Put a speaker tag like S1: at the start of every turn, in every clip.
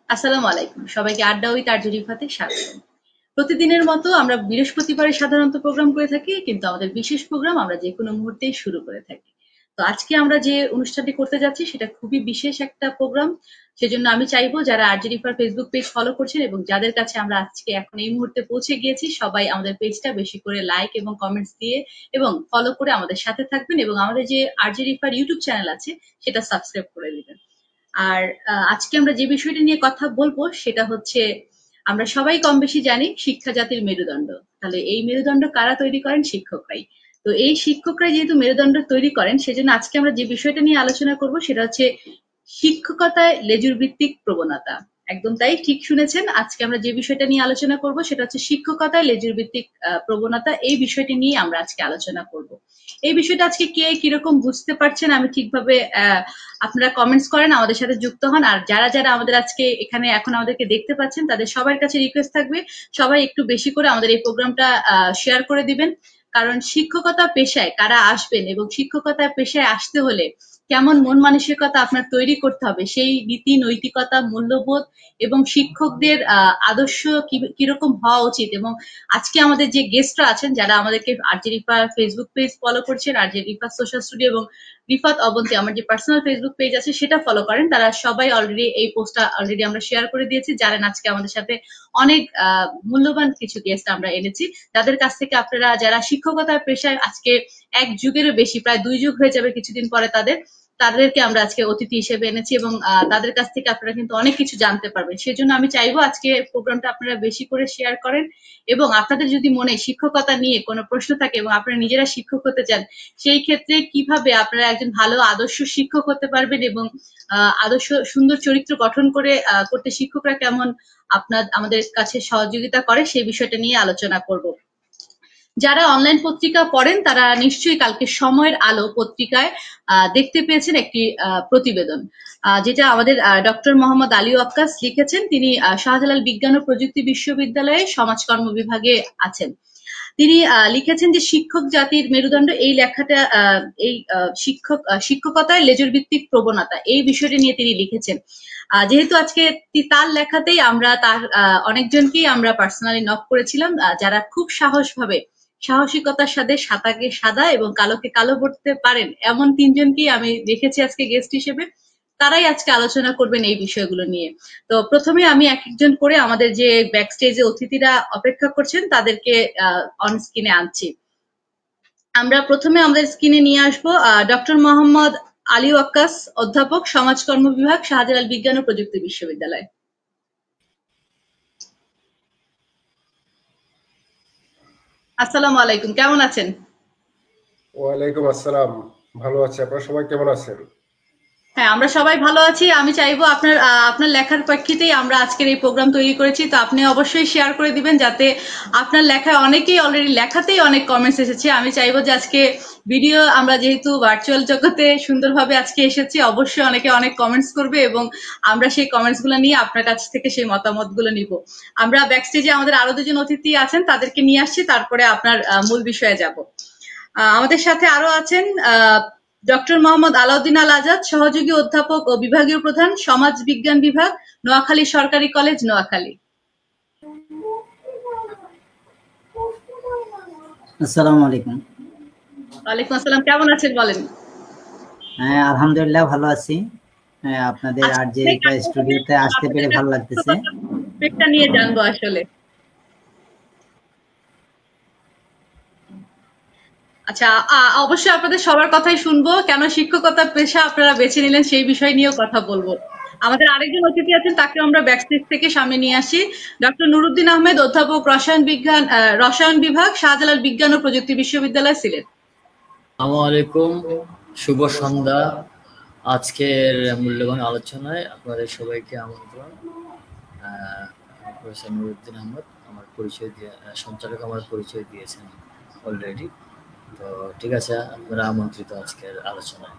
S1: আসসালামু আলাইকুম। সবাইকে আড্ডা উইথ আরজে রিফাতে স্বাগত। প্রতিদিনের মতো আমরা বৃহস্পতিবারে সাধারণত প্রোগ্রাম করে থাকি, কিন্তু আমাদের বিশেষ প্রোগ্রাম আমরা যেকোনো মুহূর্তেই শুরু করে থাকি। তো আজকে আমরা যে অনুষ্ঠানটি করতে যাচ্ছি সেটা খুবই বিশেষ একটা প্রোগ্রাম। সেজন্য আমি চাইবো যারা আরজে রিফার ফেসবুক পেজ ফলো করছেন এবং যাদের কাছে আমরা আজকে এখন এই মুহূর্তে পৌঁছে গিয়েছি, সবাই আমাদের পেজটা বেশি করে লাইক এবং কমেন্টস দিয়ে এবং ফলো করে আমাদের সাথে থাকবেন এবং আমাদের যে আরজে রিফার ইউটিউব চ্যানেল আছে সেটা সাবস্ক্রাইব করে দিবেন। আর আজকে আমরা যে বিষয়টা নিয়ে কথা বলবো সেটা হচ্ছে, আমরা সবাই কম বেশি জানি শিক্ষা জাতির মেরুদণ্ড। তাহলে এই মেরুদণ্ড কারা তৈরি করেন? শিক্ষকরাই। তো এই শিক্ষকরাই যেহেতু মেরুদণ্ড তৈরি করেন, সেজন্য আজকে আমরা যে বিষয়টা নিয়ে আলোচনা করব সেটা হচ্ছে শিক্ষকতায় লেজুর ভিত্তিক প্রবণতা। একদম তাই, ঠিক শুনেছেন। আজকে আমরা যে বিষয়টা নিয়ে আলোচনা করব সেটা হচ্ছে শিক্ষকতায় লেজুর ভিত্তিক প্রবণতা। এই বিষয়টি নিয়ে আমরা আজকে আলোচনা করব। এই বিষয়টা আজকে কে কিরকম বুঝতে পারছেন আমি ঠিকভাবে আপনারা কমেন্টস করেন, আমাদের সাথে যুক্ত হন। আর যারা যারা আমাদের আজকে এখানে এখন আমাদেরকে দেখতে পাচ্ছেন, তাদের সবার কাছে রিকোয়েস্ট থাকবে সবাই একটু বেশি করে আমাদের এই প্রোগ্রামটা শেয়ার করে দিবেন। কারণ শিক্ষকতা পেশায় কারা আসবেন এবং শিক্ষকতা পেশায় আসতে হলে কেমন মন মানসিকতা আপনার তৈরি করতে হবে, সেই নীতি নৈতিকতা মূল্যবোধ এবং শিক্ষকদের আদর্শ কিরকম হওয়া উচিত। এবং আজকে আমাদের যে গেস্টরা আছেন, যারা আমাদেরকে RJ Rifa Facebook page follow করছেন, আরজে রিফা সোশ্যাল স্টুডিও এবং রিফাত অবন্তী আমার যে পার্সোনাল ফেসবুক পেজ আছে সেটা ফলো করেন, তারা সবাই অলরেডি এই পোস্টটা অলরেডি আমরা শেয়ার করে দিয়েছি। জানেন আজকে আমাদের সাথে অনেক মূল্যবান কিছু গেস্ট আমরা এনেছি, যাদের কাছ থেকে আপনারা যারা শিক্ষকতার পেশায় আজকে এক যুগেরও বেশি, প্রায় 2 যুগ হয়ে যাবে কিছুদিন পরে তাদেরকে আমরা আজকে অতিথি হিসেবে এনেছি এবং তাদের কাছ থেকে আপনারা কিন্তু অনেক কিছু জানতে পারবেন। সেজন্য আমি চাইবো আজকে প্রোগ্রামটা আপনারা বেশি করে শেয়ার করেন এবং আপনাদের যদি মনে শিক্ষকতা নিয়ে কোনো প্রশ্ন থাকে এবং আপনারা নিজেরা শিক্ষক হতে চান, সেই ক্ষেত্রে কিভাবে আপনারা একজন ভালো আদর্শ শিক্ষক হতে পারবেন এবং আদর্শ সুন্দর চরিত্র গঠন করতে শিক্ষকরা কেমন আমাদের কাছে সহযোগিতা করে, সেই বিষয়টা নিয়ে আলোচনা করব। যারা অনলাইন পত্রিকা পড়েন তারা নিশ্চয়ই কালকে সময়ের আলো পত্রিকায় দেখতে পেয়েছেন একটি প্রতিবেদন, যেটা আমাদের ডক্টর মোহাম্মদ আলী ওয়াক্কাস লিখেছেন। তিনি শাহজালাল বিজ্ঞান ও প্রযুক্তি বিশ্ববিদ্যালয়ে সমাজকর্ম বিভাগে আছেন। তিনি লিখেছেন যে শিক্ষক জাতির মেরুদণ্ড, এই লেখাটা এই শিক্ষকতায় লেজুর ভিত্তিক প্রবণতা, এই বিষয়টি নিয়ে তিনি লিখেছেন। যেহেতু আজকে তার লেখাতেই আমরা তার অনেকজনকেই আমরা পার্সোনালি নক করেছিলাম, যারা খুব সাহসিকতার সাথে সাদাকে সাদা এবং কালোকে কালো করতে পারেন, এমন 3 জনকেই আমি দেখেছি আজকে গেস্ট হিসেবে। তারাই আজকে আলোচনা করবেন এই বিষয়গুলো নিয়ে। তো প্রথমে আমি এক একজন করে আমাদের যে ব্যাক স্টেজে অতিথিরা অপেক্ষা করছেন তাদেরকে অন স্ক্রিনে আনছি। আমরা প্রথমে আমাদের স্ক্রিনে নিয়ে আসবো ডক্টর মোহাম্মদ আলী ওয়াক্কাস, অধ্যাপক, সমাজকর্ম বিভাগ, শাহজালাল বিজ্ঞান ও প্রযুক্তি বিশ্ববিদ্যালয়। আসসালামু আলাইকুম, কেমন আছেন?
S2: ওয়ালাইকুম আসসালাম। ভালো আছি, আপনারা সবাই কেমন আছেন?
S1: হ্যাঁ, আমরা সবাই ভালো আছি। আমি চাইবো আপনার লেখার প্রেক্ষিতেই আমরা আজকের এই প্রোগ্রাম তৈরি করেছি। তো আপনি অবশ্যই শেয়ার করে দিবেন, যাতে আপনার লেখায় অনেকেই অলরেডি লেখাতেই অনেক কমেন্টস এসেছে। আমি চাইবো যে আজকে ভিডিও আমরা যেহেতু ভার্চুয়াল জগতে সুন্দরভাবে আজকে এসেছি, অবশ্যই অনেকে অনেক কমেন্টস করবে এবং আমরা সেই কমেন্টস গুলো নিয়ে আপনার কাছ থেকে সেই মতামত গুলো নিব। আমরা ব্যাকস্টেজে আমাদের আরো 2 জন অতিথি আছেন, তাদেরকে নিয়ে আসছি, তারপরে আপনার মূল বিষয়ে যাব। আমাদের সাথে আরো আছেন ডক্টর মোহাম্মদ আলাউদ্দিন আল আজাদ, সহযোগী অধ্যাপক ও বিভাগীয় প্রধান, সমাজ বিজ্ঞান বিভাগ, নোয়াখালী সরকারি কলেজ, নোয়াখালী।
S3: আসসালামু আলাইকুম।
S1: ওয়ালাইকুম আসসালাম, কেমন আছেন বলেন?
S3: হ্যাঁ, আলহামদুলিল্লাহ ভালো আছি। হ্যাঁ, আপনাদের আরজে স্টুডিওতে আসতে পেরে ভালো লাগতেছে।
S1: পেশা নিয়ে জানবো আসলে। আচ্ছা, অবশ্যই আপনাদের সবার কথাই শুনবো, কেন শিক্ষকতা পেশা আপনারা বেছে নিলেন সেই বিষয় নিয়েও কথা বলবো। আমাদের আরেকজন অতিথি আছেন, তাকে আমরা ব্যাকস্টেজ থেকে সামনে নিয়ে আসি। ডক্টর নুরুদ্দিন আহমেদ, অধ্যাপক, রসায়ন বিভাগ, শাহজালাল বিজ্ঞান ও প্রযুক্তি বিশ্ববিদ্যালয়, সিলেট।
S4: আসসালামু আলাইকুম, শুভ সন্ধ্যা। আজকের মূল্যবান আলোচনায় আপনাদের সবাইকে আমন্ত্রণ। প্রফেসর নুরুদ্দিন আহমদ আমার পরিচয় দিয়ে সঞ্চালক আমার পরিচয় দিয়েছেন অলরেডি। তো ঠিক আছে, আপনারা আমন্ত্রিত আজকের আলোচনায়।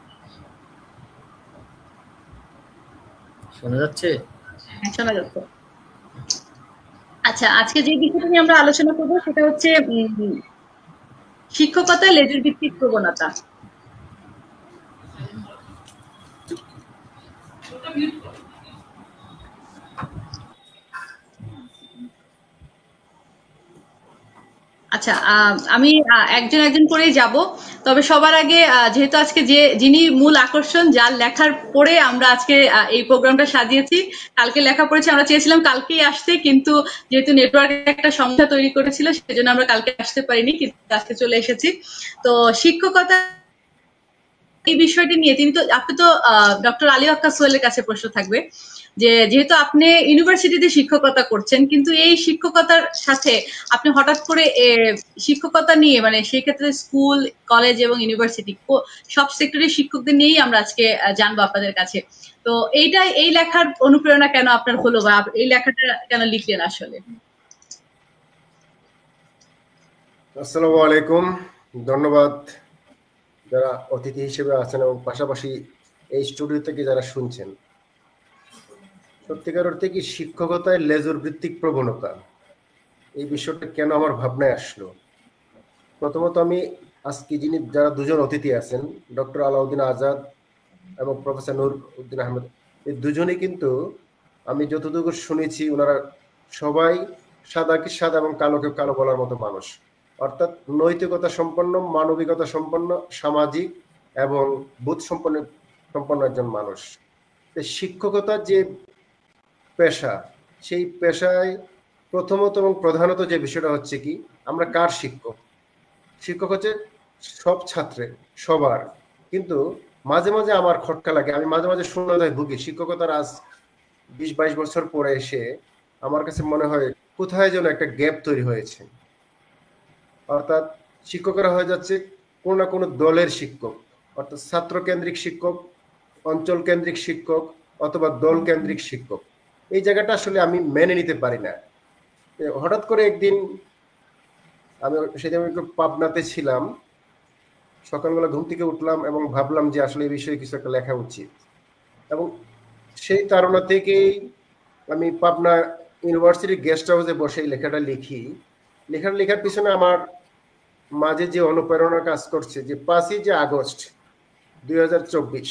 S4: শোনা যাচ্ছে?
S1: হ্যাঁ, শোনা যাচ্ছে। আচ্ছা, আজকে যে বিষয়টা নিয়ে আমরা আলোচনা করবো সেটা হচ্ছে শিক্ষকতায় লেজুর ভিত্তিক প্রবণতা। আচ্ছা, আমি একজন একজন করেই যাব। তবে সবার আগে যেহেতু আজকে যিনি মূল আকর্ষণ, যার লেখার পরে আমরা আজকে এই প্রোগ্রামটা সাজিয়েছি, কালকে লেখা পড়েছি, আমরা চেয়েছিলাম কালকেই আসতে, কিন্তু যেহেতু নেটওয়ার্ক একটা সমস্যা তৈরি করেছিল সেজন্য আমরা কালকে আসতে পারিনি, কিন্তু আজকে চলে এসেছি। তো শিক্ষকতা এই বিষয়টি নিয়ে আপনি তো ডক্টর আলী আক্কা সোহেলের কাছে প্রশ্ন থাকবে যে যেহেতু আপনি ইউনিভার্সিটিতে শিক্ষকতা করছেন, কিন্তু এই শিক্ষকতার সাথে আপনি হঠাৎ করে শিক্ষকতা নিয়ে, মানে সেই ক্ষেত্রে স্কুল, কলেজ এবং ইউনিভার্সিটি সব সেক্টরের শিক্ষকদের নিয়েই আমরা আজকে জানবো আপনাদের কাছে। তো এই লেখার অনুপ্রেরণা কেন আপনার হলো, বা এই লেখাটা কেন লিখলেন আসলে?
S2: আসসালামু আলাইকুম, ধন্যবাদ যারা অতিথি হিসেবে আছেন এবং পাশাপাশি এই স্টুডিও থেকে যারা শুনছেন। সত্যিকার অর্থে কি শিক্ষকতায় লেজুর ভিত্তিক প্রবণতা, এই বিষয়টা কেন আমার ভাবনায় আসলো? প্রথমত আমি আজকে যারা দুজন অতিথি আছেন, ডক্টর আলাউদ্দিন আজাদ এবং প্রফেসর নূর উদ্দিন আহমেদ, এই দুজনেই কিন্তু আমি যতটুকু শুনেছি ওনারা সবাই সাদাকে সাদা এবং কালোকে কালো বলার মতো মানুষ, অর্থাৎ নৈতিকতা সম্পন্ন, মানবিকতা সম্পন্ন, সামাজিক এবং বোধ সম্পন্ন একজন মানুষ। শিক্ষকতার যে পেশা, সেই পেশায় প্রথমত এবং প্রধানত যে বিষয়টা হচ্ছে কি, আমরা কার শিক্ষক? শিক্ষক হচ্ছে সব ছাত্রের, সবার। কিন্তু মাঝে মাঝে আমার খটকা লাগে, আমি মাঝে মাঝে শূন্যতায় ভুগি। শিক্ষকতার আজ 20-22 বছর পরে এসে আমার কাছে মনে হয় কোথায় যেন একটা গ্যাপ তৈরি হয়েছে। অর্থাৎ শিক্ষকরা হয়ে যাচ্ছে কোনো না কোনো দলের শিক্ষক, অর্থাৎ ছাত্র কেন্দ্রিক শিক্ষক, অঞ্চল কেন্দ্রিক শিক্ষক, অথবা দল কেন্দ্রিক শিক্ষক। এই জায়গাটা আসলে আমি মেনে নিতে পারি না। হঠাৎ করে একদিন সেদিন একটু পাবনাতে ছিলাম, সকালবেলা ঘুম থেকে উঠলাম এবং ভাবলাম যে আসলে এই বিষয়ে কিছু একটা লেখা উচিত। এবং সেই তাড়না থেকেই আমি পাবনা ইউনিভার্সিটির গেস্ট হাউসে বসে এই লেখাটা লিখি। লেখার পিছনে আমার মাঝে যে অনুপ্রেরণা কাজ করছে, যে 5 আগস্ট 2024,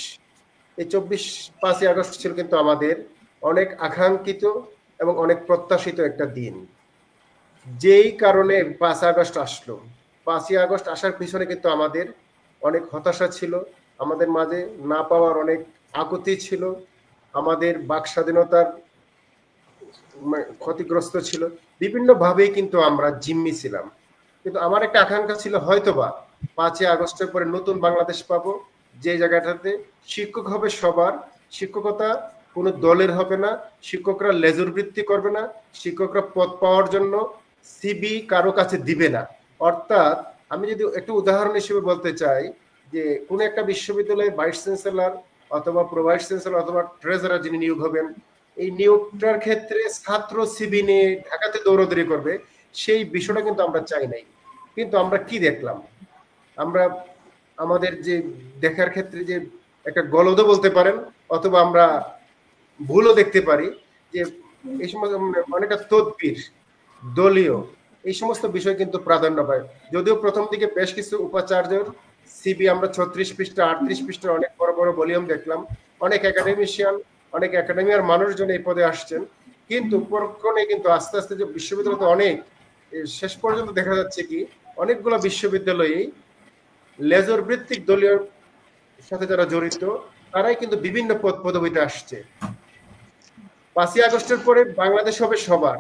S2: এই 5 আগস্ট ছিল কিন্তু আমাদের অনেক আকাঙ্ক্ষিত এবং অনেক প্রত্যাশিত একটা দিন। যেই কারণে 5 আগস্ট আসলো, 5 আগস্ট আসার পিছনে কিন্তু আমাদের অনেক হতাশা ছিল, আমাদের মাঝে না পাওয়ার অনেক আকুতি ছিল, আমাদের বাক স্বাধীনতার ক্ষতিগ্রস্ত ছিল, বিভিন্ন ভাবেই কিন্তু আমরা জিম্মি ছিলাম। কিন্তু আমার একটা আকাঙ্ক্ষা ছিল, হয়তোবা 5 আগস্টের পরে নতুন বাংলাদেশ পাবো, যে জায়গাটাতে শিক্ষক হবে সবার, শিক্ষকতা কোনো দলের হবে না, শিক্ষকরা লেজুর বৃত্তি করবে না, শিক্ষকরা পদ পাওয়ার জন্য সিবি কারো কাছে দিবে না। অর্থাৎ আমি যদি একটু উদাহরণ হিসেবে বলতে চাই, যে কোন একটা বিশ্ববিদ্যালয়ের ভাইস চ্যান্সেলর অথবা প্রোভাইস চ্যান্সেলর অথবা ট্রেজারার যিনি নিয়োগ হবেন, এই নিয়োগটার ক্ষেত্রে ছাত্র সিবি নিয়ে ঢাকাতে দৌড়দৌড়ি করবে, সেই বিষয়টা কিন্তু আমরা চাই নাই। কিন্তু আমরা কি দেখলাম? আমরা আমাদের যে দেখার ক্ষেত্রে যে একটা গলদও বলতে পারেন, অথবা আমরা ভুলও দেখতে পারি, যে এই সমস্ত অনেকটা তদবির, দলীয়, এই সমস্ত বিষয় কিন্তু প্রাধান্য পায়। যদিও প্রথম দিকে বেশ কিছু উপাচার্যের সিবি আমরা 36 পৃষ্ঠা 38 পৃষ্ঠার অনেক বড় বড় ভলিউম দেখলাম, অনেক একাডেমিশিয়ান, অনেক একাডেমিয়ার মানুষজন এই পদে আসছেন, কিন্তু পরক্ষণে কিন্তু আস্তে আস্তে যে বিশ্ববিদ্যালয়তে অনেক শেষ পর্যন্ত দেখা যাচ্ছে কি, অনেকগুলো বিশ্ববিদ্যালয়ে লেজর ভিত্তিক দলীয় সাথে যারা জড়িত, তারাই কিন্তু বিভিন্ন পদ পদবিতে আসছে। 5 আগস্টের পরে বাংলাদেশ হবে সবার,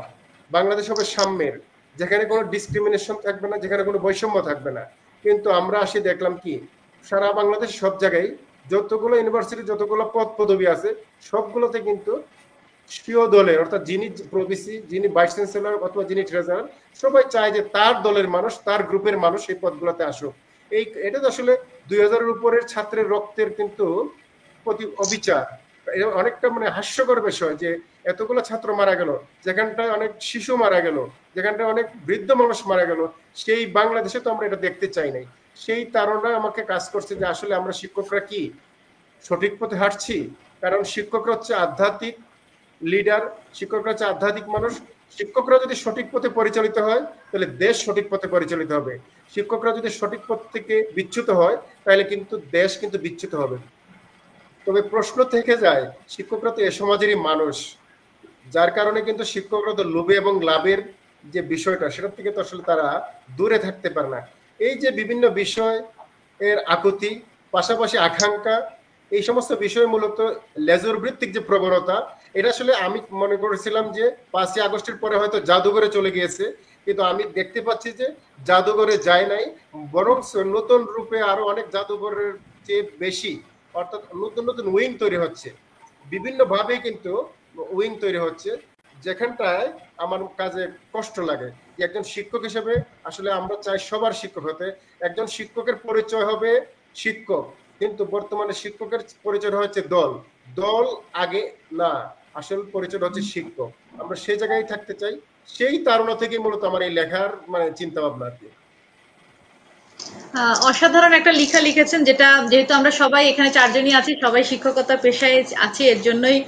S2: বাংলাদেশ হবে সাম্যের, যেখানে কোনো ডিসক্রিমিনেশন থাকবে না, যেখানে কোনো বৈষম্য থাকবে না। কিন্তু আমরা আসি দেখলাম কি, সারা বাংলাদেশ সব জায়গায় যতগুলো ইউনিভার্সিটি, যতগুলো পদ পদবি আছে, সবগুলোতে কিন্তু স্বীয় দলের, অর্থাৎ যিনি প্রভিসি, যিনি ভাইস চ্যান্সেলর অথবা যিনি ট্রেজারার, সবাই চায় যে তার দলের মানুষ, তার গ্রুপের মানুষ এই পদগুলোতে আসুক। এটা তো আসলে 2000-এর উপরের ছাত্রের রক্তের কিন্তু প্রতি অবিচার। অনেকটা হাস্যকর বিষয় যে এতগুলো ছাত্র মারা গেল, যেখানটায় অনেক শিশু মারা গেল, যেখানটায় অনেক বৃদ্ধ মানুষ মারা গেল, সেই বাংলাদেশে তো আমরা এটা দেখতে চাই নাই। সেই তারা আমাকে কাজ করছে যে আসলে আমরা শিক্ষকরা কি সঠিক পথে হাঁটছি? কারণ শিক্ষকরা হচ্ছে আধ্যাত্মিক লিডার, শিক্ষকরা হচ্ছে আধ্যাত্মিক মানুষ। শিক্ষকরা যদি সঠিক পথে পরিচালিত হয়, তাহলে দেশ সঠিক পথে পরিচালিত হবে। শিক্ষকরা যদি সঠিক পথ থেকে বিচ্যুত হয়, তাহলে কিন্তু দেশ কিন্তু বিচ্যুত হবে। তবে প্রশ্ন থেকে যায়, শিক্ষকরা তো এ সমাজেরই মানুষ, যার কারণে কিন্তু শিক্ষকরা তো লোভে এবং লাভের যে বিষয়টা, সেটা থেকে তো আসলে তারা দূরে থাকতে পারে না। এই যে বিভিন্ন বিষয় এর আকুতি, পাশাপাশি আকাঙ্ক্ষা, এই সমস্ত বিষয় মূলত লেজুর ভিত্তিক যে প্রবণতা, এটা আসলে আমি মনে করেছিলাম যে 5ই আগস্টের পরে হয়তো জাদুঘরে চলে গিয়েছে, কিন্তু আমি দেখতে পাচ্ছি যে জাদুঘরে যায় নাই, বরং নতুন রূপে আরো অনেক জাদুঘরের চেয়ে বেশি, অর্থাৎ নতুন নতুন উইং তৈরি হচ্ছে, বিভিন্ন ভাবে কিন্তু উইং তৈরি হচ্ছে, যেখানটায় আমার কাজে কষ্ট লাগে। একজন শিক্ষক হিসেবে আসলে আমরা চাই সবার শিক্ষক হতে। একজন শিক্ষকের পরিচয় হবে শিক্ষক, কিন্তু বর্তমানে শিক্ষকের পরিচয় হচ্ছে দল। দল আগে না, আসল পরিচয় হচ্ছে শিক্ষক। আমরা সেই জায়গায় থাকতে চাই। সেই তাড়না থেকে মূলত আমার এই লেখার চিন্তা ভাবনা আর কি।
S1: অসাধারণ একটা লেখা লিখেছেন, যেটা যেহেতু আমরা সবাই এখানে 4 জনই আছি, সবাই শিক্ষকতা পেশায় আছি, এর জন্যই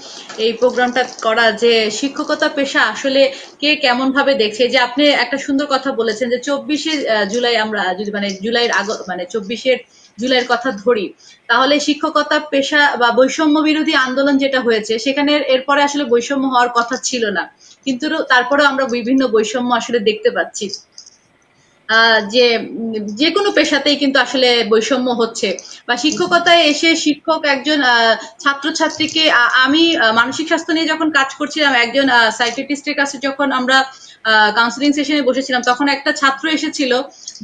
S1: এই প্রোগ্রামটা করা, যে শিক্ষকতা পেশা আসলে কে কেমন ভাবে দেখছে। যে আপনি একটা সুন্দর কথা বলেছেন যে 24শে জুলাই আমরা যদি জুলাইয়ের মানে 24শে জুলাইয়ের কথা ধরি, তাহলে শিক্ষকতা পেশা বা বৈষম্য বিরোধী আন্দোলন যেটা হয়েছে, সেখানে এরপরে আসলে বৈষম্য হওয়ার কথা ছিল না, কিন্তু তারপরে আমরা বিভিন্ন বৈষম্য আসলে দেখতে পাচ্ছি। যে কোনো পেশাতেই কিন্তু আসলে বৈষম্য হচ্ছে, বা শিক্ষকতায় এসে শিক্ষক একজন ছাত্রছাত্রীকে, আমি মানসিক স্বাস্থ্য নিয়ে যখন কাজ করছিলাম, একজন সাইকিয়াট্রিস্টের কাছে যখন আমরা কাউন্সিলিং সেশনে বসেছিলাম, তখন একটা ছাত্র এসেছিল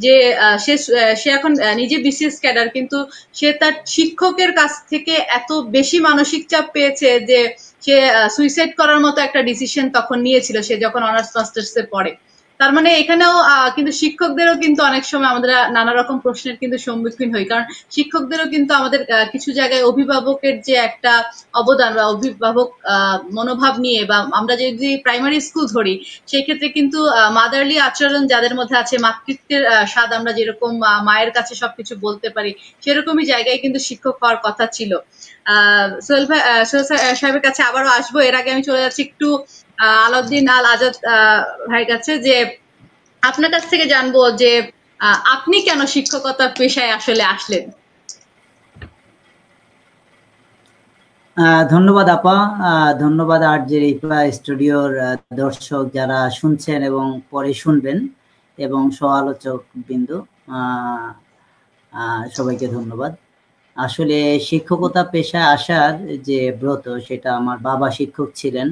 S1: যে সে এখন নিজে বিসিএস ক্যাডার, কিন্তু সে তার শিক্ষকের কাছ থেকে এত বেশি মানসিক চাপ পেয়েছে যে সে সুইসাইড করার মতো একটা ডিসিশন তখন নিয়েছিল, সে যখন অনার্স মাস্টার্সে পড়ে। তার মানে এখানেও কিন্তু শিক্ষকদেরও কিন্তু অনেক সময় আমাদের নানা রকম প্রশ্নের কিন্তু সম্মুখীন হই, কারণ শিক্ষকদেরও কিন্তু আমাদের কিছু জায়গায় অভিভাবকের যে একটা অবদান বা অভিভাবক মনোভাব নিয়ে, বা আমরা যদি প্রাইমারি স্কুল ধরি, সেই ক্ষেত্রে কিন্তু মাদারলি আচরণ যাদের মধ্যে আছে, মাতৃত্বের স্বাদ আমরা যেরকম মায়ের কাছে সবকিছু বলতে পারি, সেরকমই জায়গায় কিন্তু শিক্ষক হওয়ার কথা ছিল। সোহেল সাহেবের কাছে আবারও আসবো, এর আগে আমি চলে যাচ্ছি একটু আলাউদ্দিন আল আজাদ ভাইয়ের কাছে, যে আপনার কাছ থেকে জানবো যে আপনি কেন শিক্ষকতা পেশায় আসলে আসলেন।
S3: ধন্যবাদ আপা, ধন্যবাদ আরজে রিপা স্টুডিওর দর্শক যারা শুনছেন এবং পরে শুনবেন, এবং সহ-আলোচক বিন্দু, সবাইকে ধন্যবাদ। আসলে শিক্ষকতা পেশায় আসার যে ব্রত, সেটা আমার বাবা শিক্ষক ছিলেন,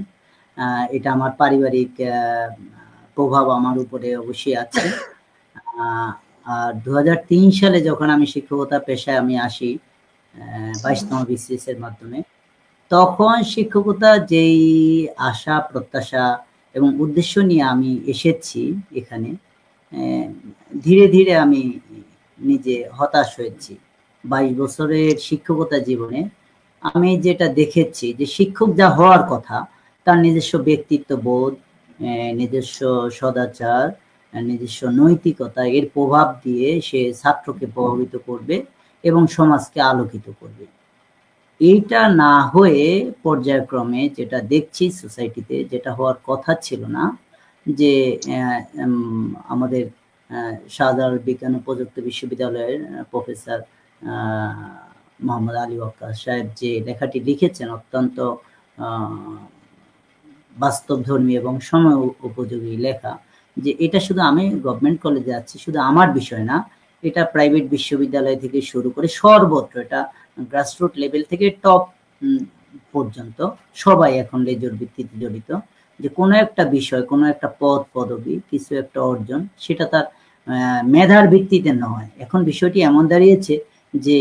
S3: এটা আমার পারিবারিক প্রভাব আমার উপরে অবশ্যই আছে। আর 2003 সালে যখন আমি শিক্ষকতা পেশায় আমি আসি 22তম বিসিএস এর মাধ্যমে, তখন শিক্ষকতা যেই আশা প্রত্যাশা এবং উদ্দেশ্য নিয়ে আমি এসেছি এখানে, ধীরে ধীরে আমি নিজে হতাশ হয়েছি। 22 বছরের শিক্ষকতা জীবনে আমি যেটা দেখেছি, যে শিক্ষক যা হওয়ার কথা, তার নিজস্ব ব্যক্তিত্ব বোধ, নিজস্ব সদাচার, নিজস্ব নৈতিকতা, এর প্রভাব দিয়ে সে ছাত্রকে প্রভাবিত করবে এবং সমাজকে আলোকিত করবে। এইটা না হয়ে পর্যায়ক্রমে যেটা দেখছি সোসাইটিতে, যেটা হওয়ার কথা ছিল না, যে আমাদের শাহজালাল বিজ্ঞান ও প্রযুক্তি বিশ্ববিদ্যালয়ের প্রফেসর মোহাম্মদ আলী ওয়াক্কাস সাহেব যে লেখাটি লিখেছেন, অত্যন্ত বাস্তবধর্মী এবং সময় উপযোগী লেখা, যে এটা শুধু আমি গভর্নমেন্ট কলেজে আছি, শুধু আমার বিষয় না, এটা প্রাইভেট বিশ্ববিদ্যালয় থেকে শুরু করে সর্বত্র, এটা গ্রাসরুট লেভেল থেকে টপ পর্যন্ত সবাই এখন লেজুর ভিত্তিতে জড়িত, যে কোনো একটা বিষয়, কোনো একটা পদ পদবি, কিছু একটা অর্জন, সেটা তার মেধার ভিত্তিতে নয়। এখন বিষয়টি এমন দাঁড়িয়েছে যে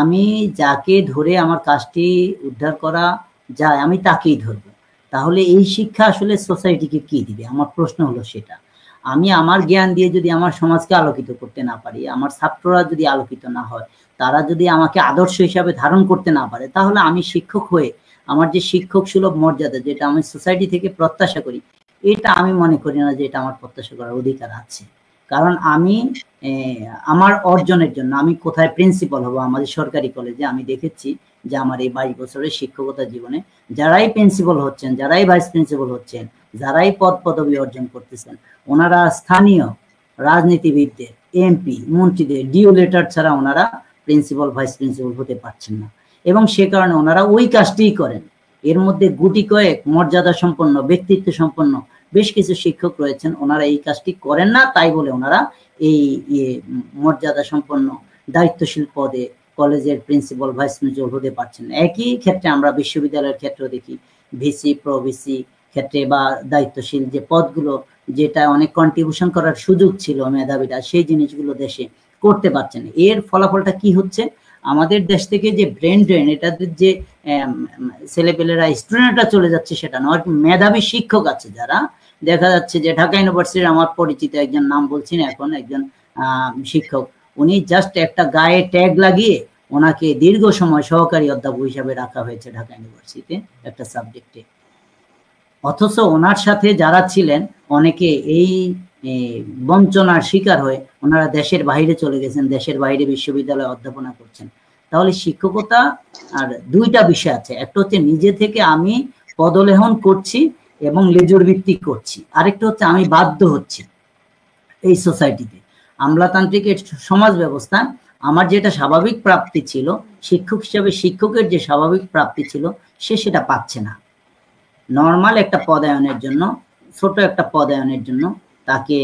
S3: আমি যাকে ধরে আমার কাজটি উদ্ধার করা যায়, আমি তাকেই ধরবো। তাহলে এই শিক্ষা আসলে সোসাইটিকে কি দিবে? আমার প্রশ্ন হলো সেটা। আমি আমার জ্ঞান দিয়ে যদি আমার সমাজকে আলোকিত করতে না পারি, আমার ছাত্ররা যদি আলোকিত না হয়, তারা যদি আমাকে আদর্শ হিসাবে ধারণ করতে না পারে, তাহলে আমি শিক্ষক হয়ে আমার যে শিক্ষক সুলভ মর্যাদা, যেটা আমি সোসাইটি থেকে প্রত্যাশা করি, এটা আমি মনে করি না যে এটা আমার প্রত্যাশা করার অধিকার আছে। কারণ আমি আমার অর্জনের জন্য আমি কোথায় প্রিন্সিপাল হব, আমাদের সরকারি কলেজে আমি দেখেছি যে আমার এই 22 বছরের শিক্ষকতা জীবনে যারাই প্রিন্সিপাল হচ্ছেন, যারাই ভাইস প্রিন্সিপাল হচ্ছেন, যারাই পদ পদবি অর্জন করতেছেন, ওনারা স্থানীয় রাজনীতিবিদদের, এমপি মন্ত্রীদের ডিও লেটার ছাড়া ওনারা প্রিন্সিপাল ভাইস প্রিন্সিপাল হতে পারছেন না, এবং সে কারণে ওনারা ওই কাজটিই করেন। এর মধ্যে গুটি কয়েক মর্যাদা সম্পন্ন, ব্যক্তিত্ব সম্পন্ন বেশ কিছু শিক্ষক রয়েছেন, ওনারা এই কাজটি করেন না, তাই বলে ওনারা এই মর্যাদা সম্পন্ন দায়িত্বশীল পদে কলেজের প্রিন্সিপাল ভাইস প্রিন্সিপাল হতে পারছেন। একই ক্ষেত্রে আমরা বিশ্ববিদ্যালয়ের ক্ষেত্রে দেখি ভিসি প্রভিসি ক্ষেত্রে বা দায়িত্বশীল যে পদগুলো, যেটা অনেক কন্ট্রিবিউশন করার সুযোগ ছিল মেধাবীরা, সেই জিনিসগুলো দেশে করতে পারছেন। এর ফলাফলটা কি হচ্ছে, আমাদের দেশ থেকে যে ব্রেন ড্রেন, এটাদের যে ছেলেপেলেরা স্টুডেন্টরা চলে যাচ্ছে সেটা না, মেধাবী শিক্ষক আছে যারা, দেখা যাচ্ছে যে ঢাকা ইউনিভার্সিটির আমার পরিচিত একজন, নাম বলছি না এখন, একজন শিক্ষক, উনি জাস্ট একটা গায়ে ট্যাগ লাগিয়ে ওনাকে দীর্ঘ সময় সহকারী অধ্যাপক হিসাবে রাখা হয়েছে ঢাকা ইউনিভার্সিটিতে একটা সাবজেক্টে। অথচ ওনার সাথে যারা ছিলেন অনেকে এই বঞ্চনার শিকার হয়ে ওনারা দেশের বাইরে চলে গেছেন, দেশের বাইরে বিশ্ববিদ্যালয়ে অধ্যাপনা করছেন। তাহলে শিক্ষকতা আর দুইটা বিষয় আছে, একটা হচ্ছে নিজে থেকে আমি পদলেহন করছি এবং লেজুর ভিত্তিক করছি, আরেকটা হচ্ছে আমি বাধ্য হচ্ছি। এই সোসাইটিতে আমলাতান্ত্রিক সমাজ ব্যবস্থা, আমার যেটা স্বাভাবিক প্রাপ্তি ছিল শিক্ষক হিসাবে, শিক্ষকের যে স্বাভাবিক প্রাপ্তি ছিল সে সেটা পাচ্ছে না। নর্মাল একটা পদায়নের জন্য, ছোট একটা পদায়নের জন্য তাকে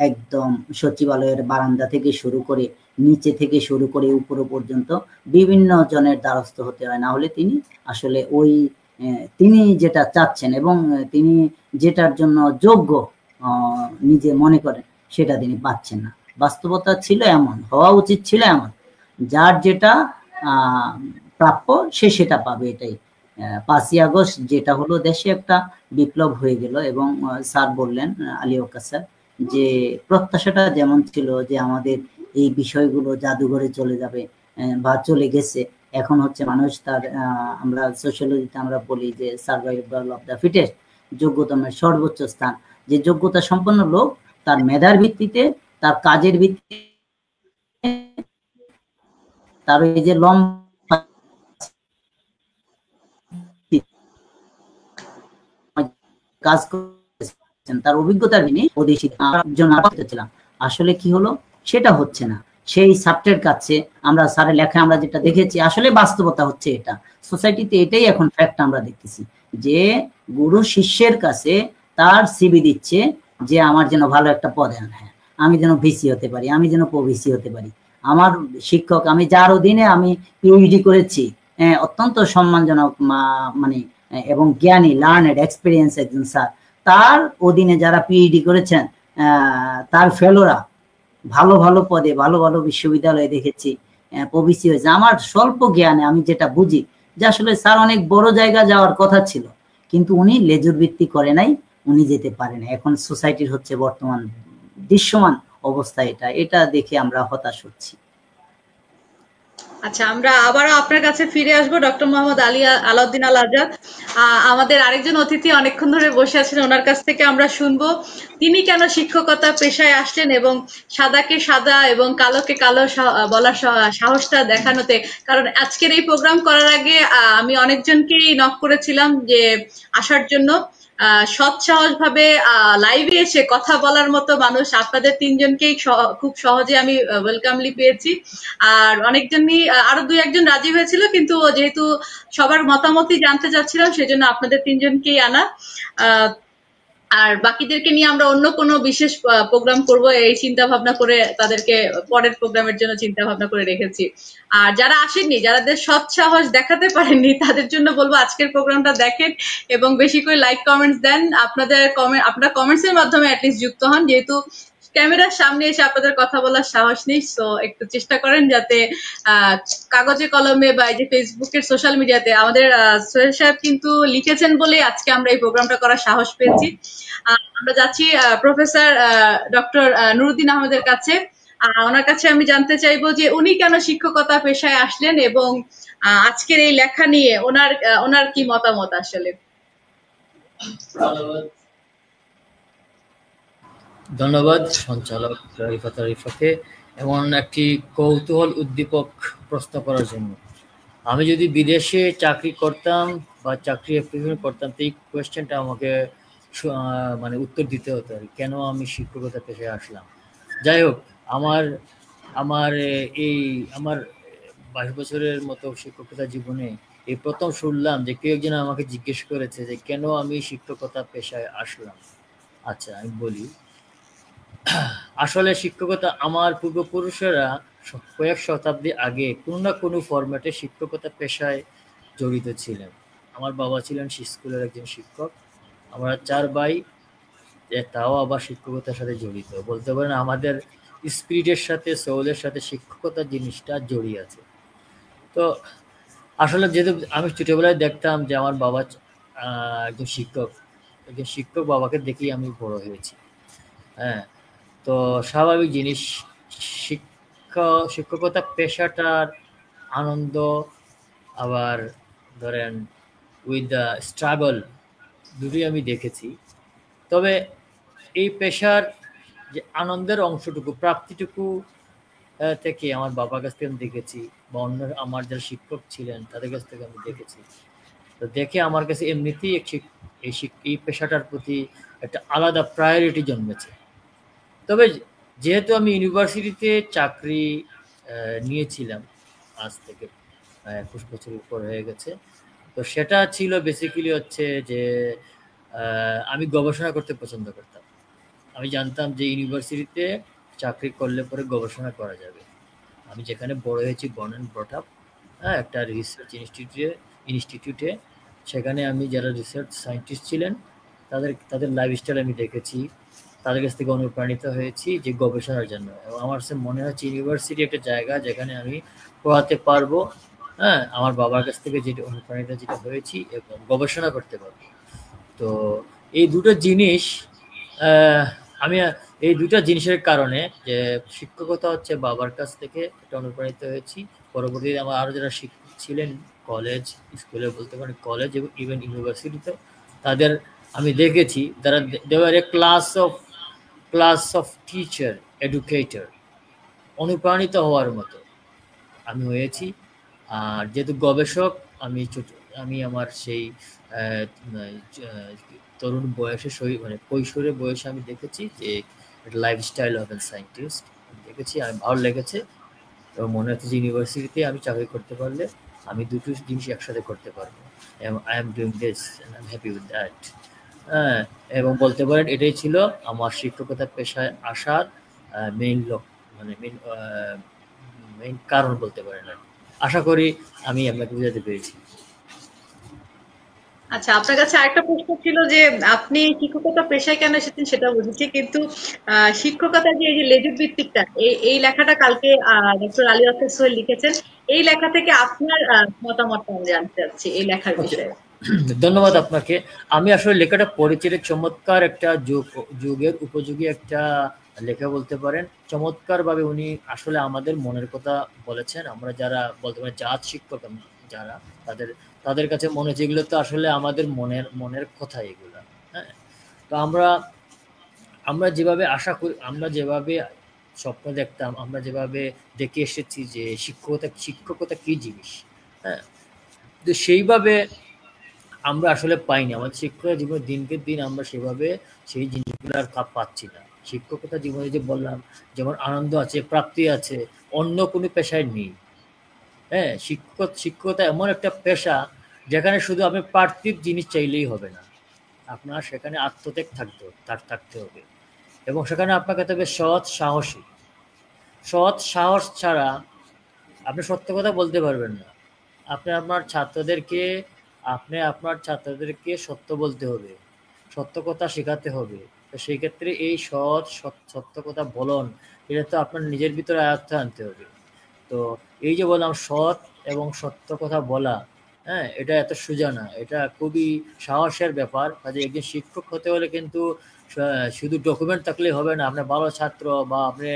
S3: একদম সচিবালয়ের বারান্দা থেকে শুরু করে, নিচে থেকে শুরু করে উপর পর্যন্ত বিভিন্ন জনের দ্বারস্থ হতে হয়, না হলে তিনি আসলে ওই তিনি যেটা চাচ্ছেন এবং তিনি যেটার জন্য যোগ্য নিজে মনে করেন সেটা তিনি পাচ্ছেন না। বাস্তবতা ছিল এমন, হওয়া উচিত ছিল এমন, যার যেটা প্রাপ্য সে সেটা পাবে। এটাই 5ই আগস্ট যেটা হলো দেশে একটা বিপ্লব হয়ে গেল, এবং স্যার বললেন, আলী ওয়াক্কার স্যার, যে প্রত্যাশাটা যেমন ছিল যে আমাদের এই বিষয়গুলো জাদুঘরে চলে যাবে বা চলে গেছে, এখন হচ্ছে মানুষ তার, আমরা সোশ্যালজিতে আমরা বলি যে সার্ভাইভাল অফ দ্য ফিটেস্ট, যোগ্যতমের সর্বোচ্চ স্থান, যে যোগ্যতা সম্পন্ন লোক তার মেধার ভিত্তিতে, তার কাজের ভিত্তিতে, তার এই যে লম্বা কাজ করেছেন তার অভিজ্ঞতার ছিলাম, আসলে কি হলো সেটা হচ্ছে না। সেই ছাত্রের কাছে আমরা স্যারের লেখা আমরা যেটা দেখেছি, আসলে বাস্তবতা হচ্ছে এটা, সোসাইটিতে এটাই এখন ফ্যাক্ট আমরা দেখতেছি, যে গুরু শিষ্যের কাছে তার সিবি দিচ্ছে যে আমার যেন ভালো একটা পদে আনা, হ্যাঁ আমি যেন ভিসি হতে পারি, আমি যেন প্রভিসি হতে পারি, আমার শিক্ষক, আমি যার অধীনে আমি পিএইচডি করেছি, অত্যন্ত সম্মানজনক মানে এবং জ্ঞানী, লার্নেড, এক্সপিরিয়েন্স একজন স্যার, তার অধীনে যারা পিএইচডি করেছেন তার ফেলোরা ভালো ভালো পদে, ভালো ভালো বিশ্ববিদ্যালয়ে দেখেছি প্রভিসি হয়েছে। আমার স্বল্প জ্ঞানে আমি যেটা বুঝি যে আসলে স্যার অনেক বড় জায়গা যাওয়ার কথা ছিল, কিন্তু উনি লেজুর ভিত্তি করে নাই, উনি যেতে পারে না। এখন সোসাইটির হচ্ছে বর্তমান দৃশ্যমান অবস্থা এটা, এটা দেখে আমরা হতাশ হচ্ছি।
S1: আচ্ছা, আমরা আবারও আপনার কাছে ফিরে আসবো, ডক্টর মোহাম্মদ আলাউদ্দিন আল আজাদ। আমাদের আরেকজন অতিথি অনেকক্ষণ ধরে বসে আছেন, ওনার কাছ থেকে আমরা শুনবো তিনি কেন শিক্ষকতা পেশায় আসলেন এবং সাদাকে সাদা এবং কালোকে কালো বলার সাহসটা দেখানোতে। কারণ আজকের এই প্রোগ্রাম করার আগে আমি অনেকজনকেই নক করেছিলাম যে আসার জন্য, সৎসাহস ভাবে লাইভে এসে কথা বলার মতো মানুষ আপনাদের তিনজনকেই খুব সহজে আমি ওয়েলকামলি পেয়েছি। আর অনেকজনই, আরো 2-1 জন রাজি হয়েছিল, কিন্তু যেহেতু সবার মতামতই জানতে চাচ্ছিলাম সেজন্য আপনাদের তিনজনকেই আনা। আর বাকিদেরকে নিয়ে আমরা অন্য কোনো বিশেষ প্রোগ্রাম করব এই চিন্তা ভাবনা করে তাদেরকে পরের প্রোগ্রামের জন্য চিন্তা ভাবনা করে রেখেছি। আর যারা আসেননি, যাদের সৎসাহস দেখাতে পারেননি, তাদের জন্য বলবো আজকের প্রোগ্রামটা দেখেন এবং বেশি করে লাইক কমেন্টস দেন। আপনারা কমেন্টস এর মাধ্যমে অ্যাটলিস্ট যুক্ত হন, যেহেতু ক্যামেরার সামনে এসে আপনাদের কথা বলার সাহস নেই। সো একটু চেষ্টা করেন যাতে কাগজে কলমে বা এই যে ফেসবুকের সোশ্যাল মিডিয়াতে, আমাদের সোহেল সাহেব কিন্তু লিখেছেন বলে আজকে আমরা এই প্রোগ্রামটা করার সাহস পেয়েছি। আমরা যাচ্ছি প্রফেসর ডক্টর নুরুদ্দিন আহমেদের কাছে। ওনার কাছে আমি জানতে চাইবো যে উনি কেন শিক্ষকতা পেশায় আসলেন এবং আজকের এই লেখা নিয়ে ওনার কি মতামত আসলে।
S4: ধন্যবাদ সঞ্চালক রিফাকে এমন একটি কৌতূহল উদ্দীপক প্রশ্ন করার জন্য। আমি যদি বিদেশে চাকরি করতাম বা চাকরি অ্যাপ্লিকেশন করতাম, তো এই কোয়েশ্চেনটা আমাকে মানে উত্তর দিতে হতো আর কেন আমি শিক্ষকতা পেশায় আসলাম। যাই হোক, আমার 22 বছরের মতো শিক্ষকতা জীবনে এই প্রথম শুনলাম যে কেউ একজন আমাকে জিজ্ঞেস করেছে যে কেন আমি শিক্ষকতা পেশায় আসলাম। আচ্ছা, আমি বলি, আসলে শিক্ষকতা আমার পূর্বপুরুষেরা কয়েক শতাব্দী আগে কোনো না কোনো ফরম্যাটে শিক্ষকতা পেশায় জড়িত ছিলেন। আমার বাবা ছিলেন স্কুলের একজন শিক্ষক। আমরা 4 ভাই, তাও আবার শিক্ষকতার সাথে জড়িত। বলতে পারেন আমাদের স্পিরিটের সাথে, সোলের সাথে শিক্ষকতা জিনিসটা জড়িয়ে আছে। তো আসলে যেহেতু আমি ছোটবেলায় দেখতাম যে আমার বাবা একজন শিক্ষক বাবাকে দেখেই আমি বড় হয়েছি। হ্যাঁ, তো স্বাভাবিক জিনিস, শিক্ষকতা পেশাটার আনন্দ, আবার ধরেন উইথ দ্য স্ট্রাগল, দুটোই আমি দেখেছি। তবে এই পেশার যে আনন্দের অংশটুকু, প্রাপ্তিটুকু থেকে আমার বাবার কাছ থেকে আমি দেখেছি, বা অন্য আমার যারা শিক্ষক ছিলেন তাদের কাছ থেকে আমি দেখেছি। তো দেখে আমার কাছে এমনিতেই এই পেশাটার প্রতি একটা আলাদা প্রায়োরিটি জন্মেছে। তবে যেহেতু আমি ইউনিভার্সিটিতে চাকরি নিয়েছিলাম, আজ থেকে 21 বছর উপর হয়ে গেছে, তো সেটা ছিল বেসিক্যালি হচ্ছে যে আমি গবেষণা করতে পছন্দ করতাম। আমি জানতাম যে ইউনিভার্সিটিতে চাকরি করলে পরে গবেষণা করা যাবে। আমি যেখানে বড় হয়েছি, বর্ন অ্যান্ড ব্রট আপ, একটা রিসার্চ ইনস্টিটিউটে, সেখানে আমি যারা রিসার্চ সায়েন্টিস্ট ছিলেন তাদের লাইফস্টাইল আমি দেখেছি, তাদের কাছ থেকে অনুপ্রাণিত হয়েছি যে গবেষণার জন্য। এবং আমার কাছে মনে হচ্ছে ইউনিভার্সিটি একটা জায়গা যেখানে আমি পড়াতে পারবো, আমার বাবার কাছ থেকে যেটা অনুপ্রাণিত যেটা হয়েছি, এবং গবেষণা করতে পারবো। তো এই দুটো জিনিস, আমি এই দুটো জিনিসের কারণে, যে শিক্ষকতা হচ্ছে বাবার কাছ থেকে একটা অনুপ্রাণিত হয়েছি, পরবর্তীতে আমার আরও যারা শিক্ষক ছিলেন কলেজ, স্কুলে বলতে পারেন, কলেজ এবং ইভেন ইউনিভার্সিটিতে, তাদের আমি দেখেছি তারা দেওয়ার এ ক্লাস অফ টিচার, এডুকেটর, অনুপ্রাণিত হওয়ার মতো আমি হয়েছি। আর যেহেতু গবেষক, আমি আমার সেই তরুণ বয়সে, মানে কৈশোরের বয়সে আমি দেখেছি যে লাইফস্টাইল অফ এন সায়েন্টিস্ট দেখেছি, আমি ভালো লেগেছে। এবং মনে হচ্ছে যে ইউনিভার্সিটিতে আমি চাকরি করতে পারলে আমি দুটো জিনিস একসাথে করতে পারবো। I am doing this and I am happy with that. হ্যাঁ, এবং বলতে পারেন এটাই ছিল আমার শিক্ষকতা পেশায় আসার মেইন মানে মেইন কারণ বলতে পারেন। আশা করি আমি আপনাকে বুঝাতে পেরেছি।
S1: আচ্ছা, আপনার কাছে আরেকটা প্রশ্ন ছিল যে আপনি শিক্ষকতা পেশায় কেন এসেছেন সেটা বুঝেছি, কিন্তু শিক্ষকতা যে এই যে লেজুর ভিত্তিকটা, এই লেখাটা কালকে ডক্টর আলী আফসার সোহেল লিখেছেন, এই লেখা থেকে আপনার মতামতটা আমি জানতে চাচ্ছি এই লেখার বিষয়ে।
S4: ধন্যবাদ আপনাকে। আমি আসলে লেখাটা পড়েছি, চমৎকার একটা যুগের উপযোগী একটা লেখা বলতে পারেন। চমৎকার ভাবে উনি আসলে আমাদের মনের কথা বলেছেন। আমরা যারা বলতে পারেন জাত শিক্ষক যারা, তাদের কাছে মনে হচ্ছে এগুলো তো আসলে আমাদের মনের কথা এগুলা। হ্যাঁ, তো আমরা যেভাবে আশা করি, আমরা যেভাবে স্বপ্ন দেখতাম, আমরা যেভাবে দেখে এসেছি যে শিক্ষকতা কি জিনিস, হ্যাঁ, তো সেইভাবে আমরা আসলে পাইনি। আমাদের শিক্ষকতা জীবনে দিনকে দিন আমরা সেভাবে সেই জিনিসগুলো আর পাচ্ছি না। শিক্ষকতা জীবনে যে বললাম, যেমন আনন্দ আছে, প্রাপ্তি আছে, অন্য কোনো পেশায় নেই। হ্যাঁ, শিক্ষকতা এমন একটা পেশা যেখানে শুধু আপনি পার্থিব জিনিস চাইলেই হবে না, আপনার সেখানে আত্মত্যাগ থাকতে হবে, এবং সেখানে আপনাকে হতে হবে সৎ সাহসী। সৎ সাহস ছাড়া আপনি সত্য কথা বলতে পারবেন না। আপনি আপনার ছাত্রদেরকে সত্য বলতে হবে, সত্য কথা শেখাতে হবে। তো সেই ক্ষেত্রে এই সত্য কথা বলন, এটা তো আপনার নিজের ভিতরে আয়ত্তে আনতে হবে। তো এই যে বললাম সৎ এবং সত্য কথা বলা, হ্যাঁ, এটা এত সোজা না, এটা খুবই সাহসের ব্যাপার। কাজে একজন শিক্ষক হতে হলে কিন্তু শুধু ডকুমেন্ট থাকলেই হবে না, আপনি ভালো ছাত্র বা আপনি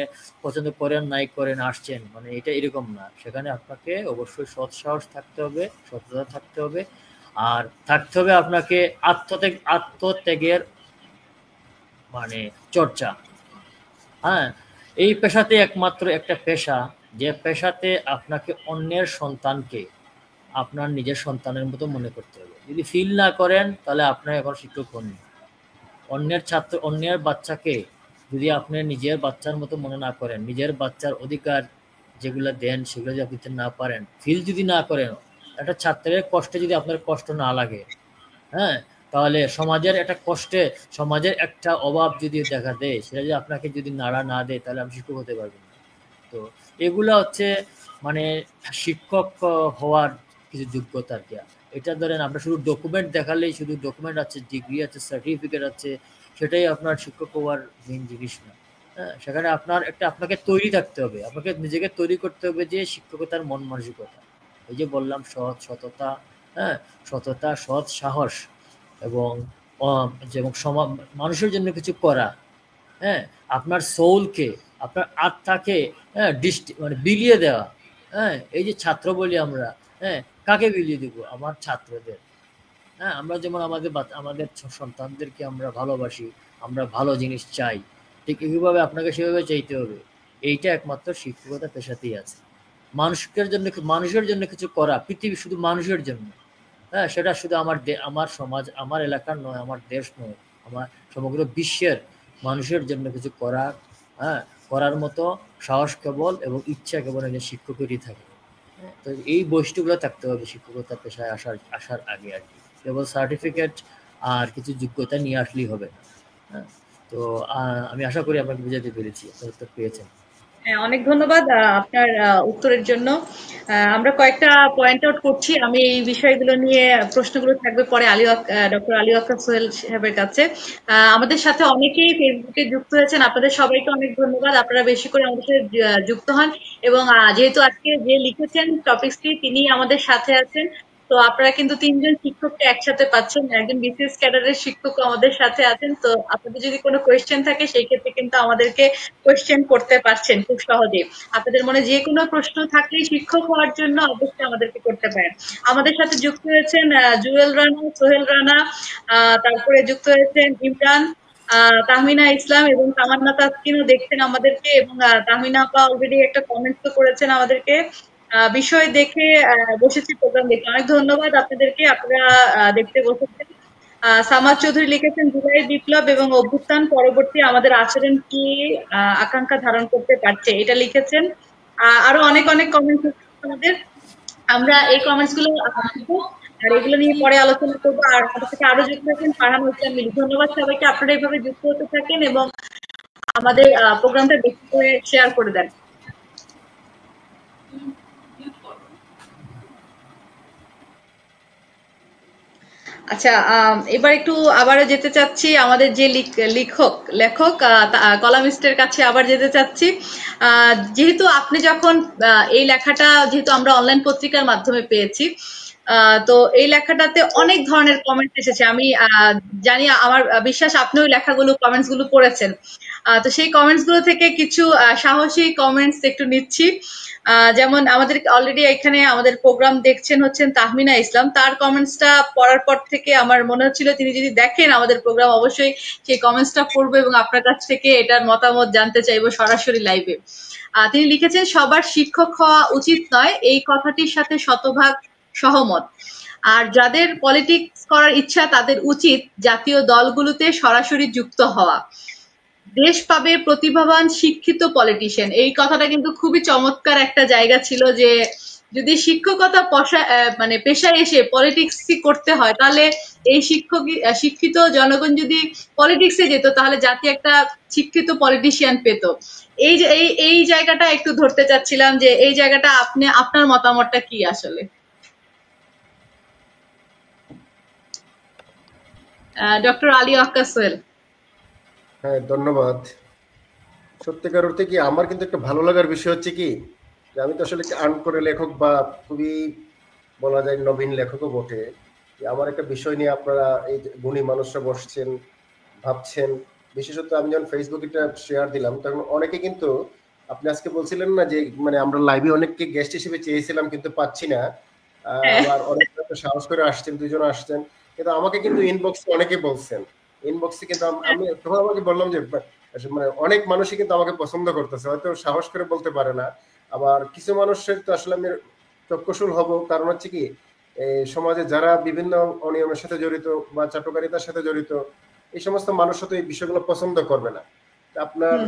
S4: পছন্দ করেন নাই করেন আসছেন, মানে এটা এরকম না। সেখানে আপনাকে অবশ্যই সৎ সাহস থাকতে হবে, সততা থাকতে হবে, আর থাকতে হবে আপনাকে আত্মত্যাগের মানে চর্চা। হ্যাঁ, এই পেশাতে একমাত্র একটা পেশা, যে পেশাতে আপনাকে অন্যের সন্তানকে আপনার নিজের সন্তানের মতো মনে করতে হবে। যদি ফিল না করেন তাহলে আপনার এখন শিক্ষক হননি। অন্যের বাচ্চাকে যদি আপনি নিজের বাচ্চার মতো মনে না করেন, নিজের বাচ্চার অধিকার যেগুলো দেন সেগুলো যদি আপনি না পারেন, ফিল যদি না করেন, একটা ছাত্রের কষ্টে যদি আপনার কষ্ট না লাগে, হ্যাঁ, তাহলে সমাজের একটা কষ্টে, সমাজের একটা অভাব যদি দেখা দেয়, সেটা যদি আপনাকে যদি নাড়া না দেয়, তাহলে আপনি শিক্ষক হতে পারবেন না। তো এগুলা হচ্ছে মানে শিক্ষক হওয়ার কিছু যোগ্যতা আর কি। এটা ধরেন আমরা শুধু ডকুমেন্ট দেখালেই, শুধু ডকুমেন্ট আছে, ডিগ্রি আছে, সার্টিফিকেট আছে, সেটাই আপনার শিক্ষক হওয়ার মেইন জিনিস না। হ্যাঁ, সেখানে আপনাকে তৈরি থাকতে হবে, আপনাকে নিজেকে তৈরি করতে হবে যে শিক্ষকতার মন মানসিকতা। এই যে বললাম সততা, হ্যাঁ, সততা, সৎ, সাহস এবং যেমন মানুষের জন্য কিছু করা, হ্যাঁ, আপনার সোলকে, আপনার আত্মাকে, হ্যাঁ, মানে বিলিয়ে দেওয়া। হ্যাঁ, এই যে ছাত্র বলি আমরা, হ্যাঁ, কাকে বিলিয়ে দিব? আমার ছাত্রদের। হ্যাঁ, আমরা যেমন আমাদের সন্তানদেরকে আমরা ভালোবাসি, আমরা ভালো জিনিস চাই, ঠিক এইভাবে আপনাকে সেভাবে চাইতে হবে। এইটা একমাত্র শিক্ষকতা পেশাতেই আছে। মানুষের জন্য কিছু করা, পৃথিবী শুধু মানুষের জন্য। হ্যাঁ, সেটা শুধু আমার সমাজ, আমার এলাকার নয়, আমার দেশ নয়, আমার সমগ্র বিশ্বের মানুষের জন্য কিছু করার, হ্যাঁ, করার মতো সাহস কেবল এবং ইচ্ছা কেবল একজন শিক্ষকেরই থাকে। তো এই বৈশিষ্ট্যগুলো থাকতে হবে শিক্ষকতা পেশায় আসার আগে আর কি। কেবল সার্টিফিকেট আর কিছু যোগ্যতা নিয়ে আসলেই হবে না। হ্যাঁ, তো আমি আশা করি আপনাকে বুঝাতে পেরেছি, আপনার উত্তর পেয়েছেন।
S1: হ্যাঁ, অনেক ধন্যবাদ আপনার উত্তরের জন্য। আমরা কয়েকটা পয়েন্ট আউট করছি, আমি এই বিষয়গুলো নিয়ে প্রশ্নগুলো থাকবে পরে ডক্টর আলী ওয়াক্কার সোহেল সাহেবের কাছে। আমাদের সাথে অনেকেই ফেসবুকে যুক্ত হয়েছেন, আপনাদের সবাইকে অনেক ধন্যবাদ, আপনারা বেশি করে আমাদের সাথে যুক্ত হন। এবং যেহেতু আজকে যে লিখেছেন টপিকটি, তিনি আমাদের সাথে আছেন, তো আপনারা কিন্তু 3 জন শিক্ষককে একসাথে পাচ্ছেন, একজন বিসিএস ক্যাডারের শিক্ষকও আমাদের সাথে আছেন। তো আপনাদের যদি কোনো কোয়েশ্চেন থাকে, সেই ক্ষেত্রে কিন্তু আমাদেরকে কোয়েশ্চেন করতে পারছেন খুব সহজে। আপনাদের মনে যে কোনো প্রশ্ন থাকলেই শিক্ষক হওয়ার জন্য অবশ্যই আমাদেরকে করতে পারেন। আমাদের সাথে যুক্ত হয়েছেন জুয়েল রানা, সোহেল রানা, তারপরে যুক্ত হয়েছেন ইমরান, তাহমিনা ইসলাম এবং তামান্না তাসকিনও দেখছেন আমাদেরকে, এবং তাহমিনা আপা অলরেডি একটা কমেন্ট তো করেছেন আমাদেরকে, বিষয় দেখে বসেছি প্রোগ্রাম দেখে। অনেক ধন্যবাদ আপনাদেরকে, আপনারা দেখতে বসেছেন। সামাদ চৌধুরী লিখেছেন জুলাই বিপ্লব এবং অভ্যুত্থান পরবর্তী আমাদের আচরণ কি আকাঙ্ক্ষা ধারণ করতে পারছে, এটা লিখেছেন। আরো অনেক অনেক কমেন্টস আমাদের, আমরা এই কমেন্টস গুলো আর এগুলো নিয়ে পরে আলোচনা করবো। আর আমাদের সাথে আরো যুক্ত হয়েছেন ফারহান ইসলাম মিলি। ধন্যবাদ সবাইকে, আপনারা এইভাবে যুক্ত হতে থাকেন এবং আমাদের প্রোগ্রামটা বেশি করে শেয়ার করে দেন। আচ্ছা, এবার একটু আবারও যেতে চাচ্ছি আমাদের যে লেখক কলামিস্টের কাছে আবার যেতে চাচ্ছি। যেহেতু আপনি যখন এই লেখাটা, যেহেতু আমরা অনলাইন পত্রিকার মাধ্যমে পেয়েছি, তো এই লেখাটাতে অনেক ধরনের কমেন্ট এসেছে। আমি জানি, আমার বিশ্বাস আপনি ওই কমেন্টস গুলো পড়েছেন। তো সেই কমেন্টস গুলো থেকে কিছু সাহসী কমেন্টস একটু নিচ্ছি। যেমন আমাদের অলরেডি এখানে আমাদের প্রোগ্রাম দেখছেন হচ্ছেন তাহমিনা ইসলাম, তার কমেন্টসটা পড়ার পর থেকে আমার মনে হচ্ছিল তিনি যদি দেখেন আমাদের প্রোগ্রাম, অবশ্যই সেই কমেন্টসটা পড়বো এবং আপনার কাছ থেকে এটার মতামত জানতে চাইবো সরাসরি লাইভে। তিনি লিখেছেন, সবার শিক্ষক হওয়া উচিত নয়, এই কথাটির সাথে শতভাগ সহমত। আর যাদের পলিটিক্স করার ইচ্ছা, তাদের উচিত জাতীয় দলগুলোতে সরাসরি যুক্ত হওয়া। দেশ পাবে প্রতিভাবান শিক্ষিত পলিটিশিয়ান। এই কথাটা কিন্তু খুবই চমৎকার একটা জায়গা ছিল, যে যদি শিক্ষকতা মানে পেশায় এসে পলিটিক্স করতে হয়, তাহলে এই শিক্ষিত জনগণ যদি পলিটিক্সে যেত, তাহলে জাতি একটা শিক্ষিত পলিটিশিয়ান পেত। এই জায়গাটা একটু ধরতে চাচ্ছিলাম, যে এই জায়গাটা আপনার মতামতটা কি আসলে? ডক্টর আলী ওয়াক্কার সোহেল।
S2: হ্যাঁ, ধন্যবাদ। সত্যিকার অর্থে কি আমার কিন্তু একটা ভালো লাগার বিষয় হচ্ছে কি, যে আমি তো আসলে আর্ন করে লেখক বা খুবই বলা যায় নবীন লেখকও বটে। আমার একটা বিষয় নিয়ে আপনারা এই গুণী মানুষরা বসছেন, ভাবছেন। বিশেষত আমি যখন ফেসবুকে এটা শেয়ার দিলাম, তখন অনেকে কিন্তু, আপনি আজকে বলছিলেন না যে মানে আমরা লাইভে অনেককে গেস্ট হিসেবে চেয়েছিলাম কিন্তু পাচ্ছি না, আবার অনেক সাহস করে আসছেন, 2 জন আসছেন, কিন্তু আমাকে কিন্তু ইনবক্সে অনেকে বলছেন, ইনবক্সে কিন্তু আমি তখন আমাকে বললাম যে মানে অনেক মানুষই কিন্তু আমাকে পছন্দ করতেছে, হয়তো সাহস করে বলতে পারে না। আবার কিছু মানুষের তো আসলে আমি চক্ষুশূল হব, কারণ হচ্ছে কি সমাজে যারা বিভিন্ন অনিয়মের সাথে জড়িত বা চাটুকারিতার সাথে জড়িত, এই সমস্ত মানুষ তো এই বিষয়গুলো পছন্দ করবে না। আপনার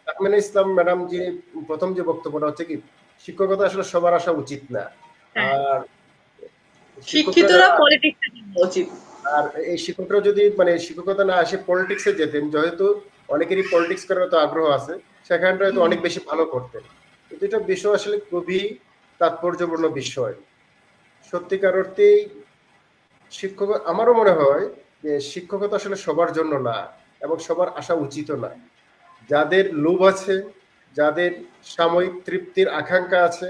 S2: তাহমিনা ইসলাম ম্যাডাম যে প্রথম যে বক্তব্যটা হচ্ছে কি, শিক্ষকতা আসলে সবার আসা উচিত না। আর
S1: শিক্ষিতরা পলিটিক্সে যাওয়া উচিত।
S2: আর এই শিক্ষকরা যদি মানে শিক্ষকতা না আসে পলিটিক্সে যেতেন, যেহেতু অনেকেরই পলিটিক্স করার তো আগ্রহ আছে, সেখানটা হয়তো অনেক বেশি ভালো করতেন। কিন্তু এটা বিষয় আসলে খুবই তাৎপর্যপূর্ণ বিষয়। সত্যিকার অর্থেই শিক্ষক, আমারও মনে হয় যে শিক্ষকতা আসলে সবার জন্য না, এবং সবার আসা উচিত না। যাদের লোভ আছে, যাদের সাময়িক তৃপ্তির আকাঙ্ক্ষা আছে,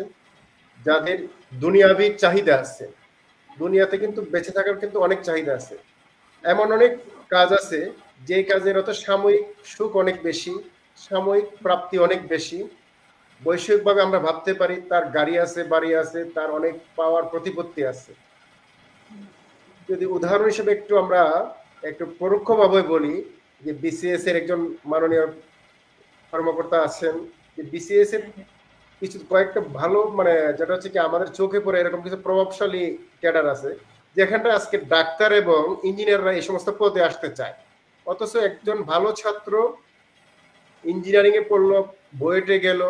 S2: যাদের দুনিয়াবি চাহিদা আছে, দুনিয়াতে কিন্তু বেঁচে থাকার কিন্তু অনেক চাহিদা আছে, এমন অনেক কাজ আছে যে কাজের অত সাময়িক সুখ অনেক বেশি, সাময়িক প্রাপ্তি অনেক বেশি। বৈষয়িকভাবে আমরা ভাবতে পারি তার গাড়ি আছে, বাড়ি আছে, তার অনেক পাওয়ার প্রতিপত্তি আছে। যদি উদাহরণ হিসেবে একটু পরোক্ষভাবে বলি যে বিসিএস এর একজন মাননীয় কর্মকর্তা আছেন, যে বিসিএস এর কিছু কয়েকটা ভালো মানে যেটা হচ্ছে কি আমাদের চোখে পড়ে এরকম কিছু প্রভাবশালী ক্যাডার আছে, যেখানটা আজকে ডাক্তার এবং ইঞ্জিনিয়াররা এই সমস্ত পদে আসতে চায়। অথচ একজন ভালো ছাত্র ইঞ্জিনিয়ারিং এ পড়লো, বুয়েটে গেল,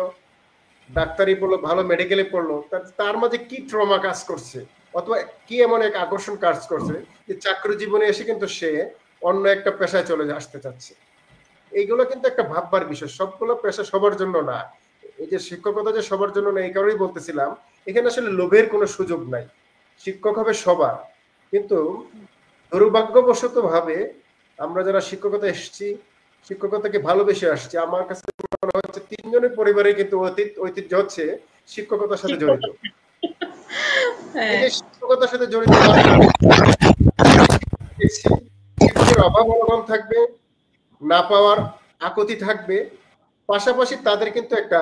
S2: ডাক্তারি পড়লো, ভালো মেডিকেলে পড়লো, তার মাঝে কি ট্রমা কাজ করছে, অথবা কি এমন এক আকর্ষণ কাজ করছে যে চাকরি জীবনে এসে কিন্তু সে অন্য একটা পেশায় চলে আসতে চাচ্ছে। এইগুলো কিন্তু একটা ভাববার বিষয়। সবগুলো পেশা সবার জন্য না। এই যে শিক্ষকতা যে সবার জন্য না, এই কারণেই বলতেছিলাম এখানে আসলে লোভের কোনো সুযোগ নাই। শিক্ষক হবে সবার, কিন্তু দুর্ভাগ্যবশত ভাবে আমরা যারা শিক্ষকতা এসেছি, শিক্ষকতাকে ভালোবেসে আসছি, আমার কাছে মনে হচ্ছে 3 জনের পরিবারে কিন্তু ঐতিহ্য হচ্ছে শিক্ষকতার সাথে জড়িত। এই যে শিক্ষকতার সাথে জড়িত শিক্ষকের অভাব অনটন থাকবে, না পাওয়ার আকুতি থাকবে, পাশাপাশি তাদের কিন্তু একটা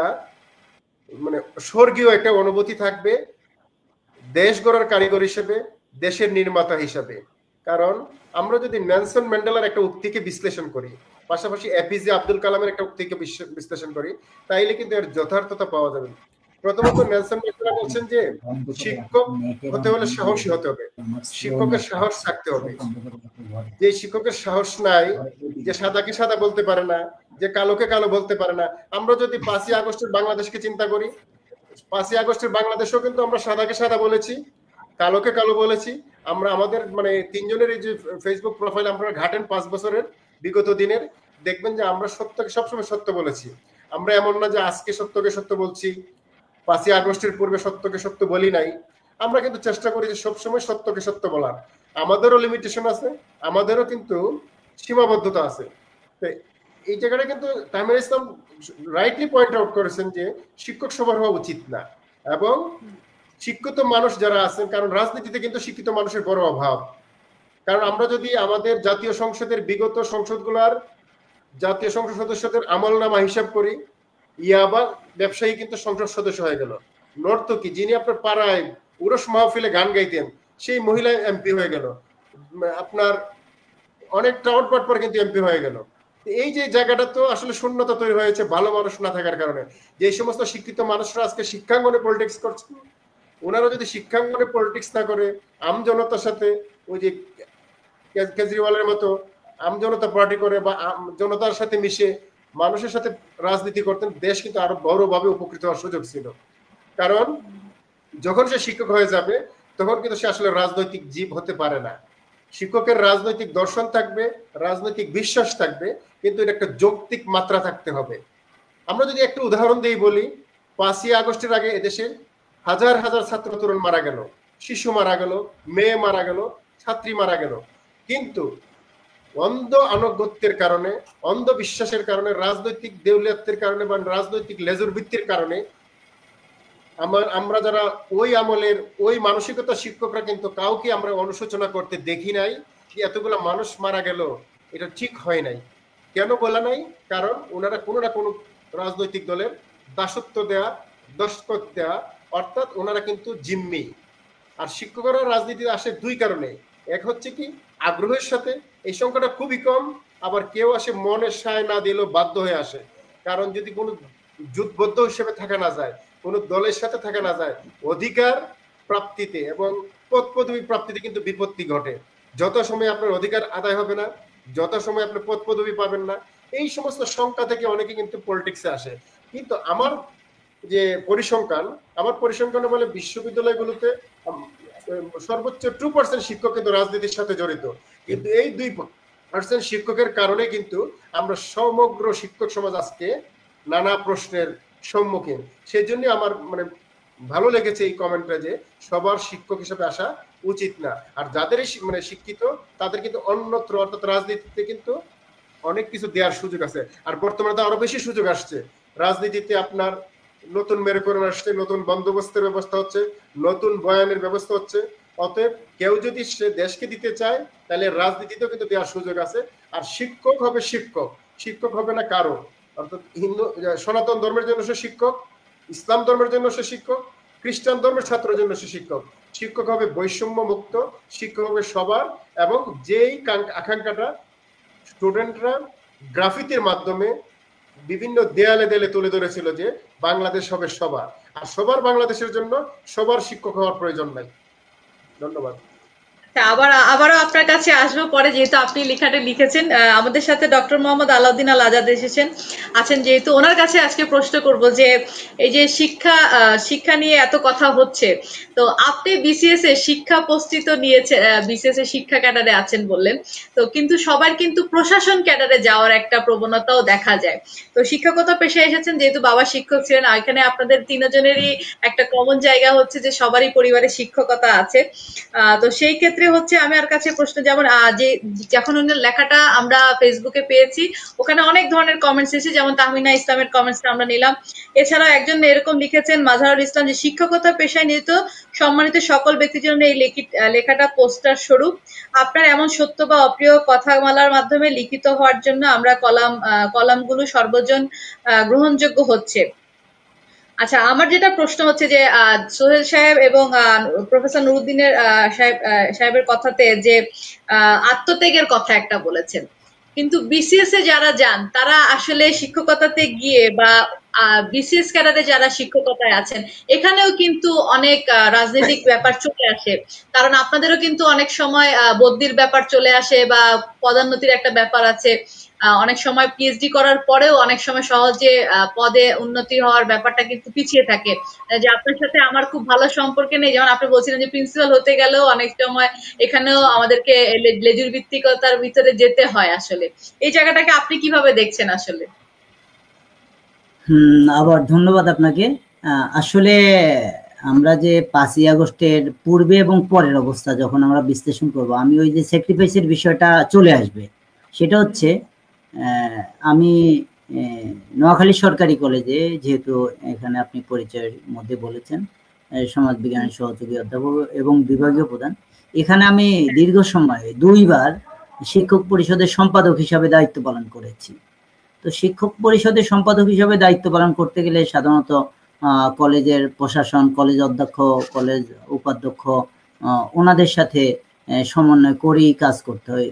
S2: মানে স্বর্গীয় একটা অনুভূতি থাকবে দেশ গড়ার কারিগর হিসেবে, দেশের নির্মাতা হিসেবে। কারণ আমরা যদি নেলসন ম্যান্ডেলার একটা উক্তিকে বিশ্লেষণ করি, পাশাপাশি এপিজে আব্দুল কালামের একটা উক্তিকে বিশ্লেষণ করি, তাইলে কিন্তু এর যথার্থতা পাওয়া যাবে। প্রথমত নেলসন ম্যান্ডেলা বলছেন যে শিক্ষক হতে হলে সাহসী হতে হবে, শিক্ষকের সাহস থাকতে হবে। যে শিক্ষকের সাহস নাই, যে সাদাকে সাদা বলতে পারে না, যে কালোকে কালো বলতে পারে না। আমরা যদি 5ই আগস্টের বাংলাদেশকে চিন্তা করি, 5ই আগস্টের বাংলাদেশেও কিন্তু আমরা সাদাকে সাদা বলেছি, কালোকে কালো বলেছি। আমরা আমাদের মানে 3 জনের এই যে ফেসবুক প্রোফাইল আপনারা ঘাটেন 5 বছরের বিগত দিনের, দেখবেন যে আমরা সত্যকে সবসময় সত্য বলেছি। আমরা এমন না যে আজকে সত্যকে সত্য বলছি, 5ই আগস্টের পূর্বে সত্যকে সত্য বলি নাই। আমরা কিন্তু চেষ্টা করি যে সবসময় সত্যকে সত্য বলার। আমাদেরও লিমিটেশন আছে, আমাদেরও কিন্তু সীমাবদ্ধতা আছে। এই জায়গাটা কিন্তু তামির ইসলাম রাইটলি পয়েন্ট আউট করেছেন যে শিক্ষক সবার হওয়া উচিত না, এবং শিক্ষিত মানুষ যারা আছেন, কারণ রাজনীতিতে কিন্তু শিক্ষিত মানুষের বড় অভাব। কারণ আমরা যদি আমাদের জাতীয় সংসদের বিগত সংসদগুলার জাতীয় সংসদ সদস্যদের আমলনামা হিসাব করি, ইয়াবা ব্যবসায়ী কিন্তু সংসদ সদস্য হয়ে গেল। নর্তকী যিনি আপনার পাড়ায় উরস মাহফিলে গান গাইতেন, সেই মহিলা এমপি হয়ে গেল। আপনার অনেক টাউট বাট পর কিন্তু এমপি হয়ে গেল। এই যে জায়গাটা তো আসলে শূন্যতা তৈরি হয়েছে ভালো মানুষ না থাকার কারণে। যে সমস্ত শিক্ষিত মানুষরা আজকে শিক্ষাঙ্গনে পলিটিক্স করছেন, ওনারা যদি শিক্ষাঙ্গনে পলিটিক্স না করে আমজনতার সাথে ওই যে কেজরিওয়ালের মতো আমজনতা পার্টি করে বা জনতার সাথে মিশে মানুষের সাথে রাজনীতি করতেন, দেশ কিন্তু আরো বড়ভাবে উপকৃত হওয়ার সুযোগ ছিল। কারণ যখন সে শিক্ষক হয়ে যাবে তখন কিন্তু সে আসলে রাজনৈতিক জীব হতে পারে না। শিক্ষকের রাজনৈতিক দর্শন থাকবে, রাজনৈতিক বিশ্বাস থাকবে, কিন্তু এটা একটা যৌক্তিক মাত্রা থাকতে হবে। আমরা যদি একটু উদাহরণ দিয়ে বলি, 5ই আগস্টের আগে এদেশে হাজার হাজার ছাত্র তরুণ মারা গেল, শিশু মারা গেল, মেয়ে মারা গেল, ছাত্রী মারা গেল, কিন্তু অন্ধ আনুগত্যের কারণে, অন্ধ বিশ্বাসের কারণে, রাজনৈতিক দেউলিয়াতের কারণে বা রাজনৈতিক লেজুর ভিত্তির কারণে আমরা যারা ওই আমলের ওই মানসিকতা শিক্ষকরা কিন্তু কাউকে আমরা অনুশোচনা করতে দেখি নাই যে এতগুলো মানুষ মারা গেল, এটা ঠিক হয় নাই। কেন বলা নাই? কারণ ওনারা কোনো না কোনো রাজনৈতিক দলের দাসত্ব দেয়া, দস্তখত দেয়া, অর্থাৎ ওনারা কিন্তু জিম্মি। আর শিক্ষকরা রাজনীতিতে আসে 2 কারণে। এক হচ্ছে কি আগ্রহের সাথে, এই সংখ্যাটা খুবই কম, আবার কেউ আসে মনের সায় না দিলেও বাধ্য হয়ে আসে। কারণ যদি কোনো যুদ্ধবদ্ধ হিসেবে থাকা না যায়, কোনো দলের সাথে থাকা না যায়, অধিকার প্রাপ্তিতে এবং পদ পদবি প্রাপ্তিতে কিন্তু বিপত্তি ঘটে। যত সময় আপনার অধিকার আদায় হবে না, যত সময় আপনি পদ পদবি পাবেন না, এই সমস্ত সংখ্যা থেকে অনেকে কিন্তু পলিটিক্সে আসে। কিন্তু আমার যে পরিসংখ্যান বলে বিশ্ববিদ্যালয়গুলোতে সর্বোচ্চ 2% শিক্ষক কিন্তু রাজনীতির সাথে জড়িত, কিন্তু এই 2% শিক্ষকের কারণে কিন্তু আমরা সমগ্র শিক্ষক সমাজ আজকে নানা প্রশ্নের সম্মুখীন। সেই জন্য আমার মানে ভালো লেগেছে এই কমেন্টটা যে সবার শিক্ষক হিসেবে আসা উচিত না, আর যাদের মানে শিক্ষিত তাদের কিন্তু অন্যত্র অর্থাৎ রাজনীতিতে কিন্তু অনেক কিছু দেওয়ার সুযোগ আছে, আর বর্তমানে তো আরো বেশি সুযোগ আসছে রাজনীতিতে। আপনার নতুন মেরুকরণ আসছে, নতুন বন্দোবস্তের ব্যবস্থা হচ্ছে, নতুন বয়ানের ব্যবস্থা হচ্ছে। অতএব কেউ যদি সে দেশকে দিতে চায় তাহলে রাজনীতিতেও কিন্তু দেওয়ার সুযোগ আছে। আর শিক্ষক হবে শিক্ষক, শিক্ষক হবে না কারো, অর্থাৎ হিন্দু সনাতন ধর্মের জন্য সে শিক্ষক, ইসলাম ধর্মের জন্য সে শিক্ষক, খ্রিস্টান ধর্মের ছাত্রের জন্য সে শিক্ষক। শিক্ষক হবে বৈষম্য মুক্ত, শিক্ষক হবে সবার, এবং যেই আকাঙ্ক্ষাটা স্টুডেন্টরা গ্রাফিতির মাধ্যমে বিভিন্ন দেয়ালে দেয়ালে তুলে ধরেছিল যে বাংলাদেশ হবে সবার, আর সবার বাংলাদেশের জন্য সবার শিক্ষক হওয়ার প্রয়োজন নাই। ধন্যবাদ।
S1: আবারও আপনার কাছে আসবো পরে, যেহেতু আপনি লেখাটা লিখেছেন। আমাদের সাথে ডক্টর মোহাম্মদ আলাউদ্দিন আল আজাদ আছেন, যেহেতু ওনার কাছে আজকে প্রশ্ন করব যে এই যে শিক্ষা নিয়ে এত কথা হচ্ছে, তো আপনি বিসিএস এ শিক্ষা পোস্টই তো নিয়েছে, বিসিএস এ শিক্ষা ক্যাডারে আছেন বললেন, তো কিন্তু সবার কিন্তু প্রশাসন ক্যাডারে যাওয়ার একটা প্রবণতাও দেখা যায়। তো শিক্ষকতা পেশায় এসেছেন, যেহেতু বাবা শিক্ষক ছিলেন, এখানে আপনাদের তিনজনেরই একটা কমন জায়গা হচ্ছে যে সবারই পরিবারে শিক্ষকতা আছে। তো সেই ক্ষেত্রে হচ্ছে আমি আর কাছে প্রশ্ন, যেমন যে যখন ওনার লেখাটা আমরা ফেসবুকে পেয়েছি, ওখানে অনেক ধরনের কমেন্টস এসেছে, যেমন তাহমিনা ইসলামের কমেন্টসটা আমরা নিলাম। এছাড়াও একজন এরকম লিখেছেন, মাজহারুল ইসলাম, যে শিক্ষকতা পেশায় নিয়োজিত সম্মানিত সকল ব্যক্তির জন্য এই লেখাটা পোস্টার স্বরূপ। আপনার এমন সত্য বা অপ্রিয় কথামালার মাধ্যমে লিখিত হওয়ার জন্য আমরা কলামগুলো সর্বজন গ্রহণযোগ্য হচ্ছে। আচ্ছা, আমার যেটা প্রশ্ন হচ্ছে যে সোহেল সাহেব এবং প্রফেসর নুরুদ্দিনের সাহেবের কথাতে যে আত্মত্যাগের কথা একটা বলেছেন, কিন্তু বিসিএস এ যারা যান তারা আসলে শিক্ষকতাতে গিয়ে বা বিসিএস ক্যাডারে যারা শিক্ষকতায় আছেন, এখানেও কিন্তু অনেক রাজনৈতিক ব্যাপার চলে আসে, কারণ আপনাদেরও কিন্তু অনেক সময় বদলির ব্যাপার চলে আসে বা পদোন্নতির একটা ব্যাপার আছে। অনেক সময় পিএইচডি করার পরেও অনেক সময় সহজে পদে উন্নতি হওয়ার ব্যাপারটা কিন্তু পিছিয়ে থাকে। যে আপনার সাথে আমার খুব ভালো সম্পর্কে নেই, যেমন আপনি বলছিলেন যে প্রিন্সিপাল হতে গেলেও অনেক সময় এখানেও আমাদেরকে লেজুর ভিত্তিকতার ভিতরে যেতে হয়। আসলে এই জায়গাটাকে আপনি কিভাবে দেখছেন? আসলে
S3: আবার ধন্যবাদ আপনাকে। আসলে আমরা যে 5ই আগস্টের পূর্বে এবং পরের অবস্থা যখন আমরা বিশ্লেষণ করব, আমি ওই যে স্যাক্রিফাইসের বিষয়টা চলে আসবে। সেটা হচ্ছে আমি নোয়াখালী সরকারি কলেজে, যেহেতু এখানে আপনি পরিচয়ের মধ্যে বলেছেন সমাজ বিজ্ঞানের সহযোগী অধ্যাপক এবং বিভাগীয় প্রধান, এখানে আমি দীর্ঘ সময় 2 বার শিক্ষক পরিষদের সম্পাদক হিসাবে দায়িত্ব পালন করেছি। তো শিক্ষক পরিষদের সম্পাদক হিসাবে দায়িত্ব পালন করতে গেলে সাধারণত কলেজের প্রশাসন, কলেজ অধ্যক্ষ, কলেজ উপাধ্যক্ষ, ওনাদের সাথে সমন্বয় করেই কাজ করতে হয়।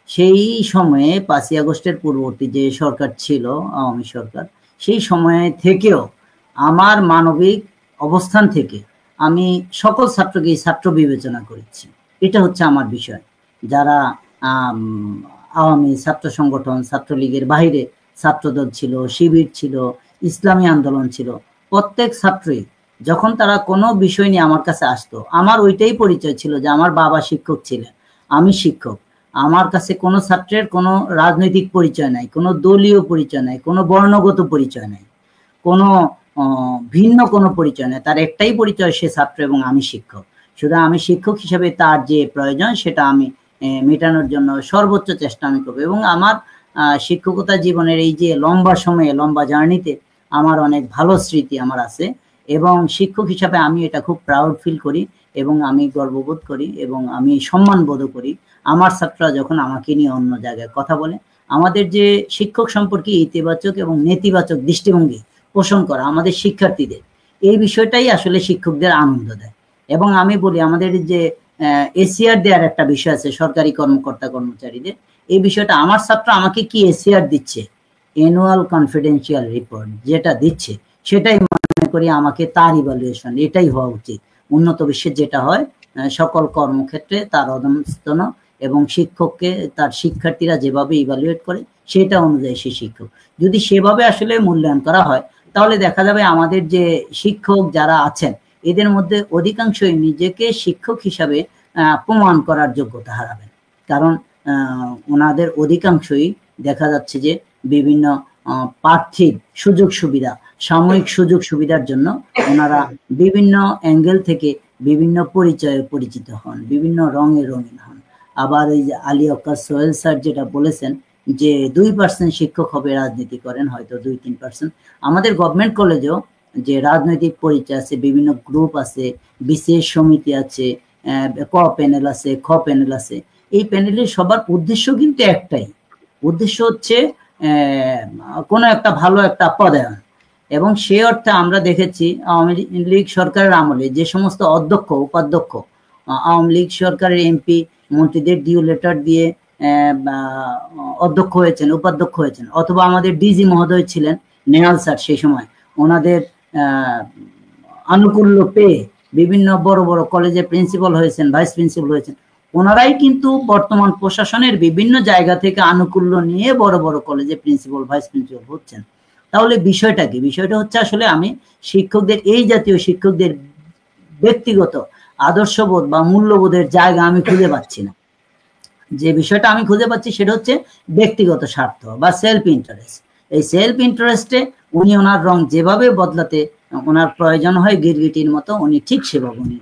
S3: সেই সময়ে 5ই আগস্টের পূর্ববর্তী যে সরকার ছিল, আওয়ামী সরকার, সেই সময় থেকেও আমার মানবিক অবস্থান থেকে আমি সকল ছাত্রকেই ছাত্র বিবেচনা করেছি। এটা হচ্ছে আমার বিষয়। যারা আওয়ামী ছাত্র সংগঠন, ছাত্রলীগের বাইরে ছাত্রদল ছিল, শিবির ছিল, ইসলামী আন্দোলন ছিল, প্রত্যেক ছাত্রই যখন তারা কোনো বিষয় নিয়ে আমার কাছে আসতো, আমার ওইটাই পরিচয় ছিল যে আমার বাবা শিক্ষক ছিলেন, আমি শিক্ষক। আমার কাছে কোনো ছাত্রের কোনো রাজনৈতিক পরিচয় নাই, কোনো দলীয় পরিচয় নাই, কোনো বর্ণগত পরিচয় নাই, কোনো ভিন্ন কোনো পরিচয় নাই। তার একটাই পরিচয়, সে ছাত্র এবং আমি শিক্ষক। শুধু আমি শিক্ষক হিসেবে তার যে প্রয়োজন সেটা আমি মেটানোর জন্য সর্বোচ্চ চেষ্টা আমি করবো। এবং আমার শিক্ষকতা জীবনের এই যে লম্বা সময়ে, লম্বা জার্নিতে আমার অনেক ভালো স্মৃতি আমার আছে, এবং শিক্ষক হিসাবে আমি এটা খুব প্রাউড ফিল করি এবং আমি গর্ববোধ করি এবং আমি সম্মানবোধ করি। আমার ছাত্ররা যখন আমাকে নিয়ে অন্য জায়গায় কথা বলে, আমাদের যে শিক্ষক সম্পর্কে ইতিবাচক এবং নেতিবাচক দৃষ্টিভঙ্গি পোষণ করা আমাদের শিক্ষার্থীদের, এই বিষয়টাই আসলে শিক্ষকদের আনন্দ দেয়। এবং আমি বলি, আমাদের যে এসিআর দেওয়ার একটা বিষয় আছে সরকারি কর্মকর্তা কর্মচারীদের, এই বিষয়টা আমার ছাত্র আমাকে কি এসিআর দিচ্ছে, অ্যানুয়াল কনফিডেন্সিয়াল রিপোর্ট যেটা দিচ্ছে, সেটাই মনে করি আমাকে তার ইভ্যালুয়েশন এটাই হওয়া উচিত। উন্নত বিশ্বের যেটা হয় সকল কর্মক্ষেত্রে তার অধস্তন এবং শিক্ষককে তার শিক্ষার্থীরা যেভাবে ইভ্যালুয়েট করে সেটা অনুযায়ী সে শিক্ষক, যদি সেভাবে আসলে মূল্যায়ন করা হয়, তাহলে দেখা যাবে আমাদের যে শিক্ষক যারা আছেন এদের মধ্যে অধিকাংশই নিজেকে শিক্ষক হিসাবে প্রমাণ করার যোগ্যতা হারাবেন। কারণ ওনাদের অধিকাংশই দেখা যাচ্ছে যে বিভিন্ন পার্থিব সুযোগ সুবিধা, সাময়িক সুযোগ সুবিধার জন্য ওনারা বিভিন্ন অ্যাঙ্গেল থেকে বিভিন্ন পরিচয়ে পরিচিত হন, বিভিন্ন রঙে রঙিন হন। আবার এই যে আলী ওয়াক্কার সোহেল স্যার যেটা বলেছেন যে 2% শিক্ষক হবে রাজনীতি করেন, হয়তো 2-3%। আমাদের গভর্নমেন্ট কলেজেও যে রাজনৈতিক পরিচয় আছে, বিভিন্ন গ্রুপ আছে, বিশেষ সমিতি আছে, ক প্যানেল আছে, খ প্যানেল আছে। এই প্যানেলের সবার উদ্দেশ্য কিন্তু একটাই, উদ্দেশ্য হচ্ছে কোনো একটা ভালো একটা পদায়ন। এবং সে অর্থে আমরা দেখেছি আওয়ামী লীগ সরকারের আমলে যে সমস্ত অধ্যক্ষ উপাধ্যক্ষ, আওয়ামী লীগ সরকারের এমপি মন্ত্রীদের ডিউ লেটার দিয়ে অধ্যক্ষ হয়েছেন, উপাধ্যক্ষ হয়েছেন, অথবা আমাদের ডিজি মহোদয় ছিলেন নেহাল স্যার, সেই সময় ওনাদের আনুকূল্য পেয়ে বিভিন্ন বড় বড় কলেজের প্রিন্সিপাল হয়েছেন, ভাইস প্রিন্সিপাল হয়েছেন। ওনারাই কিন্তু বর্তমান প্রশাসনের বিভিন্ন জায়গা থেকে আনুকূল্য নিয়ে বড় বড় কলেজে প্রিন্সিপাল, ভাইস প্রিন্সিপাল হচ্ছেন। তাহলে বিষয়টা কি? বিষয়টা হচ্ছে আসলে আমি শিক্ষকদের, এই জাতীয় শিক্ষকদের ব্যক্তিগত আদর্শবোধ বা মূল্যবোধের জায়গা আমি খুঁজে পাচ্ছি না। যে বিষয়টা আমি খুঁজে পাচ্ছি সেটা হচ্ছে ব্যক্তিগত স্বার্থ বা সেলফ ইন্টারেস্ট। এই সেলফ ইন্টারেস্টে উনি ওনার রং যেভাবে বদলাতে ওনার প্রয়োজন হয় গিরগিটির মতো, উনি ঠিক সেভাবে উনি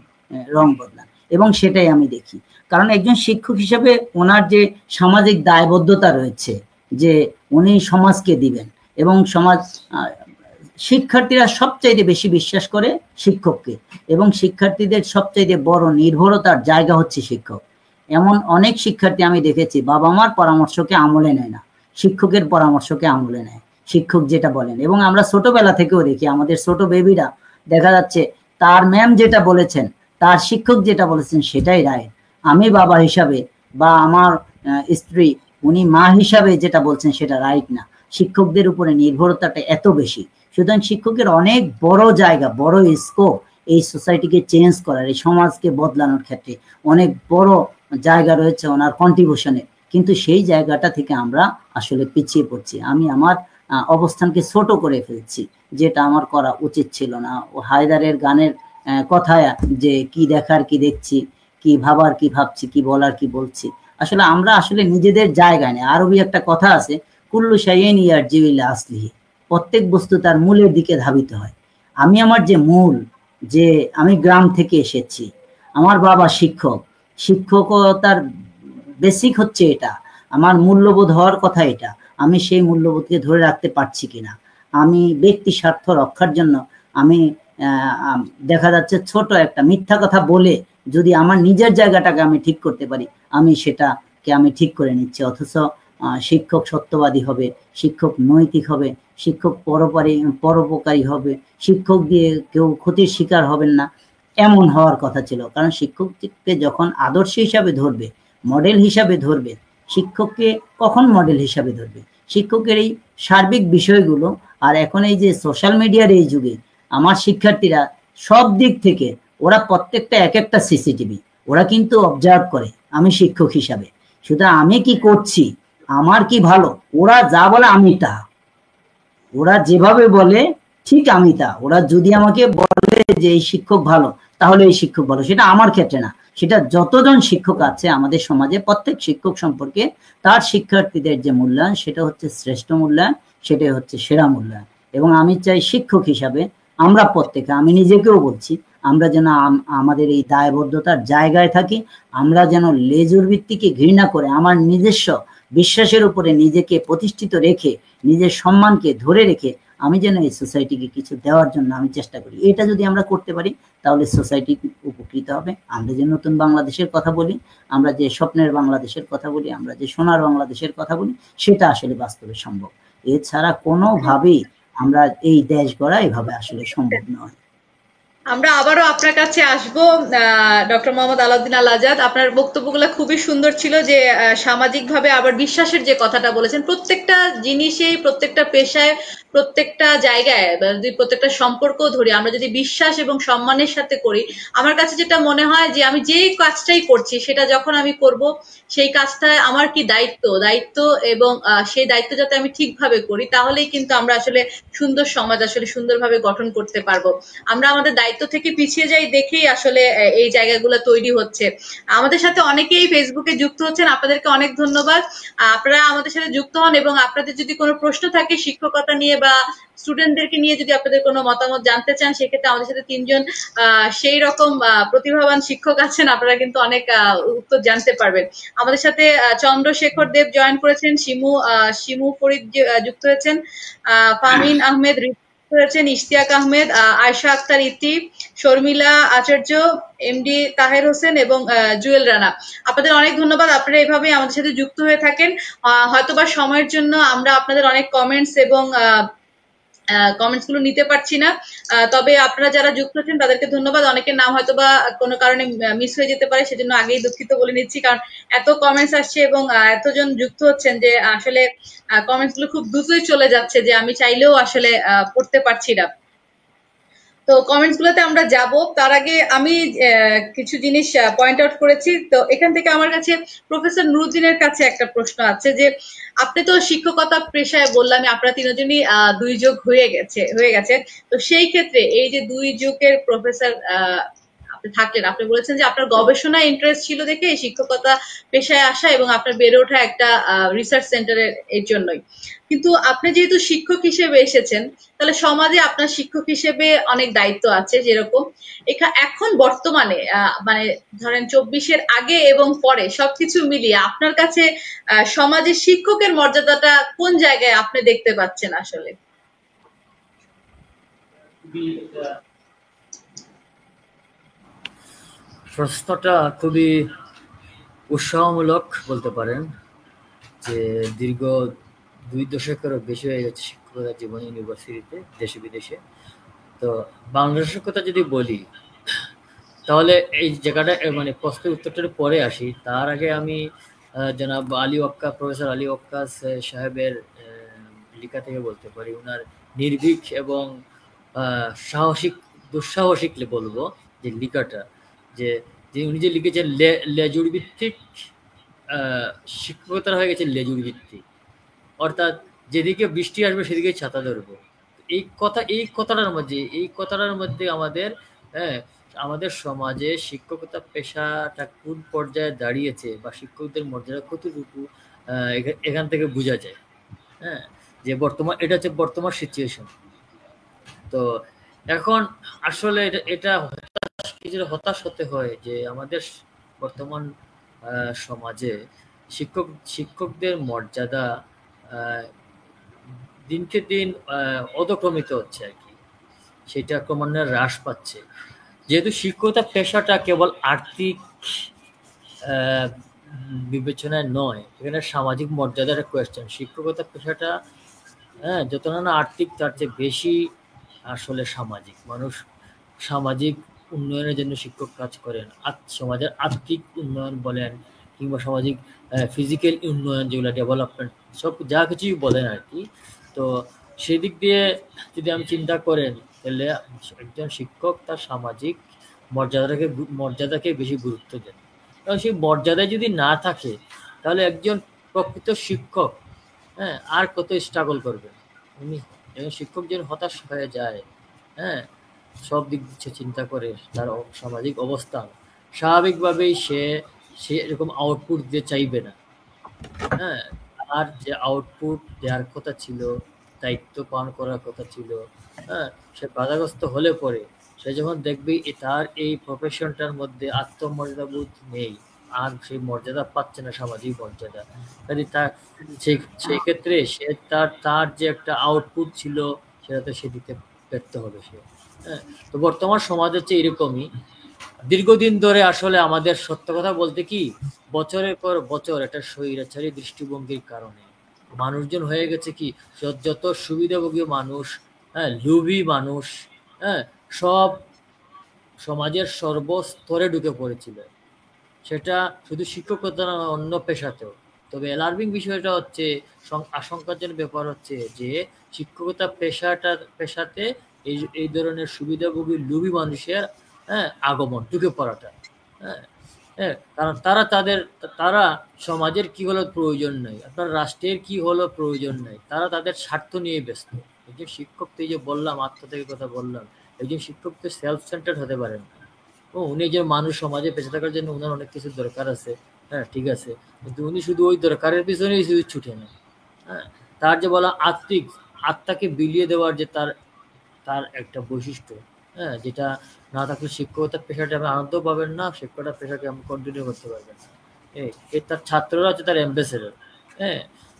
S3: রং বদলান, এবং সেটাই আমি দেখি। কারণ একজন শিক্ষক হিসেবে ওনার যে সামাজিক দায়বদ্ধতা রয়েছে যে উনি সমাজকে দিবেন, এবং সমাজ শিক্ষার্থীরা সবচাইতে বেশি বিশ্বাস করে শিক্ষককে, এবং শিক্ষার্থীদের সবচাইতে বড় নির্ভরতার জায়গা হচ্ছে শিক্ষক। এমন অনেক শিক্ষার্থী আমি দেখেছি বাবা মার পরামর্শকে আমলে নেয় না, শিক্ষকের পরামর্শকে আমলে নেয়, শিক্ষক যেটা বলেন। এবং আমরা ছোটবেলা থেকেও দেখি আমাদের ছোট বেবিরা দেখা যাচ্ছে তার ম্যাম যেটা বলেছেন, তার শিক্ষক যেটা বলেছেন সেটাই রাইট। আমি বাবা হিসাবে বা আমার স্ত্রী উনি মা হিসাবে যেটা বলছেন সেটা রাইট না। শিক্ষকদের উপরে নির্ভরতাটা এত বেশি। সুতরাং শিক্ষকের অনেক বড় জায়গা, বড় স্কোপ এই সোসাইটিকে চেঞ্জ করার, এই সমাজকে বদলানোর ক্ষেত্রে অনেক বড় জায়গা রয়েছে ওনার কন্ট্রিবিউশনে। কিন্তু সেই জায়গাটা থেকে আমরা আসলে পিছিয়ে পড়ছি। আমি আমার অবস্থানকে ছোট করে ফেলছি, যেটা আমার করা উচিত ছিল না। ও হায়দারের গানের কথায় যে কি দেখার কি দেখছি, কি ভাবার কি ভাবছি, কি বলার কি বলছি, আসলে আমরা আসলে নিজেদের জায়গায় নেই। আরবি একটা কথা আছে, কুল্লু শাইইন ইয়ারজিউ ইলা আসলিহি, প্রত্যেক বস্তু তার মূলের দিকে ধাবিত হয়। আমি আমার যে মূল, যে আমি গ্রাম থেকে এসেছি, আমার বাবা শিক্ষক, শিক্ষকতার বেসিক হচ্ছে এটা, আমার মূল্যবোধ হওয়ার কথা এটা। আমি সেই মূল্যবোধকে ধরে রাখতে পারছি কিনা, আমি ব্যক্তি স্বার্থ রক্ষার জন্য আমি দেখা যাচ্ছে ছোট একটা মিথ্যা কথা বলে যদি আমার নিজের জায়গাটাকে আমি ঠিক করতে পারি, আমি সেটাকে আমি ঠিক করে নিচ্ছি। অথচ শিক্ষক সত্যবাদী হবে, শিক্ষক নৈতিক হবে, শিক্ষক পরোপকারী হবে, শিক্ষক দিয়ে কেউ ক্ষতির শিকার হবেন না, এমন হওয়ার কথা ছিল। কারণ শিক্ষককে যখন আদর্শ হিসাবে ধরবে, মডেল হিসাবে ধরবে, শিক্ষককে কখন মডেল হিসাবে ধরবে? শিক্ষকের এই সার্বিক বিষয়গুলো। আর এখন এই যে সোশ্যাল মিডিয়ার এই যুগে আমার শিক্ষার্থীরা সব দিক থেকে ওরা প্রত্যেকটা এক একটা সিসিটিভি, ওরা কিন্তু অবজার্ভ করে আমি শিক্ষক হিসাবে। সুতরাং আমি কি করছি, আমার কি ভালো, ওরা যা বলে আমি তা, ওরা যেভাবে বলে ঠিক আমি তা। ওরা যদি আমাকে বলে যে এই শিক্ষক ভালো, তাহলে এই শিক্ষক ভালো, সেটা আমার ক্ষেত্রে না, সেটা যতজন শিক্ষক আছে আমাদের সমাজে প্রত্যেক শিক্ষক সম্পর্কে তার শিক্ষার্থীদের যে মূল্যায়ন, সেটা হচ্ছে শ্রেষ্ঠ মূল্যায়ন, সেটাই হচ্ছে সেরা মূল্যায়ন। এবং আমি চাই শিক্ষক হিসাবে আমরা প্রত্যেকে, আমি নিজেকেও বলছি, আমরা যেন আমাদের এই দায়বদ্ধতার জায়গায় থাকি। আমরা যেন লেজুর ভিত্তিকে ঘৃণা করে আমার নিজস্ব বিশ্বাসের উপরে নিজেকে প্রতিষ্ঠিত রেখে, নিজের সম্মানকে ধরে রেখে আমি যেন এই সোসাইটিকে কিছু দেওয়ার জন্য আমি চেষ্টা করি। এটা যদি আমরা করতে পারি তাহলে সোসাইটি উপকৃত হবে। আমরা যে নতুন বাংলাদেশের কথা বলি, আমরা যে স্বপ্নের বাংলাদেশের কথা বলি, আমরা যে সোনার বাংলাদেশের কথা বলি, সেটা আসলে বাস্তবে সম্ভব। এছাড়া কোনোভাবেই আমরা এই দেশ গড়া এভাবে আসলে সম্ভব নয়।
S1: আমরা আবারও আপনার কাছে আসবো ডক্টর মোহাম্মদ আলাউদ্দিন আল আজাদ। আপনার বক্তব্যগুলো খুবই সুন্দর ছিল, যে সামাজিকভাবে আবার বিশ্বাসের যে কথাটা বলেছেন, প্রত্যেকটা জিনিসেই প্রত্যেকটা পেশায় প্রত্যেকটা জায়গায় যদি প্রত্যেকটা সম্পর্ক ধরি, আমরা যদি বিশ্বাস এবং সম্মানের সাথে করি, আমার কাছে যেটা মনে হয় যে আমি যেই কাজটাই করছি সেটা যখন আমি করব, সেই কাজটা আমার কি দায়িত্ব এবং সেই দায়িত্ব যাতে আমি ঠিকভাবে করি, তাহলেই কিন্তু আমরা আসলে সুন্দর সমাজ আসলে সুন্দরভাবে গঠন করতে পারবো। আমরা আমাদের দায়িত্ব থেকে পিছিয়ে যাই দেখেই আসলে এই জায়গাগুলো তৈরি হচ্ছে। আমাদের সাথে অনেকেই ফেসবুকে যুক্ত হচ্ছেন, আপনাদেরকে অনেক ধন্যবাদ। আপনারা আমাদের সাথে যুক্ত হন এবং আপনাদের যদি কোনো প্রশ্ন থাকে শিক্ষকতা নিয়ে বা স্টুডেন্টদেরকে নিয়ে, যদি আপনাদের কোনো মতামত জানতে চান, সেক্ষেত্রে আমাদের সাথে 3 জন সেই রকম প্রতিভাবান শিক্ষক আছেন, আপনারা কিন্তু অনেক উত্তর জানতে পারবেন। আমাদের সাথে চন্দ্রশেখর দেব জয়েন করেছেন, শিমু ফরিদ যুক্ত হয়েছেন, ফাহমিন আহমেদ হয়েছেন, ইশতিয়াক আহমেদ, আয়শা আক্তার ইতি, শর্মিলা আচার্য, এমডি তাহের হোসেন এবং জুয়েল রানা। আপনাদের অনেক ধন্যবাদ, আপনারা এভাবেই আমাদের সাথে যুক্ত হয়ে থাকেন। হয়তোবা সময়ের জন্য আমরা আপনাদের অনেক কমেন্টস এবং কমেন্টস গুলো নিতে পারছি না, তবে আপনারা যারা যুক্ত আছেন তাদেরকে ধন্যবাদ। অনেকের নাম হয়তোবা কোনো কারণে মিস হয়ে যেতে পারে, সেজন্য আগেই দুঃখিত বলে নিচ্ছি, কারণ এত কমেন্টস আসছে এবং এতজন যুক্ত হচ্ছেন যে আসলে কমেন্টস গুলো খুব দ্রুতই চলে যাচ্ছে, যে আমি চাইলেও আসলে পড়তে পারছি না। তো কমেন্টস গুলোতে আমরা যাব, তার আগে আমি কিছু জিনিস পয়েন্ট আউট করেছি। তো এখান থেকে আমার কাছে প্রফেসর নুরুদ্দিনের কাছে একটা প্রশ্ন আছে, যে আপনি তো শিক্ষকতা পেশায় বললাম আপনারা 3 জনই 2 যুগ হয়ে গেছে। তো সেই ক্ষেত্রে এই যে 2 যুগের প্রফেসর আপনি থাকলেন, আপনি বলেছেন যে আপনার গবেষণায় ইন্টারেস্ট ছিল দেখে এই শিক্ষকতা পেশায় আসা এবং আপনার বেড়ে ওঠা একটা রিসার্চ সেন্টারের এর জন্যই। কিন্তু আপনি যেহেতু শিক্ষক হিসেবে এসেছেন, তাহলে সমাজে আপনার শিক্ষক হিসেবে অনেক দায়িত্ব আছে। যেরকম এখন বর্তমানে মানে ধরেন 24-এর আগে এবং পরে সবকিছু মিলিয়ে আপনার কাছে সমাজে শিক্ষকের মর্যাদাটা কোন জায়গায় আপনি দেখতে পাচ্ছেন আসলে?
S4: প্রশ্নটা খুবই উৎসাহমূলক বলতে পারেন, যে দীর্ঘ 2 দশকেরও বেশি হয়ে গেছে শিক্ষকতা জীবন ইউনিভার্সিটিতে, দেশে বিদেশে। তো বাংলাদেশের কথা যদি বলি, তাহলে এই জায়গাটা মানে প্রশ্নের উত্তরটার পরে আসি। তার আগে আমি জনাব প্রফেসর আলী ওয়াক্কাস সাহেবের লেখা থেকে বলতে পারি, ওনার নির্ভীক এবং দুঃসাহসিক বলবো যে লেখাটা, যে উনি যে লিখেছেন লেজুর ভিত্তিক শিক্ষকতা হয়ে গেছে লেজুর ভিত্তিক, অর্থাৎ যেদিকে বৃষ্টি আসবে সেদিকে ছাতা ধরবো। এই কথাটার মধ্যে আমাদের সমাজে শিক্ষকতা পেশাটা কোন পর্যায়ে দাঁড়িয়েছে বা শিক্ষকদের মর্যাদা কতটুকু এখান থেকে বোঝা যায়। হ্যাঁ, যে এটা হচ্ছে বর্তমান সিচুয়েশন। তো এখন আসলে এটা হতাশ হতে হয় যে আমাদের বর্তমান সমাজে শিক্ষকদের মর্যাদা দিনকে দিন অধঃক্রমিত হচ্ছে আর কি, সেটা ক্রমান্বয়ে হ্রাস পাচ্ছে। যেহেতু শিক্ষকতা পেশাটা কেবল আর্থিক বিবেচনায় নয়, এখানে সামাজিক মর্যাদার কোয়েশ্চেন। শিক্ষকতা পেশাটা যত না আর্থিক, তার চেয়ে বেশি আসলে সামাজিক। মানুষ সামাজিক উন্নয়নের জন্য শিক্ষক কাজ করেন, সমাজের আর্থিক উন্নয়ন বলেন কিংবা সামাজিক ফিজিক্যাল উন্নয়ন, যেগুলো ডেভেলপমেন্ট, সব যা কিছুই বলেন আর কি। তো সেদিক দিয়ে যদি আমি চিন্তা করেন, তাহলে একজন শিক্ষক তার সামাজিক মর্যাদাকে বেশি গুরুত্ব দেন। কারণ সেই মর্যাদায় যদি না থাকে, তাহলে একজন প্রকৃত শিক্ষক আর কত স্ট্রাগল করবে। শিক্ষক যেন হতাশ হয়ে যায়, সব দিক দিচ্ছে চিন্তা করে তার সামাজিক অবস্থান, স্বাভাবিকভাবেই সে এরকম আউটপুট দিয়ে চাইবে না। আর যে আউটপুট দেওয়ার কথা ছিল, দায়িত্ব পালন করার কথা ছিল, সে বাধাগ্রস্ত হলে পরে সে যখন দেখবে তার এই প্রফেশনটার মধ্যে আত্মমর্যাদাবোধ নেই, আর সেই মর্যাদা পাচ্ছে না, সামাজিক মর্যাদা, কাজে তার সেই ক্ষেত্রে সে তার যে একটা আউটপুট ছিল সেটাতে সে দিতে ব্যর্থ হবে সে। তো বর্তমান সমাজ হচ্ছে এরকমই। দীর্ঘদিন ধরে আসলে আমাদের সত্য কথা বলতে কি, বছরের পর বছর একটা স্বৈরাচারী দৃষ্টিভঙ্গির কারণে মানুষজন হয়ে গেছে কি, যত সুবিধাভোগী মানুষ, লোভী মানুষ, সব সমাজের সর্বস্তরে ঢুকে পড়েছিল। সেটা শুধু শিক্ষকতা না, অন্য পেশাতেও। তবে অ্যালার্মিং বিষয়টা হচ্ছে, আশঙ্কাজনক ব্যাপার হচ্ছে যে শিক্ষকতা পেশাতে এই ধরনের সুবিধাভোগী লোভী মানুষের আগমন, ঢুকে পড়াটা। হ্যাঁ কারণ তারা সমাজের কি হলো প্রয়োজন নাই, আপনার রাষ্ট্রের কি হলো প্রয়োজন নাই, তারা তাদের স্বার্থ নিয়ে ব্যস্ত। একজন শিক্ষক তো, এই যে বললাম, আত্মত্যাগের কথা বললাম, একজন শিক্ষক তো সেলফ সেন্টার্ড হতে পারেন না। উনি যে মানুষ, সমাজে বেঁচে থাকার জন্য ওনার অনেক কিছু দরকার আছে, ঠিক আছে, কিন্তু উনি শুধু ওই দরকারের পিছনেই শুধু ছুটে না। তার যে বলা আত্মাকে বিলিয়ে দেওয়ার যে তার একটা বৈশিষ্ট্য, যেটা না থাকলে শিক্ষকতা পেশাটা আপনি আনন্দ পাবেন না, শিক্ষকতা পেশাকে আপনি কন্টিনিউ করতে পারবেন না। তার ছাত্ররা হচ্ছে তার অ্যাম্বাসেডর।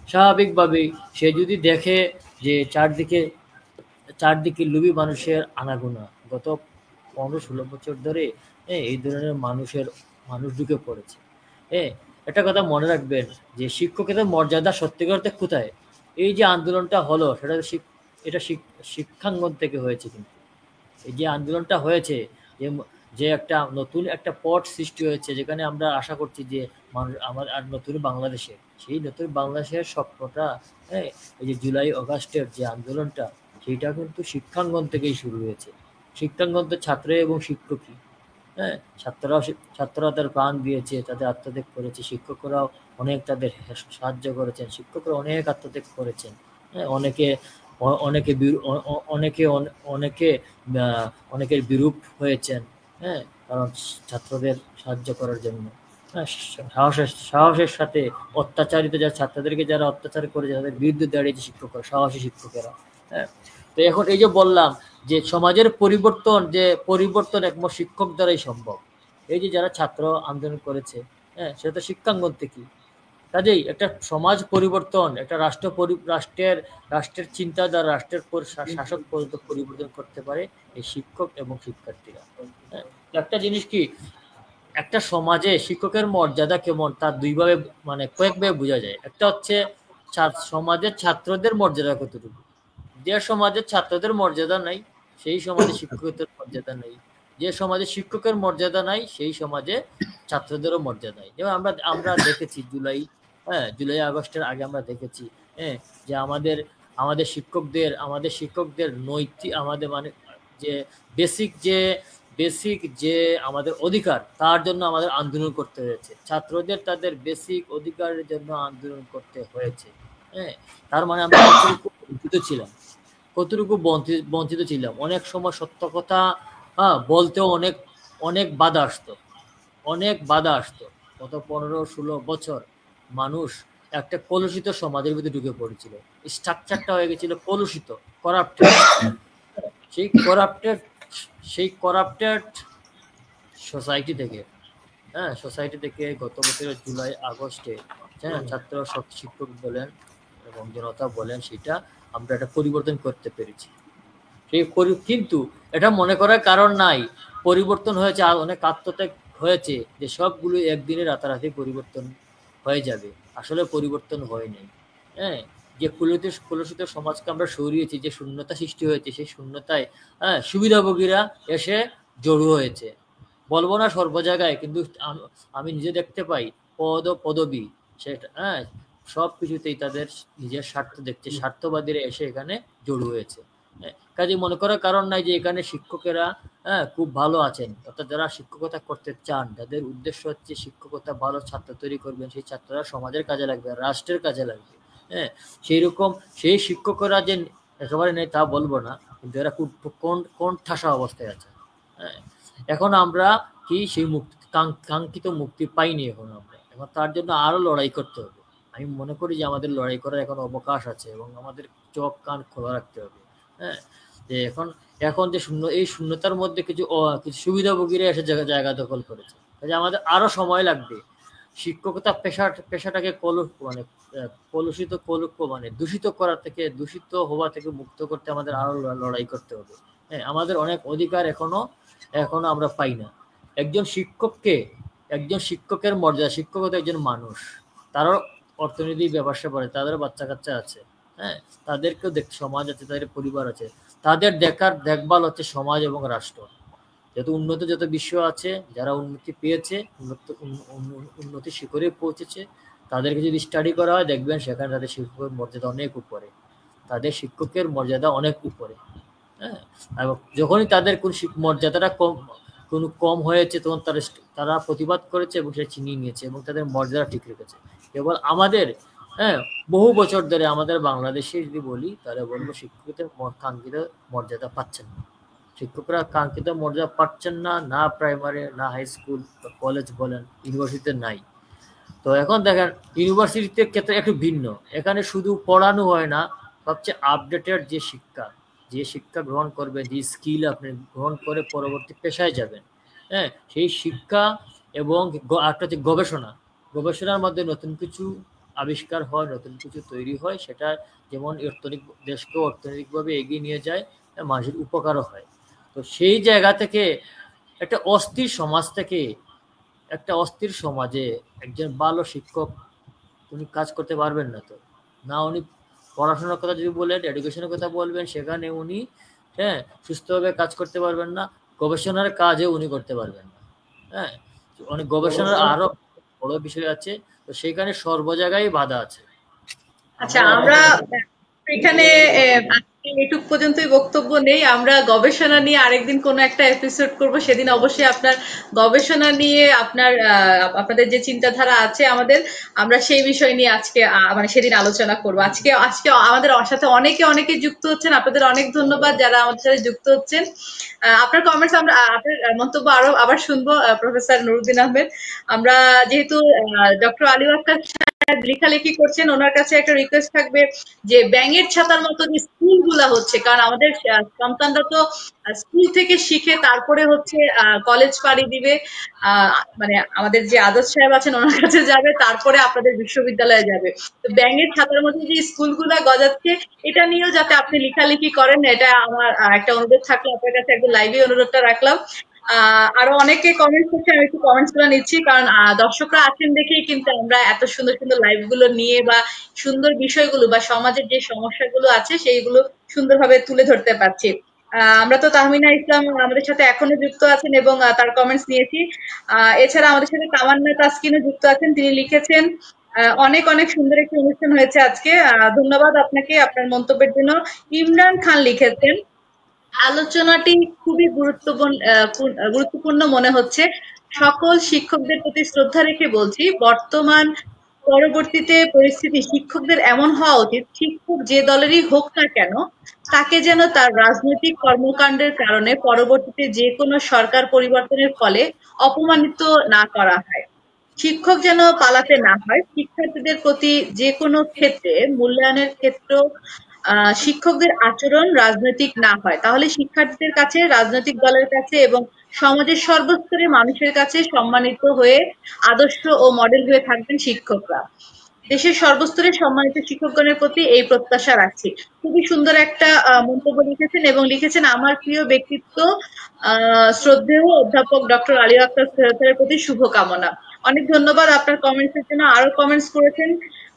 S4: স্বাভাবিকভাবেই সে যদি দেখে যে চারদিকে লোভী মানুষের আনাগোনা, গত 15-16 বছর ধরে এই ধরনের মানুষ ঢুকে পড়েছে। একটা কথা মনে রাখবেন যে শিক্ষকের মর্যাদা সত্যিকার অর্থে কোথায়? এই যে আন্দোলনটা হলো, এটা শিক্ষাঙ্গন থেকে হয়েছে। কিন্তু এই যে আন্দোলনটা হয়েছে, যে একটা নতুন একটা পট সৃষ্টি হয়েছে, যেখানে আমরা আশা করছি যে আর নতুন বাংলাদেশে, সেই নতুন বাংলাদেশের স্বপ্নটা, এই যে জুলাই অগাস্টের যে আন্দোলনটা, সেইটা কিন্তু শিক্ষাঙ্গন থেকেই শুরু হয়েছে। শিক্ষাঙ্গন তো ছাত্র এবং শিক্ষকই। ছাত্ররা তার প্রাণ দিয়েছে, তাদের আত্মত্যাগ করেছে, শিক্ষকরাও অনেক তাদের সাহায্য করেছেন, শিক্ষকরা অনেক আত্মত্যাগ করেছেন। অনেকের বিরূপ হয়েছেন, কারণ ছাত্রদের সাহায্য করার জন্য। সাহসের সাথে অত্যাচারিত যারা ছাত্রদেরকে যারা অত্যাচার করেছে, তাদের বিরুদ্ধে দাঁড়িয়েছে শিক্ষকরা, সাহসী শিক্ষকেরা। তো এখন এই যে বললাম যে সমাজের পরিবর্তন একমাত্র শিক্ষক দ্বারাই সম্ভব। এই যে যারা ছাত্র আন্দোলন করেছে, সেটা তো শিক্ষাঙ্গন থেকে। কাজেই একটা সমাজ পরিবর্তন, একটা রাষ্ট্রের চিন্তাধারা, রাষ্ট্রের শাসক পর্যন্ত পরিবর্তন করতে পারে এই শিক্ষক এবং শিক্ষার্থীরা। একটা জিনিস কি, একটা সমাজে শিক্ষকের মর্যাদা কেমন, তার দুইভাবে, কয়েকভাবে বোঝা যায়। একটা হচ্ছে সমাজের ছাত্রদের মর্যাদা কতটুকু। যে সমাজের ছাত্রদের মর্যাদা নাই, সেই সমাজে শিক্ষকদের মর্যাদা নাই। যে সমাজে শিক্ষকের মর্যাদা নাই, সেই সমাজে ছাত্রদেরও মর্যাদা নাই। যেমন আমরা দেখেছি জুলাই আগস্টের আগে আমরা দেখেছি যে আমাদের শিক্ষকদের নৈতিক, আমাদের যে বেসিক যে আমাদের অধিকার, তার জন্য আমাদের আন্দোলন করতে হয়েছে। ছাত্রদের তাদের বেসিক অধিকারের জন্য আন্দোলন করতে হয়েছে। তার মানে আমরা কতটুকু বঞ্চিত ছিলাম। অনেক সময় সত্য কথা বলতেও অনেক বাধা আসতো। গত 15-16 বছর মানুষ একটা কলুষিত সমাজের ভিতরে ঢুকে পড়েছিল। স্ট্রাকচারটা হয়ে গেছিল কলুষিত, করাপ্টেড। সেই করাপ্টেড সোসাইটি থেকে গত বছরের জুলাই আগস্টে ছাত্র শিক্ষক বলেন এবং জনতা বলেন, সেটা আমরা একটা পরিবর্তন করতে পেরেছি। কিন্তু এটা মনে করার কারণ নাই, পরিবর্তন হয়েছে, আর অনেক আত্মত্যাগ হয়েছে, যে সবগুলো একদিনে রাতারাতি পরিবর্তন হয়ে যাবে। আসলে পরিবর্তন হয়নি। যে কলুষিত সমাজকে আমরা সরিয়েছি, যে শূন্যতা সৃষ্টি হয়েছে, সেই শূন্যতায় সুবিধাভোগীরা এসে জড়ো হয়েছে। বলবো না সর্ব জায়গায়, কিন্তু আমি নিজে দেখতে পাই পদবি সেটা সব কিছুতেই তাদের নিজের স্বার্থ দেখছে, স্বার্থবাদীরা এসে এখানে জড়ো হয়েছে। কাজে মনে করার কারণ নাই যে এখানে শিক্ষকেরা খুব ভালো আছেন, অর্থাৎ যারা শিক্ষকতা করতে চান, যাদের উদ্দেশ্য হচ্ছে শিক্ষকতা ভালো ছাত্র তৈরি করবেন, সেই ছাত্ররা সমাজের কাজে লাগবে, রাষ্ট্রের কাজে লাগবে। সেই শিক্ষকরা যে একেবারে নেই তা বলবো না, কিন্তু এরা কোন ঠাসা অবস্থায় আছে। এখন আমরা কি সেই কাঙ্ক্ষিত মুক্তি পাইনি। এখন তার জন্য আরো লড়াই করতে হবে। আমি মনে করি যে আমাদের লড়াই করার এখন অবকাশ আছে এবং আমাদের চোখ কান খোলা রাখতে হবে। যে এখন যে এই শূন্যতার মধ্যে কিছু সুবিধাভোগীরা এসে জায়গা দখল করেছে, কাজে আমাদের আরো সময় লাগবে শিক্ষকতা পেশাটাকে দূষিত করা থেকে, দূষিত হওয়া থেকে মুক্ত করতে আমাদের আরো লড়াই করতে হবে। আমাদের অনেক অধিকার এখনো আমরা পাই না। একজন শিক্ষকের মর্যাদা, শিক্ষক তো একজন মানুষ, তারও অর্থনীতি ব্যবসা করে, তাদের বাচ্চা কাচ্চা আছে, তাদেরকেও সমাজ আছে, তাদের পরিবার আছে, তাদের দেখভাল হচ্ছে সমাজ এবং রাষ্ট্র। যত বিশ্ব আছে, যারা উন্নতি পেয়েছে, উন্নতি শিখরে পৌঁছেছে, তাদেরকে যদি স্টাডি করা হয় দেখবেন সেখানে তাদের শিক্ষকের মর্যাদা অনেক উপরে, তাদের শিক্ষকের মর্যাদা অনেক উপরে। হ্যাঁ, এবং যখনই তাদের কোন মর্যাদাটা কম হয়েছে তখন তারা প্রতিবাদ করেছে এবং সে চিনিয়ে নিয়েছে এবং তাদের মর্যাদা ঠিক রেখেছে। কেবল আমাদের বহু বছর ধরে আমাদের বাংলাদেশে যদি বলি তাহলে বলবো শিক্ষকদের কাঙ্ক্ষিত মর্যাদা পাচ্ছেন না। শিক্ষকরা কাঙ্ক্ষিত মর্যাদা পাচ্ছেন না, না প্রাইমারি, না হাই স্কুল, কলেজ বলেন, ইউনিভার্সিটিতে নাই। তো এখন দেখেন ইউনিভার্সিটিতে ক্ষেত্রে একটু ভিন্ন, এখানে শুধু পড়ানো হয় না, সবচেয়ে আপডেটেড যে শিক্ষা গ্রহণ করবেন, যে স্কিল আপনি গ্রহণ করে পরবর্তী পেশায় যাবেন, সেই শিক্ষা এবং একটা হচ্ছে গবেষণার মধ্যে নতুন কিছু আবিষ্কার হয়, নতুন কিছু তৈরি হয়, সেটা যেমন দেশকে অর্থনৈতিকভাবে এগিয়ে নিয়ে যায়, মানুষের উপকারও হয়। তো সেই জায়গা থেকে একটা অস্থির সমাজ থেকে একটা অস্থির সমাজে একজন ভালো শিক্ষক উনি কাজ করতে পারবেন না। তো না উনি পড়াশোনার কথা যদি বলেন, এডুকেশনের কথা বলবেন, সেখানে উনি সুস্থভাবে কাজ করতে পারবেন না, গবেষণার কাজে উনি করতে পারবেন না। অনেক গবেষণার আরো বড় বিষয় আছে, তো সেখানে সর্ব জায়গায় বাধা আছে।
S1: আচ্ছা, আমরা এখানে এটুক পর্যন্তই বক্তব্য নেই। আমরা গবেষণা নিয়ে আরেকদিন কোনো একটা এপিসোড করব, সেদিন অবশ্যই আপনার গবেষণা নিয়ে আপনাদের যে চিন্তাধারা আছে আমরা সেই বিষয় নিয়ে আজকে মানে সেদিন আলোচনা করব। আজকে আমাদের সাথে অনেকে যুক্ত হচ্ছেন, আপনাদের অনেক ধন্যবাদ যারা আমাদের সাথে যুক্ত হচ্ছেন। আপনার কমেন্টস আপনার মন্তব্য আবার শুনবো। প্রফেসর নুরুদ্দিন আহমেদ, আমরা যেহেতু ডক্টর আলী আক্তার লেখালেখি করছেন, ওনার কাছে একটা রিকোয়েস্ট থাকবে যে ব্যাঙের ছাতার মতো যে স্কুলগুলা হচ্ছে, কারণ আমাদের সন্তানরা তো স্কুল থেকে শিখে তারপরে হচ্ছে কলেজ পাড়ি দিবে, মানে আমাদের যে আদর্শ সাহেব আছেন ওনার কাছে যাবে, তারপরে আপনাদের বিশ্ববিদ্যালয়ে যাবে। তো ব্যাঙের ছাতার মতো যে স্কুলগুলা গজাচ্ছে, এটা নিয়েও যাতে আপনি লেখালেখি করেন, এটা আমার একটা অনুরোধ থাকলো আপনার কাছে, একদম লাইভে অনুরোধটা রাখলাম। আরো অনেকে কমেন্টস করছে, আমি একটু কমেন্টস গুলো নিচ্ছি, কারণ দর্শকরা আছেন দেখেই কিন্তু আমরা এত সুন্দর সুন্দর লাইভ গুলো নিয়ে বা সুন্দর বিষয়গুলো বা সমাজের যে সমস্যাগুলো আছে সেইগুলো সুন্দরভাবে তুলে ধরতে পারছি। আমরা তো তাহমিনা ইসলাম আমাদের সাথে এখনো যুক্ত আছেন এবং তার কমেন্টস নিয়েছি। এছাড়া আমাদের সাথে তামান্না তাসকিনও যুক্ত আছেন, তিনি লিখেছেন অনেক সুন্দর একটি অনুষ্ঠান হয়েছে আজকে, ধন্যবাদ আপনাকে আপনার মন্তব্যের জন্য। ইমরান খান লিখেছেন আলোচনাটি খুবই গুরুত্বপূর্ণ মনে হচ্ছে। সকল শিক্ষকদের প্রতি শ্রদ্ধা রেখে বলছি, বর্তমান পরবর্তীতে পরিস্থিতি শিক্ষকদের এমন হওয়া উচিত, শিক্ষক যে দলেরই হোক না কেন তাকে যেন তার রাজনৈতিক কর্মকাণ্ডের কারণে পরবর্তীতে যে কোনো সরকার পরিবর্তনের ফলে অপমানিত না করা হয়। শিক্ষক যেন পালাতে না হয়। শিক্ষার্থীদের প্রতি যে কোনো ক্ষেত্রে মূল্যায়নের ক্ষেত্র শিক্ষকদের আচরণ রাজনৈতিক না হয়, তাহলে শিক্ষার্থীদের কাছে, রাজনৈতিক দলের কাছে এবং সমাজের সর্বস্তরের মানুষের কাছে সম্মানিত হয়ে আদর্শ ও মডেল হয়ে থাকবেন শিক্ষকরা। দেশের সর্বস্তরের সম্মানিত শিক্ষকগণের প্রতি এই প্রত্যাশা রাখছি। খুবই সুন্দর একটা মন্তব্য লিখেছেন এবং লিখেছেন আমার প্রিয় ব্যক্তিত্ব শ্রদ্ধেয় অধ্যাপক ডক্টর আলী আক্তার স্যারের প্রতি শুভকামনা। অনেক ধন্যবাদ আপনার কমেন্টসের জন্য। আরো কমেন্টস করেছেন,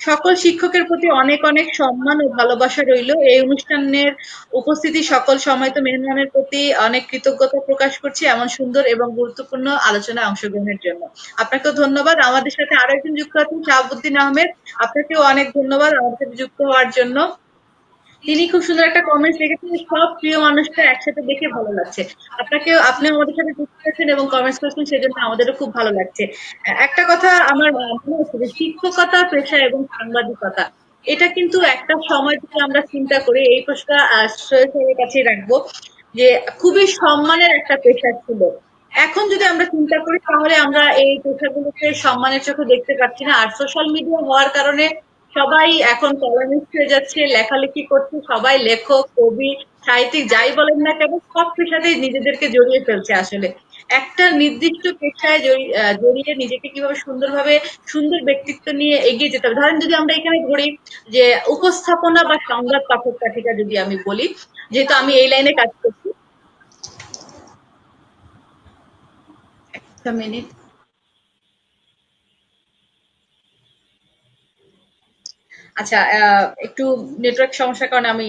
S1: সকল শিক্ষকের প্রতি অনেক সম্মান ও ভালোবাসা রইল। এই অনুষ্ঠানের উপস্থিতি সকল সম্মানিত মেহমানের প্রতি অনেক কৃতজ্ঞতা প্রকাশ করছি এমন সুন্দর এবং গুরুত্বপূর্ণ আলোচনায় অংশগ্রহণের জন্য। আপনাকেও ধন্যবাদ। আমাদের সাথে আরো একজন যুক্ত আছেন শাহাবুদ্দিন আহমেদ, আপনাকেও অনেক ধন্যবাদ আমাদের সাথে যুক্ত হওয়ার জন্য। তিনি খুব সুন্দর একটা কমেন্টস লিখেছেন, সব প্রিয় মানুষটা একসাথে দেখে ভালো লাগছে। আপনিও আমাদের সাথে যুক্ত হয়েছেন এবং কমেন্টস করেছেন, সেজন্য আমাদেরও খুব ভালো লাগছে। একটা কথা আমার মনে হচ্ছে যে শিক্ষকতা পেশা এবং সাংবাদিকতা, এটা কিন্তু একটা সময় থেকে আমরা চিন্তা করি, এই প্রশ্নটা সৈয়দের কাছেই রাখবো, যে খুবই সম্মানের একটা পেশা ছিল। এখন যদি আমরা চিন্তা করি তাহলে আমরা এই পেশাগুলোকে সম্মানের চোখে দেখতে পাচ্ছি না। আর সোশ্যাল মিডিয়া হওয়ার কারণে সবাই এখন কলামিস্ট হয়ে যাচ্ছে, লেখালেখি করছে, সবাই লেখক, কবি, সাহিত্যিক যাই বলেন না কেন, সব পেশাতেই নিজেদেরকে জড়িয়ে ফেলছে। আসলে একটা নির্দিষ্ট পেশায় জড়িয়ে নিজেকে কিভাবে সুন্দর ব্যক্তিত্ব নিয়ে এগিয়ে যেতে হবে। ধরেন যদি আমরা এখানে ধরি যে উপস্থাপনা বা সংবাদ পাঠক পাঠিকা, যদি আমি বলি, যেহেতু আমি এই লাইনে কাজ করছি। একটা মিনিট, আচ্ছা, একটু নেটওয়ার্ক সমস্যার কারণে আমি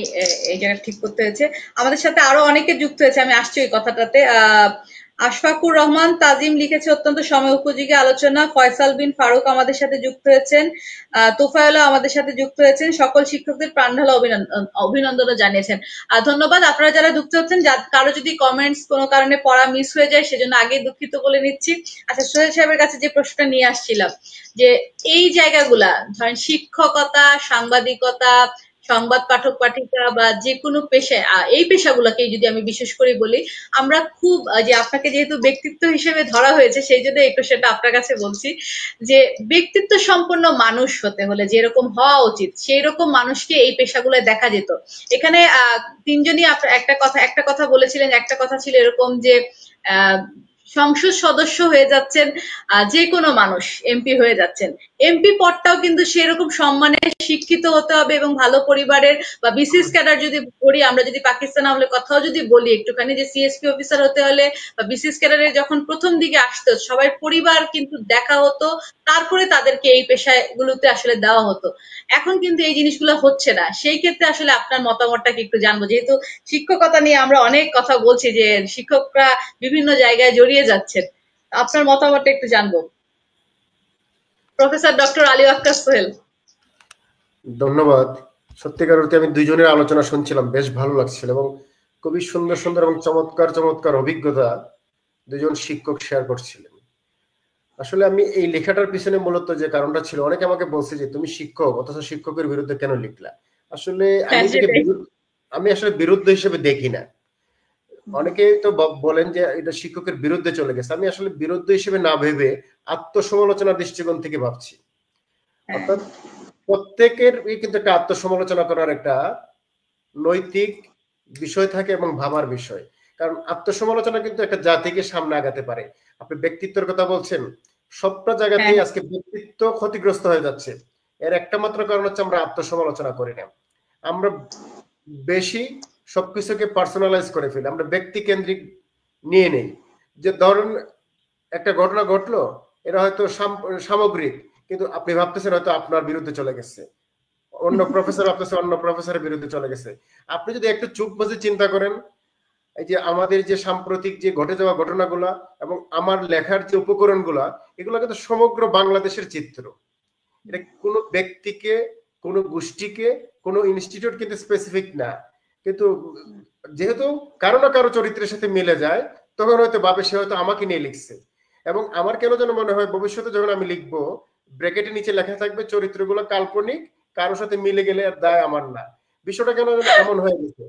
S1: এই জায়গাটা ঠিক করতে হয়েছে। আমাদের সাথে আরো অনেকে যুক্ত হয়েছে, আমি আসছি ওই কথাটাতে। আশফাকুর রহমান তাজিম লিখেছে অত্যন্ত সময় উপযোগী আলোচনা। ফয়সাল বিন ফারুক আমাদের সাথে যুক্ত হয়েছেন, তোফায়েলও আমাদের সাথে যুক্ত হয়েছেন। সকল শিক্ষকদের প্রাণঢালা অভিনন্দনও জানিয়েছেন। ধন্যবাদ। আপনারা যারা যুক্ত হচ্ছেন, কারো যদি কমেন্টস কোনো কারণে পড়া মিস হয়ে যায় সেজন্য আগে দুঃখিত বলে নিচ্ছি। আচ্ছা, সোহেল সাহেবের কাছে যে প্রশ্নটা নিয়ে আসছিলাম, যে এই জায়গাগুলা ধরেন শিক্ষকতা, সাংবাদিকতা, সংবাদ পাঠক পাঠিকা বা যে কোনো পেশায়, এই পেশাগুলোকে যদি আমি বিশেষ করে বলি, আমরা খুব যে আপনাকে যেহেতু ব্যক্তিত্ব হিসেবে ধরা হয়েছে সেই জন্য একটু সেটা আপনার কাছে বলছি, যে ব্যক্তিত্ব সম্পন্ন মানুষ হতে হলে যেরকম হওয়া উচিত সেই রকম মানুষকে এই পেশাগুলোয় দেখা যেত। এখানে তিনজনই একটা কথা বলেছিলেন। একটা কথা ছিল এরকম যে সংসদ সদস্য হয়ে যাচ্ছেন যে কোনো মানুষ, এমপি হয়ে যাচ্ছেন। এমপি পদটাও কিন্তু সেরকম সম্মানে শিক্ষিত হতে হবে এবং ভালো পরিবারের, বা বিসিএস ক্যাডার যদি পড়ি, আমরা যদি পাকিস্তান আমলের কথাও যদি বলি একটুখানি, যে সিএসপি অফিসার হতে হলে বা বিসিএস ক্যাডারে যখন প্রথম দিকে আসতো সবাই পরিবার কিন্তু দেখা হতো, তারপরে তাদেরকে এই পেশাগুলোতে আসলে দেওয়া হতো। এখন কিন্তু এই জিনিসগুলো হচ্ছে না। সেই ক্ষেত্রে আসলে আপনার মতামতটা কি একটু জানবো, যেহেতু শিক্ষকতা নিয়ে আমরা অনেক কথা বলছি যে শিক্ষকরা বিভিন্ন জায়গায় জড়িয়ে যাচ্ছেন, আপনার মতামতটা একটু জানবো। Professor doctor Ali Akter Sohel.
S2: ধন্যবাদ। সত্যিকার অর্থে আমি দুইজনের আলোচনা শুনছিলাম, বেশ ভালো লাগছিল এবং খুবই সুন্দর সুন্দর এবং চমৎকার চমৎকার অভিজ্ঞতা দুজন শিক্ষক শেয়ার করছিলেন। আসলে আমি এই লেখাটার পিছনে মূলত যে কারণটা ছিল, অনেকে আমাকে বলছে যে তুমি শিক্ষক অথচ শিক্ষকের বিরুদ্ধে কেন লিখলা। আসলে আমি আসলে বিরুদ্ধ হিসেবে দেখি না। অনেকে তো বলেন যে এটা শিক্ষকের বিরুদ্ধে চলে গেছে, আমি আসলে বিরুদ্ধ হিসেবে না ভেবে আত্মসমালোচনার দৃষ্টিকোণ থেকে ভাবছি। অর্থাৎ প্রত্যেকের কিন্তু একটা আত্মসমালোচনা করার একটা নৈতিক বিষয় থাকে এবং ভাবার বিষয়। কারণ আত্মসমালোচনা কিন্তু একটা জাতিকে সামনে আগাতে পারে। আপনি ব্যক্তিত্বের কথা বলছেন, সবটা জায়গাতেই আজকে ব্যক্তিত্ব ক্ষতিগ্রস্ত হয়ে যাচ্ছে। এর একটা মাত্র কারণ হচ্ছে আমরা আত্মসমালোচনা করি না। আমরা বেশি সবকিছুকে পার্সোনালাইজ করে ফেলি, আমরা ব্যক্তি কেন্দ্রিক নিয়ে নেই। যে ধরুন একটা ঘটনা ঘটলো, এটা হয়তো সামগ্রিক, কিন্তু আপনি ভাবতেছেন হয়তো আপনার বিরুদ্ধে চলে গেছে, অন্য প্রফেসর ভাবতেছে অন্য প্রফেসরের বিরুদ্ধে চলে গেছে। আপনি যদি একটু চুপ বসে চিন্তা করেন, এই যে আমাদের যে সাম্প্রতিক যে ঘটে যাওয়া ঘটনাগুলা এবং আমার লেখার যে উপকরণগুলা, এগুলো কিন্তু সমগ্র বাংলাদেশের চিত্র। এটা কোনো ব্যক্তিকে, কোনো গোষ্ঠীকে, কোনো ইনস্টিটিউট কিন্তু স্পেসিফিক না। কিন্তু যেহেতু কারো না কারো চরিত্রের সাথে মিলে যায়, তখন হয়তো ভাবে সে হয়তো আমাকে নিয়ে লিখছে। এবং আমার কেন যেন মনে হয় ভবিষ্যতে যখন আমি লিখবো, ব্র্যাকেটের নিচে লেখা থাকবে চরিত্রগুলো কাল্পনিক, কারোর সাথে মিলে গেলে আর দায় আমার না। বিষয়টা কেন যেন এমন হয়ে গেছে।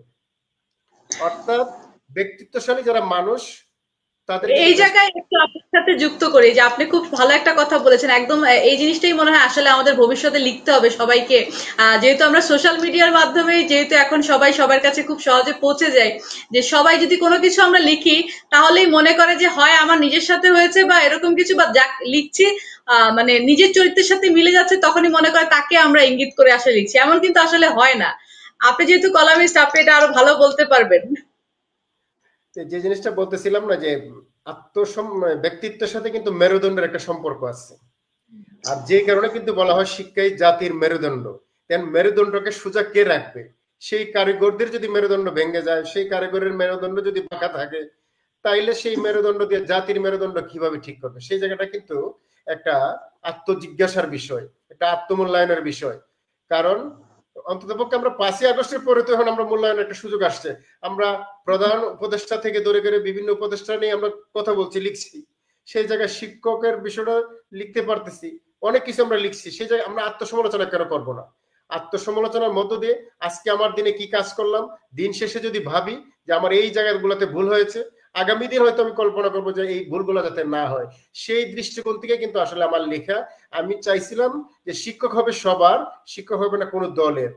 S2: অর্থাৎ ব্যক্তিত্বশালী যারা মানুষ,
S1: এই জায়গায় একটু আপনার সাথে যুক্ত করি যে আপনি খুব ভালো একটা কথা বলেছেন। একদম এই জিনিসটাই মনে হয় আসলে আমাদের ভবিষ্যতে লিখতে হবে সবাইকে। যেহেতু আমরা সোশ্যাল মিডিয়ার মাধ্যমে, যেহেতু এখন সবাই সবার কাছে খুব সহজে পৌঁছে যায়, যে সবাই যদি কোনো কিছু আমরা লিখি তাহলেই মনে করে যে হয় আমার নিজের সাথে হয়েছে বা এরকম কিছু, বা যা লিখছি মানে নিজের চরিত্রের সাথে মিলে যাচ্ছে, তখনই মনে করে তাকে আমরা ইঙ্গিত করে আসলে লিখছি। এমন কিন্তু আসলে হয় না। আপনি যেহেতু কলামিস্ট, আপনি এটা আরো ভালো বলতে পারবেন।
S2: যে জিনিসটা বলতেছিলাম না, যে ব্যক্তিত্বের সাথে কিন্তু মেরুদণ্ডের একটা সম্পর্ক আছে। আর যে কারণে কিন্তু বলা হয় শিক্ষাই জাতির মেরুদণ্ড। মেরুদণ্ডকে সোজা কে রাখবে? সেই কারিগরদের যদি মেরুদণ্ড ভেঙে যায়, সেই কারিগরের মেরুদণ্ড যদি বাঁকা থাকে, তাইলে সেই মেরুদণ্ড দিয়ে জাতির মেরুদণ্ড কিভাবে ঠিক করবে? সেই জায়গাটা কিন্তু একটা আত্মজিজ্ঞাসার বিষয়, একটা আত্মমূল্যায়নের বিষয়। কারণ অন্ততপক্ষে আমরা 5ই আগস্টের পরে তো এখন আমরা মূল্যায়নের একটা সুযোগ আসছে। আমরা প্রধান উপদেষ্টা থেকে ধরে করে বিভিন্ন উপদেষ্টা নিয়ে আমরা কথা বলছি, লিখছি। সেই জায়গায় শিক্ষকের বিষয়টা লিখতে পারতেছি, অনেক কিছু আমরা লিখছি। সেই জায়গায় আমরা আত্মসমালোচনা কেন করবো না? আত্মসমালোচনার মধ্য দিয়ে আজকে আমার দিনে কি কাজ করলাম, দিন শেষে যদি ভাবি যে আমার এই জায়গাগুলোতে ভুল হয়েছে, আগামী দিন হয়তো আমি কল্পনা করবো যে এই ভুলগুলো যাতে না হয়। সেই দৃষ্টিকোণ থেকে কিন্তু আসলে আমার লেখা। আমি চাইছিলাম যে শিক্ষক হবে সবার, শিক্ষক হবে না কোনো দলের।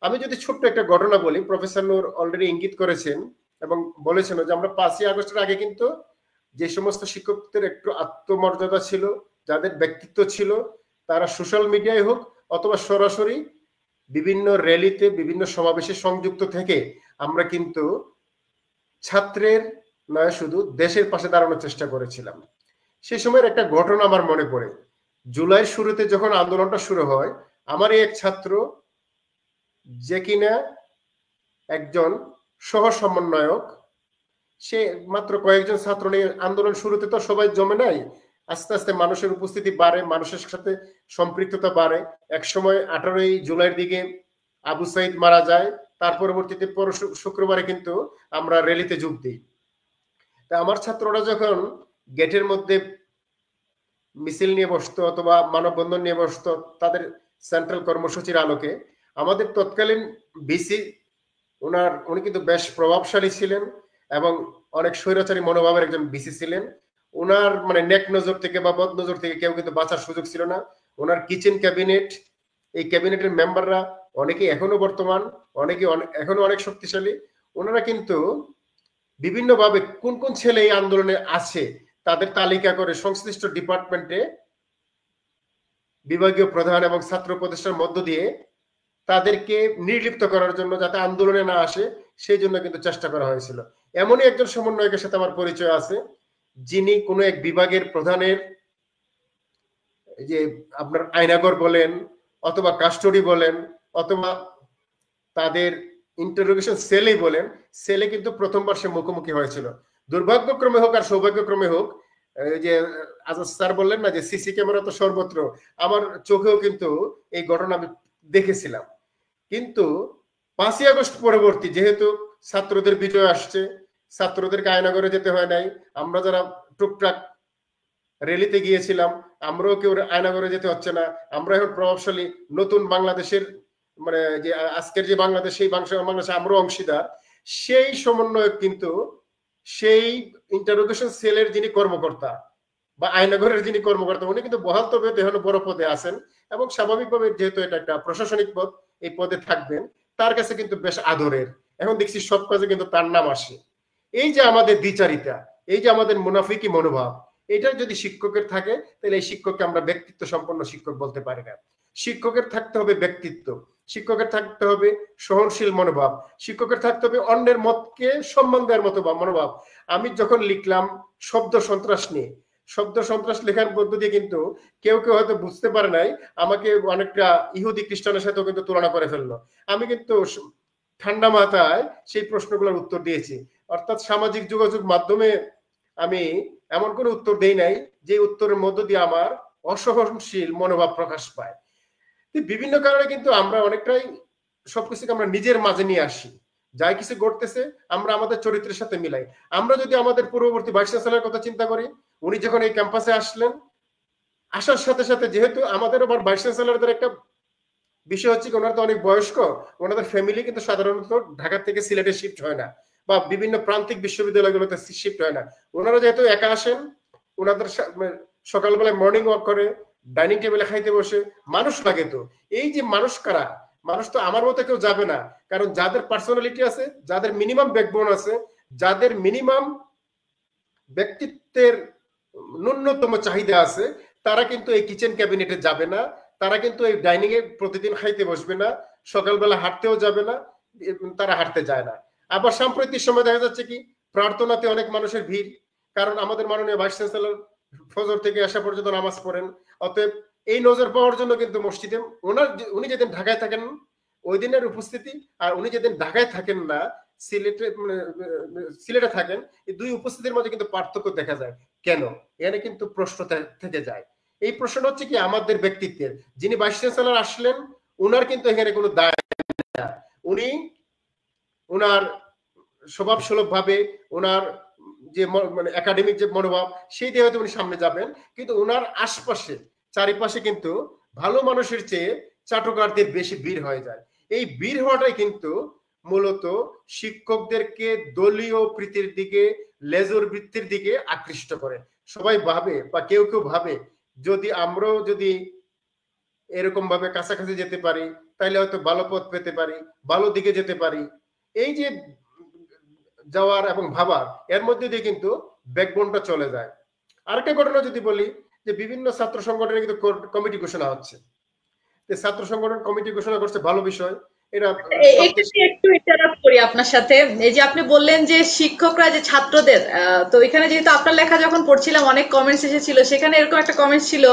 S2: আমি যদি ছোট্ট একটা ঘটনা বলি, প্রফেসর নূর অলরেডি ইঙ্গিত করেছেন এবং বলেছেন যে আমরা 5ই আগস্টের আগে কিন্তু যে সমস্ত শিক্ষকদের একটু আত্মমর্যাদা ছিল, যাদের ব্যক্তিত্ব ছিল, তারা সোশ্যাল মিডিয়ায় হোক অথবা সরাসরি বিভিন্ন র্যালিতে, বিভিন্ন সমাবেশে সংযুক্ত থেকে আমরা কিন্তু ছাত্রের নয় শুধু দেশের পাশে দাঁড়ানোর চেষ্টা করেছিলাম। সেই সময়ের একটা ঘটনা আমার মনে পড়ে। জুলাইয়ের শুরুতে যখন আন্দোলনটা শুরু হয়, আমার এক ছাত্র, যে কিনা একজন সহ সমন্বয়ক, সে মাত্র কয়েকজন ছাত্র নিয়ে আন্দোলন শুরুতে তো সবাই জমে নাই, আস্তে আস্তে মানুষের উপস্থিতি বাড়ে, মানুষের সাথে সম্পৃক্ততা বাড়ে। একসময় 18ই জুলাইয়ের দিকে আবু সাইদ মারা যায়, তার পরবর্তীতে শুক্রবারে কিন্তু আমরা র্যালিতে যোগ দিই। তা আমার ছাত্ররা যখন গেটের মধ্যে মিছিল নিয়ে বসতো অথবা মানববন্ধন নিয়ে বসতো তাদের সেন্ট্রাল কর্মসূচির আলোকে, আমাদের তৎকালীন ভিসি উনি কিন্তু বেশ প্রভাবশালী ছিলেন এবং অনেক স্বৈরাচারী মনোভাবের একজন ভিসি ছিলেন। ওনার মানে নেক নজর থেকে বা বদ নজর থেকে কেউ কিন্তু বাঁচার সুযোগ ছিল না। ওনার কিচেন ক্যাবিনেট, এই ক্যাবিনেটের মেম্বাররা অনেকে এখনো বর্তমান, অনেকে এখনো অনেক শক্তিশালী। ওনারা কিন্তু বিভিন্নভাবে কোন কোন ছেলে এই আন্দোলনে আছে তাদের তালিকা করে সংশ্লিষ্ট ডিপার্টমেন্টে বিভাগীয় প্রধান এবং ছাত্র উপদেষ্টার মধ্য দিয়ে তাদেরকে নির্লিপ্ত করার জন্য, যাতে আন্দোলনে না আসে সেই জন্য কিন্তু চেষ্টা করা হয়েছিল। এমনই একজন সমন্বয়কের সাথে আমার পরিচয় আছে, যিনি কোনো এক বিভাগের প্রধানের, যে আপনার আয়নাগর বলেন অথবা কাস্টডি বলেন অথবা তাদের ইন্টারোগেশন সেলেই বলেন, সেলে কিন্তু প্রথমবার সে মুখোমুখি হয়েছিল। দুর্ভাগ্যক্রমে হোক আর সৌভাগ্যক্রমে হোক, যে আজাদ স্যার বললেন না যে সিসি ক্যামেরা তো সর্বত্র, আমার চোখেও কিন্তু এই ঘটনা আমি দেখেছিলাম। কিন্তু 5ই আগস্ট পরবর্তী যেহেতু ছাত্রদের বিজয় আসছে, ছাত্রদেরকে আয়নাগরে যেতে হয় নাই, আমরা যারা টুকটাক র্যালিতে গিয়েছিলাম আমরাও কেউ আয়নাগরে যেতে হচ্ছে না। আমরা এখন প্রভাবশালী নতুন বাংলাদেশের, মানে যে আজকের যে বাংলাদেশ, সেই বাংলাদেশে আমরাও অংশীদার। সেই সমন্বয়ক কিন্তু সেই ইন্টারোগেশন সেলের যিনি কর্মকর্তা বা আয়নাগরের যিনি কর্মকর্তা, উনি কিন্তু বহাল তবে এখনো বড় পদে আছেন এবং স্বাভাবিকভাবে যেহেতু এটা একটা প্রশাসনিক পদ, এই পদে থাকবেন, তার কাছে কিন্তু বেশ আদরের। এখন দেখছি সব কাজে কিন্তু তার নাম আসে। এই যে আমাদের দ্বিচারিতা, এই যে আমাদের মুনাফিকি মনোভাব, এটা যদি শিক্ষকের থাকে তাহলে এই শিক্ষককে আমরা ব্যক্তিত্ব সম্পন্ন শিক্ষক বলতে পারি না। শিক্ষকের থাকতে হবে ব্যক্তিত্ব, শিক্ষকের থাকতে হবে সহনশীল মনোভাব, শিক্ষকের থাকতে হবে অন্যের মতকে সম্মান দেওয়ার মতো মনোভাব। আমি যখন লিখলাম শব্দ সন্ত্রাস নিয়ে, শব্দ সন্ত্রাস লেখার মধ্য দিয়ে কিন্তু কেউ কেউ হয়তো বুঝতে পারে নাই, আমাকে অনেকটা ইহুদি খ্রিস্টানের সাথেও কিন্তু তুলনা করে ফেললো। আমি কিন্তু ঠান্ডা মাথায় সেই প্রশ্নগুলোর উত্তর দিয়েছি। অর্থাৎ সামাজিক যোগাযোগ মাধ্যমে আমি এমন কোনো উত্তর দেই নাই যে উত্তরের মধ্য দিয়ে আমার অসহনশীল মনোভাব প্রকাশ পায়। বিভিন্ন কারণে কিন্তু আমরা অনেকটাই সবকিছুকে আমরা নিজের মাঝে নিয়ে আসি, যাই কিছু ঘটতেছে আমরা আমাদের চরিত্রের সাথে মিলাই। আমরা যদি আমাদের পূর্ববর্তী ভাইস চ্যান্সেলরের কথা চিন্তা করি, উনি যখন এই ক্যাম্পাসে আসলেন, আসার সাথে সাথে যেহেতু আমাদের আবার ভাইস চ্যান্সেলরদের একটা বিষয় হচ্ছে ওনারা তো অনেক বয়স্ক, ওনাদের ফ্যামিলি কিন্তু সাধারণত ঢাকা থেকে সিলেটে শিফট হয় না বা বিভিন্ন প্রান্তিক বিশ্ববিদ্যালয়গুলোতে শিফট হয় না। ওনারা যেহেতু একা আসেন, ওনাদের সকালবেলায় মর্নিং ওয়াক করে ডাইনিং টেবিলে খাইতে বসে, মানুষ লাগে। তো এই যে মানুষ কারা, মানুষ তো আমার মতো কেউ যাবে না, কারণ যাদের পার্সোনালিটি আছে, যাদের মিনিমাম ব্যাকবোন আছে, যাদের মিনিমাম ব্যক্তিত্বের ন্যূনতম চাহিদা আছে, তারা কিন্তু এই কিচেন ক্যাবিনেটে যাবে না, তারা কিন্তু এই ডাইনিং এ প্রতিদিন খাইতে বসবে না, সকালবেলা হাঁটতেও যাবে না, তারা হাঁটতে যায় না। আবার সাম্প্রতিক সময় দেখা যাচ্ছে কি প্রার্থনাতে অনেক মানুষের ভিড়, কারণ আমাদের মাননীয় ভাইস চ্যান্সেলর ফজর থেকে আসা পর্যন্ত নামাজ পড়েন। অতএব এই নজর পাওয়ার জন্য কিন্তু মসজিদে উনি যেদিন ঢাকায় থাকেন ওই দিনের উপস্থিতি, আর উনি যেদিন ঢাকায় থাকেন না সিলেটে থাকেন, এই দুই উপস্থিতির মধ্যে কিন্তু পার্থক্য দেখা যায়। কেন? এখানে কিন্তু প্রশ্ন থেকে যায়। এই প্রশ্নটা হচ্ছে কি আমাদের ব্যক্তিত্বের। যিনি ভাইস চ্যান্সেলর আসলেন, উনার কিন্তু এখানে কোনো দায় না। উনি ওনার স্বভাব সুলভ ভাবে, ওনার যে মানে একাডেমিক যে মনোভাব, সেই দিয়ে হয়তো উনি সামনে যাবেন, কিন্তু ওনার আশপাশে চারিপাশে কিন্তু ভালো মানুষের চেয়ে চাটুকারদের বেশি ভিড় হয়ে যায়। এই ভিড় হওয়াটাই কিন্তু মূলত শিক্ষকদেরকে দলীয় প্রীতির দিকে, লেজর বৃত্তির দিকে আকৃষ্ট করে। সবাই ভাবে বা কেউ কেউ ভাবে যদি আমরাও যদি এরকম ভাবে কাছাকাছি যেতে পারি তাহলে হয়তো ভালো পথ পেতে পারি, ভালো দিকে যেতে পারি। এই যে যাওয়ার এবং ভাবার, এর মধ্যে দিয়ে কিন্তু ব্যাকবোনটা চলে যায়। আরেকটা ঘটনা যদি বলি, যে বিভিন্ন ছাত্র সংগঠনে কিন্তু কমিটি ঘোষণা হচ্ছে, ছাত্র সংগঠন কমিটি ঘোষণা করছে, ভালো বিষয়। এটা
S1: একটু একটু ইন্টারাপ্ট করি আপনার সাথে। এই যে আপনি বললেন যে শিক্ষকরা যে ছাত্রদের, তো এখানে যেহেতু আপনার লেখা যখন পড়ছিলাম অনেক কমেন্টস এসেছিল, সেখানে এরকম একটা কমেন্টস ছিল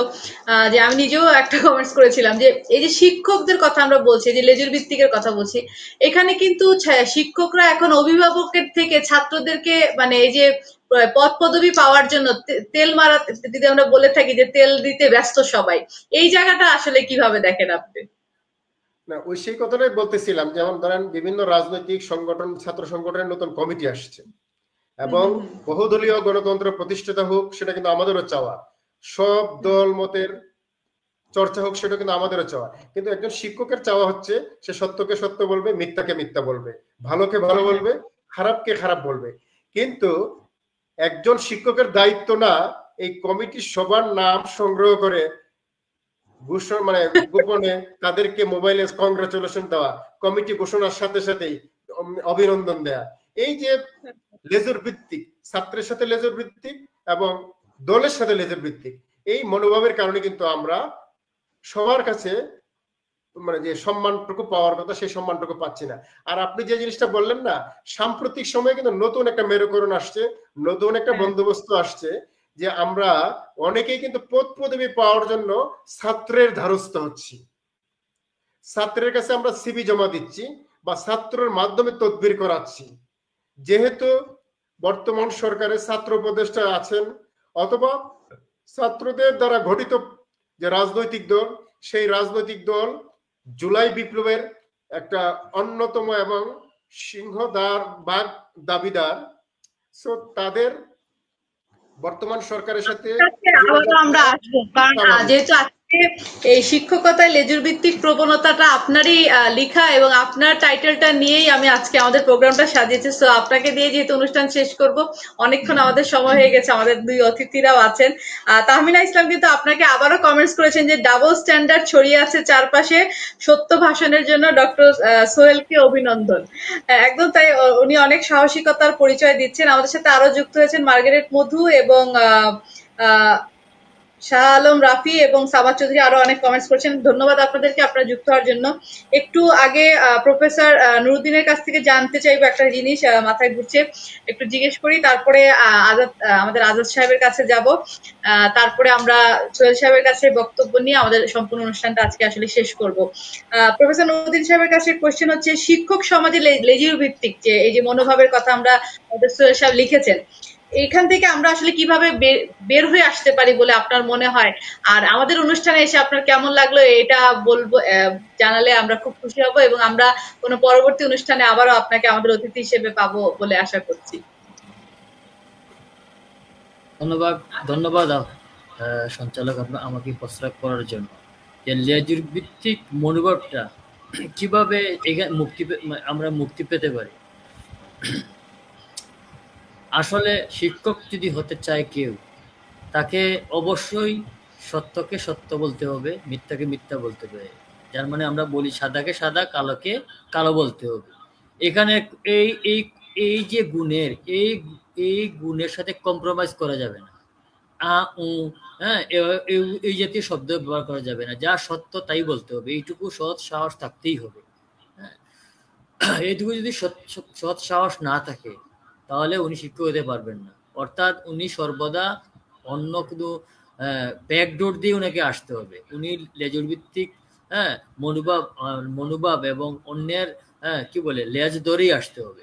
S1: যে আমি নিজেও একটা কমেন্টস করেছিলাম যে এই যে শিক্ষকদের কথা আমরা বলছি, যে লেজুর ভিত্তিকের কথা বলছি, এখানে কিন্তু শিক্ষকরা এখন অভিভাবকের থেকে ছাত্রদেরকে মানে এই যে পদ পদবি পাওয়ার জন্য তেল মারা, যদি আমরা বলে থাকি যে তেল দিতে ব্যস্ত সবাই, এই জায়গাটা আসলে কিভাবে দেখেন আপনি?
S2: না, ওই সেই কথাটাই বলতেছিলাম। যেমন ধরেন বিভিন্ন রাজনৈতিক সংগঠন, ছাত্র সংগঠনের নতুন কমিটি আসছে এবং বহুদলীয় গণতন্ত্র প্রতিষ্ঠিত হোক, সেটা কিন্তু আমাদেরও চাওয়া। সব দল মতের চর্চা হোক, সেটা কিন্তু আমাদেরও চাওয়া। কিন্তু একজন শিক্ষকের চাওয়া হচ্ছে সে সত্যকে সত্য বলবে, মিথ্যাকে মিথ্যা বলবে, ভালোকে ভালো বলবে, খারাপকে খারাপ বলবে। কিন্তু একজন শিক্ষকের দায়িত্ব না এই কমিটি সবার নাম সংগ্রহ করে ঘোষণা মানে গোপনে তাদেরকে মোবাইলে কংগ্রাচুলেশন দেওয়া, কমিটি ঘোষণার সাথে সাথেই অভিনন্দন দেয়া। এই যে লেজুর ভিত্তিক, ছাত্রের সাথে লেজুর ভিত্তিক এবং দলের সাথে লেজুর ভিত্তিক, এই মনোভাবের কারণে কিন্তু আমরা সবার কাছে মানে যে সম্মানটুকু পাওয়ার কথা সেই সম্মানটুকু পাচ্ছি না। আর আপনি যে জিনিসটা বললেন না, সাম্প্রতিক সময়ে কিন্তু নতুন একটা মেরুকরণ আসছে, নতুন একটা বন্দোবস্ত আসছে, যে আমরা অনেকেই কিন্তু পদ পদবি পাওয়ার জন্য ছাত্রের ধারস্থ হচ্ছি। ছাত্রের কাছে আমরা সিভি জমা দিচ্ছি বা ছাত্রের মাধ্যমে তদবির করাচ্ছি। যেহেতু বর্তমান সরকারের ছাত্র উপদেষ্টা আছেন অথবা ছাত্রদের দ্বারা গঠিত যে রাজনৈতিক দল, সেই রাজনৈতিক দল জুলাই বিপ্লবের একটা অন্যতম এবং সিংহদার বাঘ দাবিদার, সো তাদের বর্তমান সরকারের সাথে
S1: আবারও আমরা আসবো, কারণ যেহেতু আজকে এই শিক্ষকতায় লেজুর ভিত্তিক প্রবণতাটা আপনারই লেখা এবং আপনার টাইটেলটা নিয়েই আমি আজকে আমাদের প্রোগ্রামটা সাজিয়েছি। তো আপনাকে দিয়ে যেহেতু অনুষ্ঠান শেষ করব, অনেকক্ষণ আমাদের সময় হয়ে গেছে, আমাদের দুই অতিথিরাও আছেন। তাহমিনা ইসলাম কিন্তু আপনাকে আবারও কমেন্টস করেছেন যে ডাবল স্ট্যান্ডার্ড ছড়িয়ে আছে চারপাশে, সত্য ভাষণের জন্য ডক্টর সোহেলকে অভিনন্দন। একদম তাই, উনি অনেক সাহসিকতার পরিচয় দিচ্ছেন। আমাদের সাথে আরো যুক্ত হয়েছেন মার্গারেট মধু এবং শাহ আলম রাফি এবং সাবাত চৌধুরী, আরো অনেক কমেন্টস করছেন। ধন্যবাদ আপনাদেরকে আপনারা যুক্ত হওয়ার জন্য। একটু আগে প্রফেসর নুরুদ্দিনের কাছ থেকে জানতে চাইবো একটা জিনিস, মাথায় ঘুরছে, একটু জিজ্ঞেস করি, তারপরে আমাদের আজাদ সাহেবের কাছে যাব, তারপরে আমরা সোহেল সাহেবের কাছে বক্তব্য নিয়ে আমাদের সম্পূর্ণ অনুষ্ঠানটা আজকে আসলে শেষ করব। প্রফেসর নুরুদ্দিন সাহেবের কাছে কোশ্চেন হচ্ছে, শিক্ষক সমাজে লেজির ভিত্তিক যে এই যে মনোভাবের কথা আমরা আমাদের সোহেল সাহেব লিখেছেন, এখান থেকে আমরা আসলে কিভাবে বের হয়ে আসতে পারি বলে আপনার মনে হয়? আর আমাদের অনুষ্ঠানে এসে আপনার কেমন লাগলো এটা বলবো, জানালে আমরা খুব খুশি হব এবং আমরা কোনো পরবর্তী অনুষ্ঠানে আবারও আপনাকে আমাদের অতিথি হিসেবে পাবো বলে আশা করছি।
S4: ধন্যবাদ সঞ্চালক আমাকে প্রস্তাব করার জন্য। যে লেজুর ভিত্তিক মনোভাবটা কিভাবে আমরা মুক্তি পেতে পারি। আসলে শিক্ষক যদি হতে চায় কেউ, তাকে অবশ্যই সত্যকে সত্য বলতে হবে, মিথ্যাকে মিথ্যা বলতে হবে। যার মানে আমরা বলি সাদাকে সাদা, কালোকে কালো বলতে হবে। এখানে এই এই এই যে গুণের এই গুণের সাথে কম্প্রোমাইজ করা যাবে না। হ্যাঁ, এই জাতীয় শব্দ ব্যবহার করা যাবে না। যা সত্য তাই বলতে হবে, এইটুকু সৎ সাহস থাকতেই হবে। হ্যাঁ, এইটুকু যদি সৎ সাহস না থাকে তাহলে উনি শিক্ষক হতে পারবেন না। অর্থাৎ উনি সর্বদা অন্য কোনো ব্যাকডোর দিয়ে উনাকে আসতে হবে। উনি লেজুর ভিত্তিক মনোভাব এবং অন্যের কি বলে লেজ ধরেই আসতে হবে।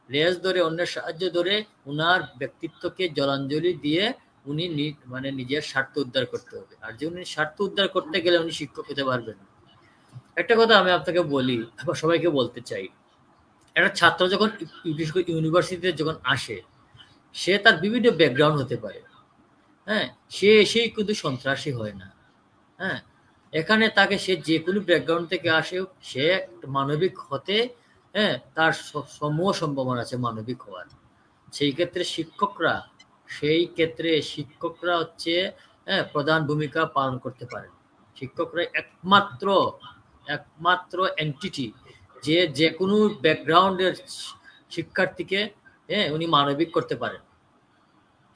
S4: লেজ ধরে, অন্যের সাহায্য ধরে উনার ব্যক্তিত্বকে জলাঞ্জলি দিয়ে উনি মানে নিজের স্বার্থ উদ্ধার করতে হবে। আর যে উনি স্বার্থ উদ্ধার করতে গেলে উনি শিক্ষক হতে পারবেন না। একটা কথা আমি আপনাকে বলি, সবাইকে বলতে চাই, একটা ছাত্র যখন ইউনিভার্সিটিতে যখন আসে, সে তার বিভিন্ন ব্যাকগ্রাউন্ড হতে পারে। হ্যাঁ, সেই কিন্তু সন্ত্রাসী হয় না। হ্যাঁ, এখানে তাকে সে যে কোনো ব্যাকগ্রাউন্ড থেকে আসে, সে মানবিক হতে তার সমূহ সম্ভাবনা আছে মানবিক হওয়ার। সেই ক্ষেত্রে শিক্ষকরা হচ্ছে প্রধান ভূমিকা পালন করতে পারেন। শিক্ষকরা একমাত্র এন্টিটি যে কোনো ব্যাকগ্রাউন্ডের শিক্ষার্থীকে উনি মানবিক করতে পারেন।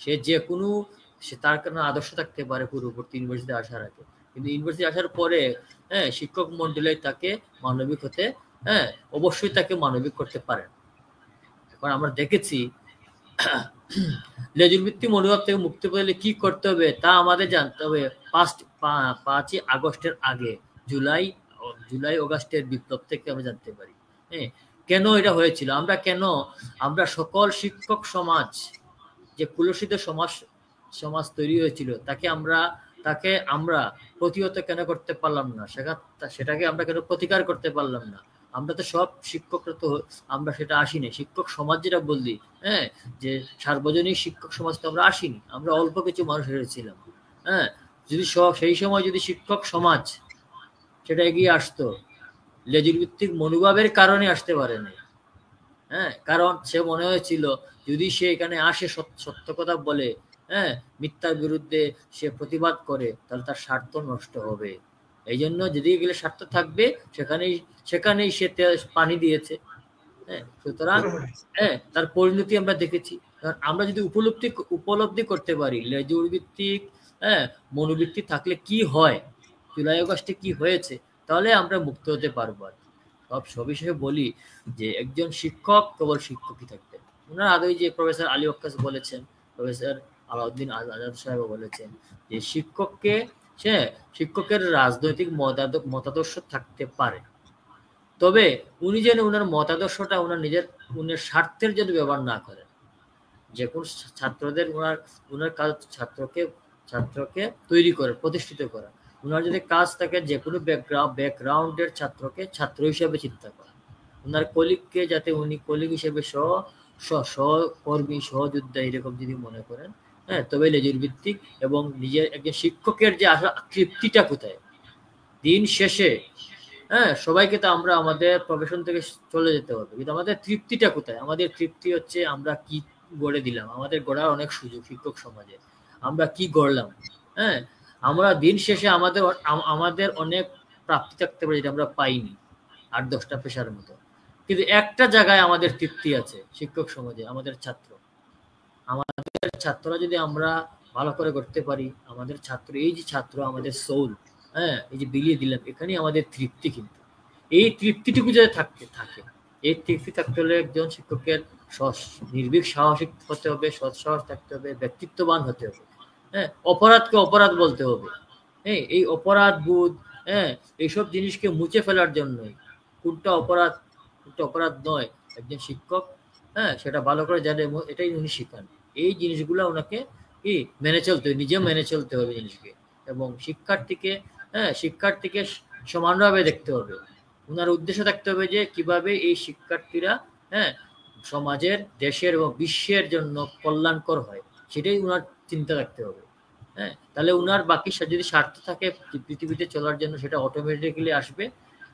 S4: সে তার কারণে আদর্শ থাকতে পারে পূর্ববর্তী ইউনিভার্সিটি আসার আগে, কিন্তু ইউনিভার্সিটি আসার পরে শিক্ষক মন্ডলী তাকে মানবিক হতে হ্যাঁ, অবশ্যই তাকে মানবিক করতে পারেন। এখন আমরা দেখেছি লেজুর ভিত্তিক মনোভাব থেকে মুক্তি পেলে কি করতে হবে তা আমাদের জানতে হবে। 5ই আগস্টের আগে জুলাই অগাস্টের বিপ্লব থেকে আমরা জানতে পারি। হ্যাঁ, কেন এটা হয়েছিল, আমরা সকল শিক্ষক সমাজ, যে কুলসিত সমাজ তৈরি হয়েছিল, তাকে আমরা প্রতিহত কেন করতে পারলাম না, সেটাকে আমরা কেন প্রতিকার করতে পারলাম না? আমরা তো সব শিক্ষকরা তো আমরা সেটা আসিনি, শিক্ষক সমাজ যেটা বললি, হ্যাঁ, যে সার্বজনীন শিক্ষক সমাজ তো আমরা আসিনি, আমরা অল্প কিছু মানুষ হয়েছিলাম। হ্যাঁ, যদি সেই সময় যদি শিক্ষক সমাজ সেটা এগিয়ে আসতো, লেজুর ভিত্তিক মনোভাবের কারণে আসতে পারেনি। হ্যাঁ, কারণ সে মনে হয়েছিল যদি সে এখানে আসে, সত্য কথা বলে, হ্যাঁ, মিথ্যার বিরুদ্ধে সে প্রতিবাদ করে, তাহলে তার স্বার্থ নষ্ট হবে। এই জন্য যেদিকে গেলে স্বার্থ থাকবে সেখানেই সে পানি দিয়েছে। হ্যাঁ, সুতরাং তার পরিণতি আমরা দেখেছি। আমরা যদি উপলব্ধি করতে পারি লেজুর ভিত্তিক মনোবৃত্তি থাকলে কি হয়, জুলাই আগস্টে কি হয়েছে, তাহলে আমরা মুক্ত হতে পারবো। সবিশেষে বলি যে একজন শিক্ষক কেবল শিক্ষকই থাকতেন। ওনার আগে যে প্রফেসর আলী ওয়াক্কাস বলেছেন, প্রফেসর আলাউদ্দিন আজাদ সাহেব বলেছেন যে শিক্ষকের রাজনৈতিক মতাদর্শ থাকতে পারে, তবে উনি যেন ওনার মতাদর্শটা উনার স্বার্থের জন্য ব্যবহার না করেন। যে কোন ছাত্রদের ওনার কাজ ছাত্রকে তৈরি করে, প্রতিষ্ঠিত করা। ওনার যদি কাজ থাকে যে কোনো ব্যাকগ্রাউন্ডের ছাত্রকে ছাত্র হিসেবে চিন্তা করা, ওনার কলিগকে যাতে উনি কলিগ হিসেবে সহকর্মী, সহযোদ্ধা এরকম যদি মনে করেন, হ্যাঁ, তবে লেজুর ভিত্তিক এবং নিজের একজন শিক্ষকের যে আসলে তৃপ্তিটা কোথায় দিন শেষে, হ্যাঁ, সবাইকে তো আমরা আমাদের প্রফেশন থেকে চলে যেতে হবে, কিন্তু আমাদের তৃপ্তিটা কোথায়? আমাদের তৃপ্তি হচ্ছে আমরা কি গড়ে দিলাম, আমাদের গড়ার অনেক সুযোগ শিক্ষক সমাজে, আমরা কি গড়লাম। হ্যাঁ, আমরা দিন শেষে আমাদের অনেক প্রাপ্তি থাকতে পারে যেটা আমরা পাইনি 8-10টা পেশার মতো, কিন্তু একটা জায়গায় আমাদের তৃপ্তি আছে শিক্ষক সমাজে, আমাদের ছাত্ররা যদি আমরা ভালো করে করতে পারি, আমাদের এই যে ছাত্র আমাদের সোল, হ্যাঁ, এই যে বিলিয়ে দিলাম, এখানেই আমাদের তৃপ্তি। কিন্তু এই তৃপ্তিটুকু যদি থাকে, এই তৃপ্তি থাকতে হলে একজন শিক্ষকের নির্ভীক সাহসিক হতে হবে, সৎ সাহস থাকতে হবে, ব্যক্তিত্ববান হতে হবে। হ্যাঁ, অপরাধকে অপরাধ বলতে হবে। হ্যাঁ, এই অপরাধ বোধ, হ্যাঁ, এইসব জিনিসকে মুছে ফেলার জন্যই কোনটা অপরাধ নয়, একজন শিক্ষক, হ্যাঁ, সেটা ভালো করে জানে, এটাই উনি শিখান। এই জিনিসগুলো ওনাকে মেনে চলতে হবে, নিজে মেনে চলতে হবে জিনিসকে, এবং শিক্ষার্থীকে সমানভাবে দেখতে হবে। ওনার উদ্দেশ্য থাকতে হবে যে কিভাবে এই শিক্ষার্থীরা, হ্যাঁ, সমাজের, দেশের এবং বিশ্বের জন্য কল্যাণকর হয়, সেটাই ওনার চিন্তা রাখতে হবে। হ্যাঁ, তাহলে ওনার বাকি যদি স্বার্থ থাকে পৃথিবীতে চলার জন্য, সেটা অটোমেটিক্যালি আসবে।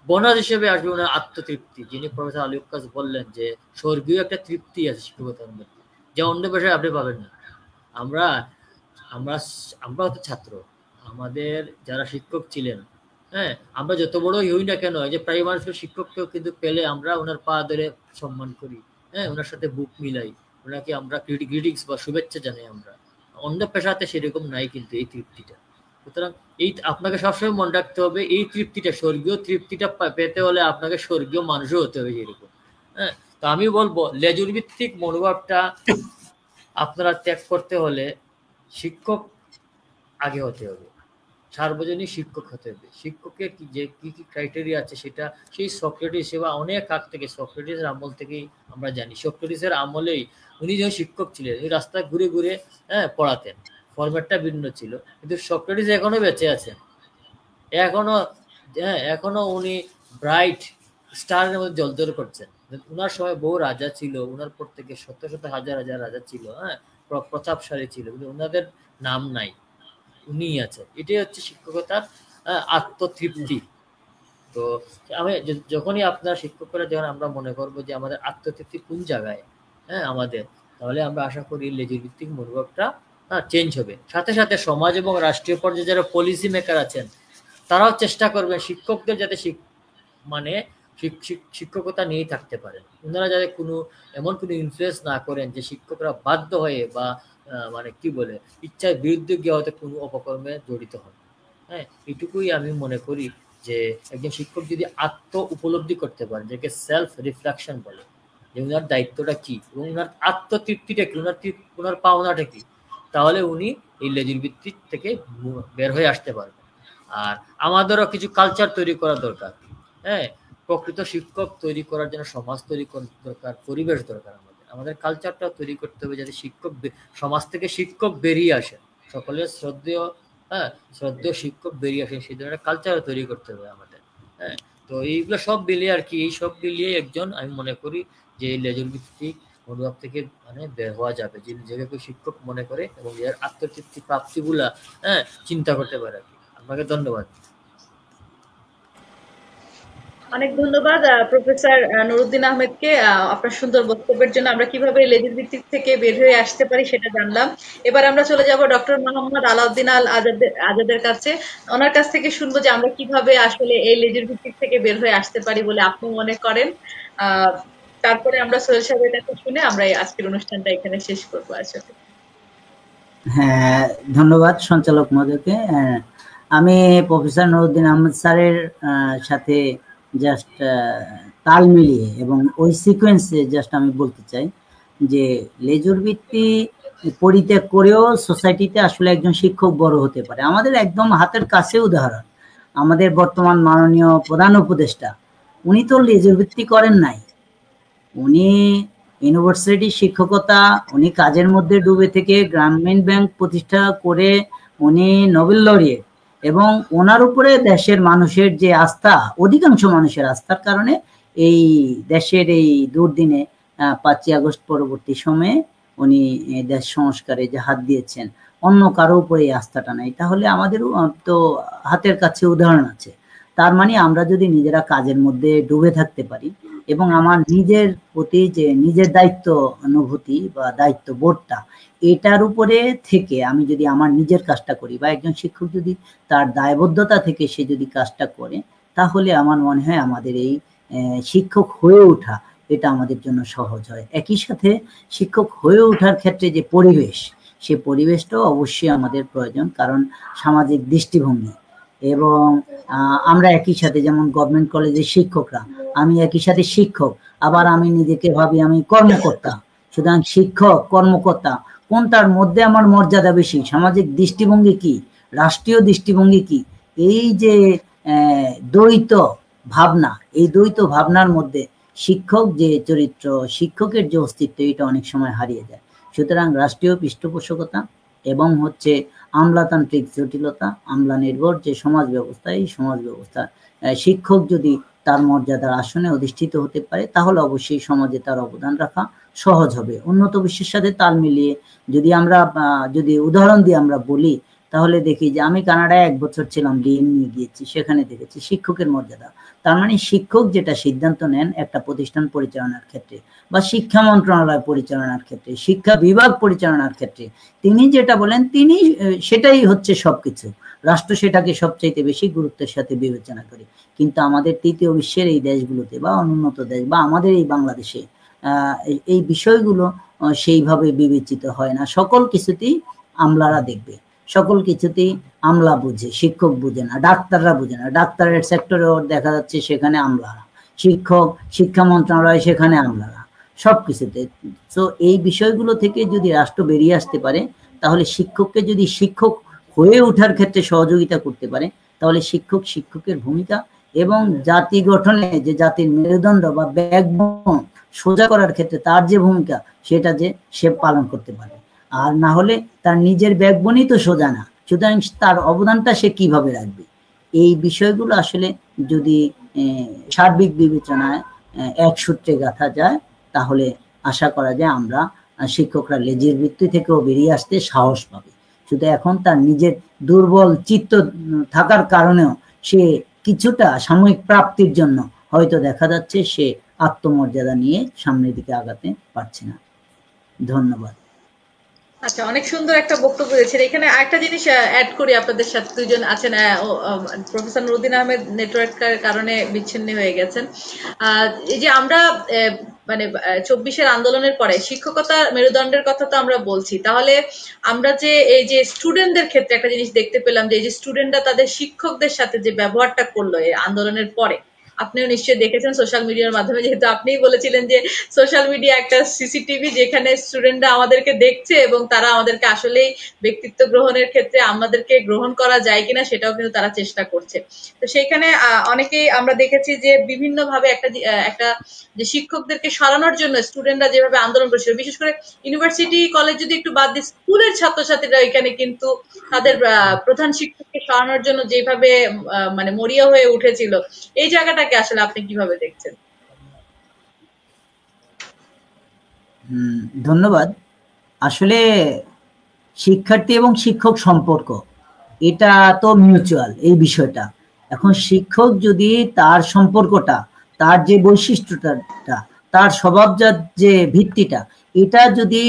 S4: বোনাস হিসেবে আসবে ওনার আত্মতৃপ্তি, যিনি প্রফেসর আলী ওয়াক্কাস বললেন যে স্বর্গীয় একটা তৃপ্তি আছে শিক্ষকতার মধ্যে, যা অন্য পেশায় আপনি পাবেন না। আমরা হতো ছাত্র, আমাদের যারা শিক্ষক ছিলেন, হ্যাঁ, আমরা যত বড়ই হই না কেন, যে প্রাইমারি স্কুল শিক্ষককেও কিন্তু পেলে আমরা ওনার পা ধরে সম্মান করি, হ্যাঁ, ওনার সাথে বুক মিলাই, ওনাকে আমরা গ্রিটিংস বা শুভেচ্ছা জানাই। আমরা অন্য পেশাতে সেরকম নাই কিন্তু এই তৃপ্তিটা। সুতরাং আপনাকে সবসময় মনে রাখতে হবে, এই তৃপ্তিটা, স্বর্গীয় তৃপ্তিটা পেতে হলে আপনাকে স্বর্গীয় মানুষও হতে হবে যেরকম। হ্যাঁ, তো আমি বলবো লেজুর ভিত্তিক মনোভাবটা আপনারা ত্যাগ করতে হলে শিক্ষক আগে হতে হবে, সার্বজনীন শিক্ষক হতে হবে। শিক্ষকের কি ক্রাইটেরিয়া আছে সেটা সেই সক্রেটিস বা অনেক আগ থেকে, সক্রেটিসের আমল থেকেই আমরা জানি। সক্রেটিসের আমলেই উনি যখন শিক্ষক ছিলেন, উনি রাস্তায় ঘুরে ঘুরে, হ্যাঁ, পড়াতেন, ফরম্যাটটা ভিন্ন ছিল, কিন্তু সক্রেটিস এখনো বেঁচে আছেন, এখনো উনি ব্রাইট স্টারের মধ্যে জ্বলজ্বল করছেন। উনার সময় বহু রাজা ছিল, উনার পর থেকে শত শত হাজার হাজার রাজা ছিল, হ্যাঁ, প্রতাপশালী ছিল, কিন্তু ওনাদের নাম নাই, উনি আছে। এটাই হচ্ছে শিক্ষকতার আত্মতৃপ্তি। তো আমি যখনই আপনার শিক্ষকরা, যখন আমরা মনে করবো যে আমাদের আত্মতৃপ্তি কোন জায়গায়, হ্যাঁ, আমাদের, তাহলে আমরা আশা করি লেজুর ভিত্তিক মনোভাবটা চেঞ্জ হবে। সাথে সাথে সমাজ এবং রাষ্ট্রীয় পর্যায়ে যারা পলিসি মেকার আছেন, তারাও চেষ্টা করবেন শিক্ষকদের যাতে শিক্ষকতা নিয়েই থাকতে পারেন। ওনারা যাতে এমন কোনো ইনফ্লুয়েন্স না করেন যে শিক্ষকরা বাধ্য হয়ে বা মানে কি বলে ইচ্ছার বিরুদ্ধে গিয়ে হয়তো কোনো অপকর্মে জড়িত হন। হ্যাঁ, এটুকুই আমি মনে করি যে একজন শিক্ষক যদি আত্ম উপলব্ধি করতে পারে, যাকে সেলফ রিফ্লেকশন বলে, যে উনার দায়িত্বটা কি এবং উনার আত্মতৃপ্তিটা কি, উনার পাওনাটা কি, তাহলে উনি এই লেজুর ভিত্তি থেকে বের হয়ে আসতে পারবেন। আর আমাদেরও কিছু কালচার তৈরি করা দরকার। হ্যাঁ, প্রকৃত শিক্ষক তৈরি করার জন্য সমাজ তৈরি করা দরকার, পরিবেশ দরকার। আমাদের কালচারটা তৈরি করতে হবে যাতে সমাজ থেকে শিক্ষক বেরিয়ে আসে, সকলের শ্রদ্ধেয় শিক্ষক বেরিয়ে আসে, সেই ধরনের কালচার তৈরি করতে হবে আমাদের। হ্যাঁ, তো এইগুলো সব মিলিয়ে আর কি, এই সব মিলিয়ে একজন, আমি মনে করি যে এই লেজুর ভিত্তিক মনোভাব থেকে বের হওয়া যাবে, যে নিজেকে শিক্ষক মনে করে এবং এর আত্মতৃপ্তি প্রাপ্তিগুলা চিন্তা করতে পারে আর কি। আপনাকে ধন্যবাদ।
S1: অনেক ধন্যবাদ প্রফেসর নুরুদ্দিন আহমেদকে আপনার সুন্দর বক্তব্যের জন্য। আমরা কিভাবে লেজুর ভিত্তিক থেকে বের হয়ে আসতে পারি সেটা জানলাম। এবার আমরা চলে যাব ডক্টর মোহাম্মদ আলাউদ্দিন আল আজাদের কাছে। ওনার কাছ থেকে শুনবো যে আমরা কিভাবে আসলে এই লেজুর ভিত্তিক থেকে বের হয়ে আসতে পারি বলে আপনি মনে করেন। তারপরে আমরা সোহেল সাহেবের কাছে শুনে আমরা আজকের অনুষ্ঠানটা এখানে শেষ করবো আসলে।
S3: হ্যাঁ, ধন্যবাদ সঞ্চালক মহোদয়কে। আমি প্রফেসর নুরুদ্দিন আহমেদ স্যারের সাথে জাস্ট তাল মিলিয়ে এবং ওই সিকোয়েন্সে জাস্ট আমি বলতে চাই যে লেজুর ভিত্তি পরিত্যাগ করেও সোসাইটিতে আসলে একজন শিক্ষক বড় হতে পারে। আমাদের একদম হাতের কাছে উদাহরণ, আমাদের বর্তমান মাননীয় প্রধান উপদেষ্টা, উনি তো লেজুর ভিত্তি করেন নাই, উনি ইউনিভার্সিটি শিক্ষকতা, উনি কাজের মধ্যে ডুবে থেকে গ্রামীণ ব্যাংক প্রতিষ্ঠা করে উনি নোবেল লরিয়েট, এবং ওনার উপরে দেশের মানুষের যে আস্থা, অধিকাংশ মানুষের আস্থার কারণে এই দেশের এই দুর্দিনে 5ই আগস্ট পরবর্তী সময়ে উনি দেশ সংস্কারে যে হাত দিয়েছেন, অন্য কারো উপরে এই আস্থাটা নাই। তাহলে আমাদেরও তো হাতের কাছে উদাহরণ আছে। তার মানে আমরা যদি নিজেরা কাজের মধ্যে ডুবে থাকতে পারি এবং আমার নিজের প্রতি যে নিজের দায়িত্ব অনুভূতি বা দায়িত্ব বোধটা, এটার উপরে থেকে আমি যদি আমার নিজের কাজটা করি, বা একজন শিক্ষক যদি তার দায়বদ্ধতা থেকে সে যদি কাজটা করে, তাহলে আমার মনে হয় আমাদের এই শিক্ষক হয়ে ওঠা এটা আমাদের জন্য সহজ হয়। একই সাথে শিক্ষক হয়ে ওঠার ক্ষেত্রে যে পরিবেশ, সে পরিবেশটাও অবশ্যই আমাদের প্রয়োজন, কারণ সামাজিক দৃষ্টিভঙ্গি এবং আমরা একই সাথে, যেমন গভর্নমেন্ট কলেজের শিক্ষকরা, আমি একই সাথে শিক্ষক, আবার আমি নিজেকে ভাবি আমি কর্মকর্তা। সুতরাং শিক্ষক কর্মকর্তা কোনটার মধ্যে আমার মর্যাদা বেশি, সামাজিক দৃষ্টিভঙ্গি কি, রাষ্ট্রীয় দৃষ্টিভঙ্গি কি, এই যে দ্বৈত ভাবনা, এই দ্বৈত ভাবনার মধ্যে শিক্ষক যে চরিত্র, শিক্ষকের যে অস্তিত্ব, এটা অনেক সময় হারিয়ে যায়। সুতরাং রাষ্ট্রীয় পৃষ্ঠপোষকতা এবং আমলাতান্ত্রিক জটিলতা, আমলা নির্ভর যে সমাজ ব্যবস্থা, এই সমাজ ব্যবস্থা শিক্ষক যদি তার মর্যাদার আসনে অধিষ্ঠিত হতে পারে, তাহলে অবশ্যই সমাজে তার অবদান রাখা সহজ হবে। উন্নত বিশ্বের সাথে তাল মিলিয়ে যদি উদাহরণ দিয়ে আমরা বলি, তাহলে দেখি যে আমি কানাডায় 1 বছর ছিলাম, ডিএম নিয়ে গিয়েছি, সেখানে দেখেছি শিক্ষকের মর্যাদা। তার মানে শিক্ষক যেটা সিদ্ধান্ত নেন একটা প্রতিষ্ঠান পরিচালনার ক্ষেত্রে, বা শিক্ষা মন্ত্রণালয় পরিচালনার ক্ষেত্রে, শিক্ষা বিভাগ পরিচালনার ক্ষেত্রে, তিনি যেটা বলেন তিনি সেটাই হচ্ছে সবকিছু। রাষ্ট্র সেটাকে সবচাইতে বেশি গুরুত্বের সাথে বিবেচনা করে। কিন্তু আমাদের তৃতীয় বিশ্বের এই দেশগুলোতে বা অনুন্নত দেশ বা আমাদের এই বাংলাদেশে এই বিষয়গুলো সেইভাবে বিবেচিত হয় না। সকল কিছুতেই আমলারা দেখবে, সকল কিছুতেই আমলা বুঝে, শিক্ষক বুঝে না, ডাক্তাররা বুঝে না। ডাক্তারের সেক্টরেও দেখা যাচ্ছে সেখানে আমলারা, শিক্ষা মন্ত্রণালয় সেখানে আমলারা, সবকিছুতে। তো এই বিষয়গুলো থেকে যদি রাষ্ট্র বেরিয়ে আসতে পারে, তাহলে শিক্ষককে যদি শিক্ষক হয়ে ওঠার ক্ষেত্রে সহযোগিতা করতে পারে, তাহলে শিক্ষকের ভূমিকা এবং জাতি গঠনে যে জাতির মেরুদণ্ড বা ব্যাকবোন সোজা করার ক্ষেত্রে তার যে ভূমিকা, সেটা যে সে পালন করতে পারে। আর না হলে তার নিজের ব্যাকবোনই তো সোজা না, সুতরাং তার অবদানটা সে কিভাবে রাখবে? এই বিষয়গুলো আসলে যদি সার্বিক বিবেচনায় এক সূত্রে গাঁথা যায়, তাহলে আশা করা যায় আমরা শিক্ষকরা লেজের ভিত্তি থেকেও বেরিয়ে আসতে সাহস পাবে। শুধু এখন তার নিজের দুর্বল চিত্ত থাকার কারণেও সে কিছুটা সাময়িক প্রাপ্তির জন্য হয়তো দেখা যাচ্ছে সে আত্মমর্যাদা নিয়ে সামনের দিকে আগাতে পারছে না। ধন্যবাদ।
S1: আচ্ছা, অনেক সুন্দর একটা বক্তব্য দিয়েছেন। এখানে আরেকটা জিনিস অ্যাড করি, আপনাদের সাথে দুইজন আছেন, প্রফেসর নুরুদ্দিন আহমেদ নেটওয়ার্কের কারণে বিচ্ছিন্ন হয়ে গেছেন। এই যে আমরা মানে 24-এর আন্দোলনের পরে শিক্ষকতা মেরুদণ্ডের কথা তো আমরা বলছি, তাহলে আমরা যে এই যে স্টুডেন্টদের ক্ষেত্রে একটা জিনিস দেখতে পেলাম যে এই যে স্টুডেন্টরা তাদের শিক্ষকদের সাথে যে ব্যবহারটা করলো এই আন্দোলনের পরে, আপনিও নিশ্চয়ই দেখেছেন সোশ্যাল মিডিয়ার মাধ্যমে, যেহেতু আপনিই বলেছিলেন যে সোশ্যাল মিডিয়া একটা সিসিটিভি যেখানে স্টুডেন্টরা আমাদেরকে দেখছে এবং তারা আমাদেরকে আসলেই ব্যক্তিত্ব গ্রহণের ক্ষেত্রে আমাদেরকে গ্রহণ করা যায় কিনা সেটাও কিন্তু তারা চেষ্টা করছে। তো সেইখানে অনেকেই আমরা দেখেছি যে বিভিন্ন ভাবে একটা যে শিক্ষকদেরকে সরানোর জন্য স্টুডেন্টরা যেভাবে আন্দোলন করছিল, বিশেষ করে ইউনিভার্সিটি কলেজ যদি একটু বাদ দিই, স্কুলের ছাত্রছাত্রীরা এখানে কিন্তু তাদের প্রধান শিক্ষককে সরানোর জন্য যেভাবে মানে মরিয়া হয়ে উঠেছিল, এই জায়গাটাকে আসলে আপনি কিভাবে দেখছেন?
S3: ধন্যবাদ। আসলে শিক্ষার্থী এবং শিক্ষক সম্পর্ক এটা তো মিউচুয়াল এই বিষয়টা। এখন শিক্ষক যদি তার সম্পর্কটা, তার যে বৈশিষ্ট্যটা, তার স্বভাবজাত যে ভিত্তিটা, এটা যদি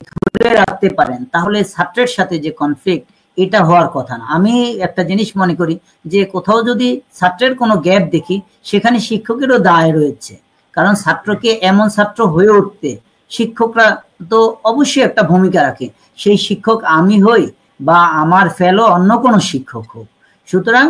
S3: ধরে রাখতে পারেন তাহলে ছাত্রের সাথে যে কনফ্লিক্ট এটা হওয়ার কথা না। আমি একটা জিনিস মনে করি যে কোথাও যদি ছাত্রের কোনো গ্যাপ দেখি সেখানে শিক্ষকেরও দায় রয়েছে, কারণ ছাত্রকে এমন ছাত্র হয়ে উঠতে শিক্ষকরা তো অবশ্যই একটা ভূমিকা রাখে। সেই শিক্ষক আমি হই বা আমার ফেলো অন্য কোনো শিক্ষক হোক, সুতরাং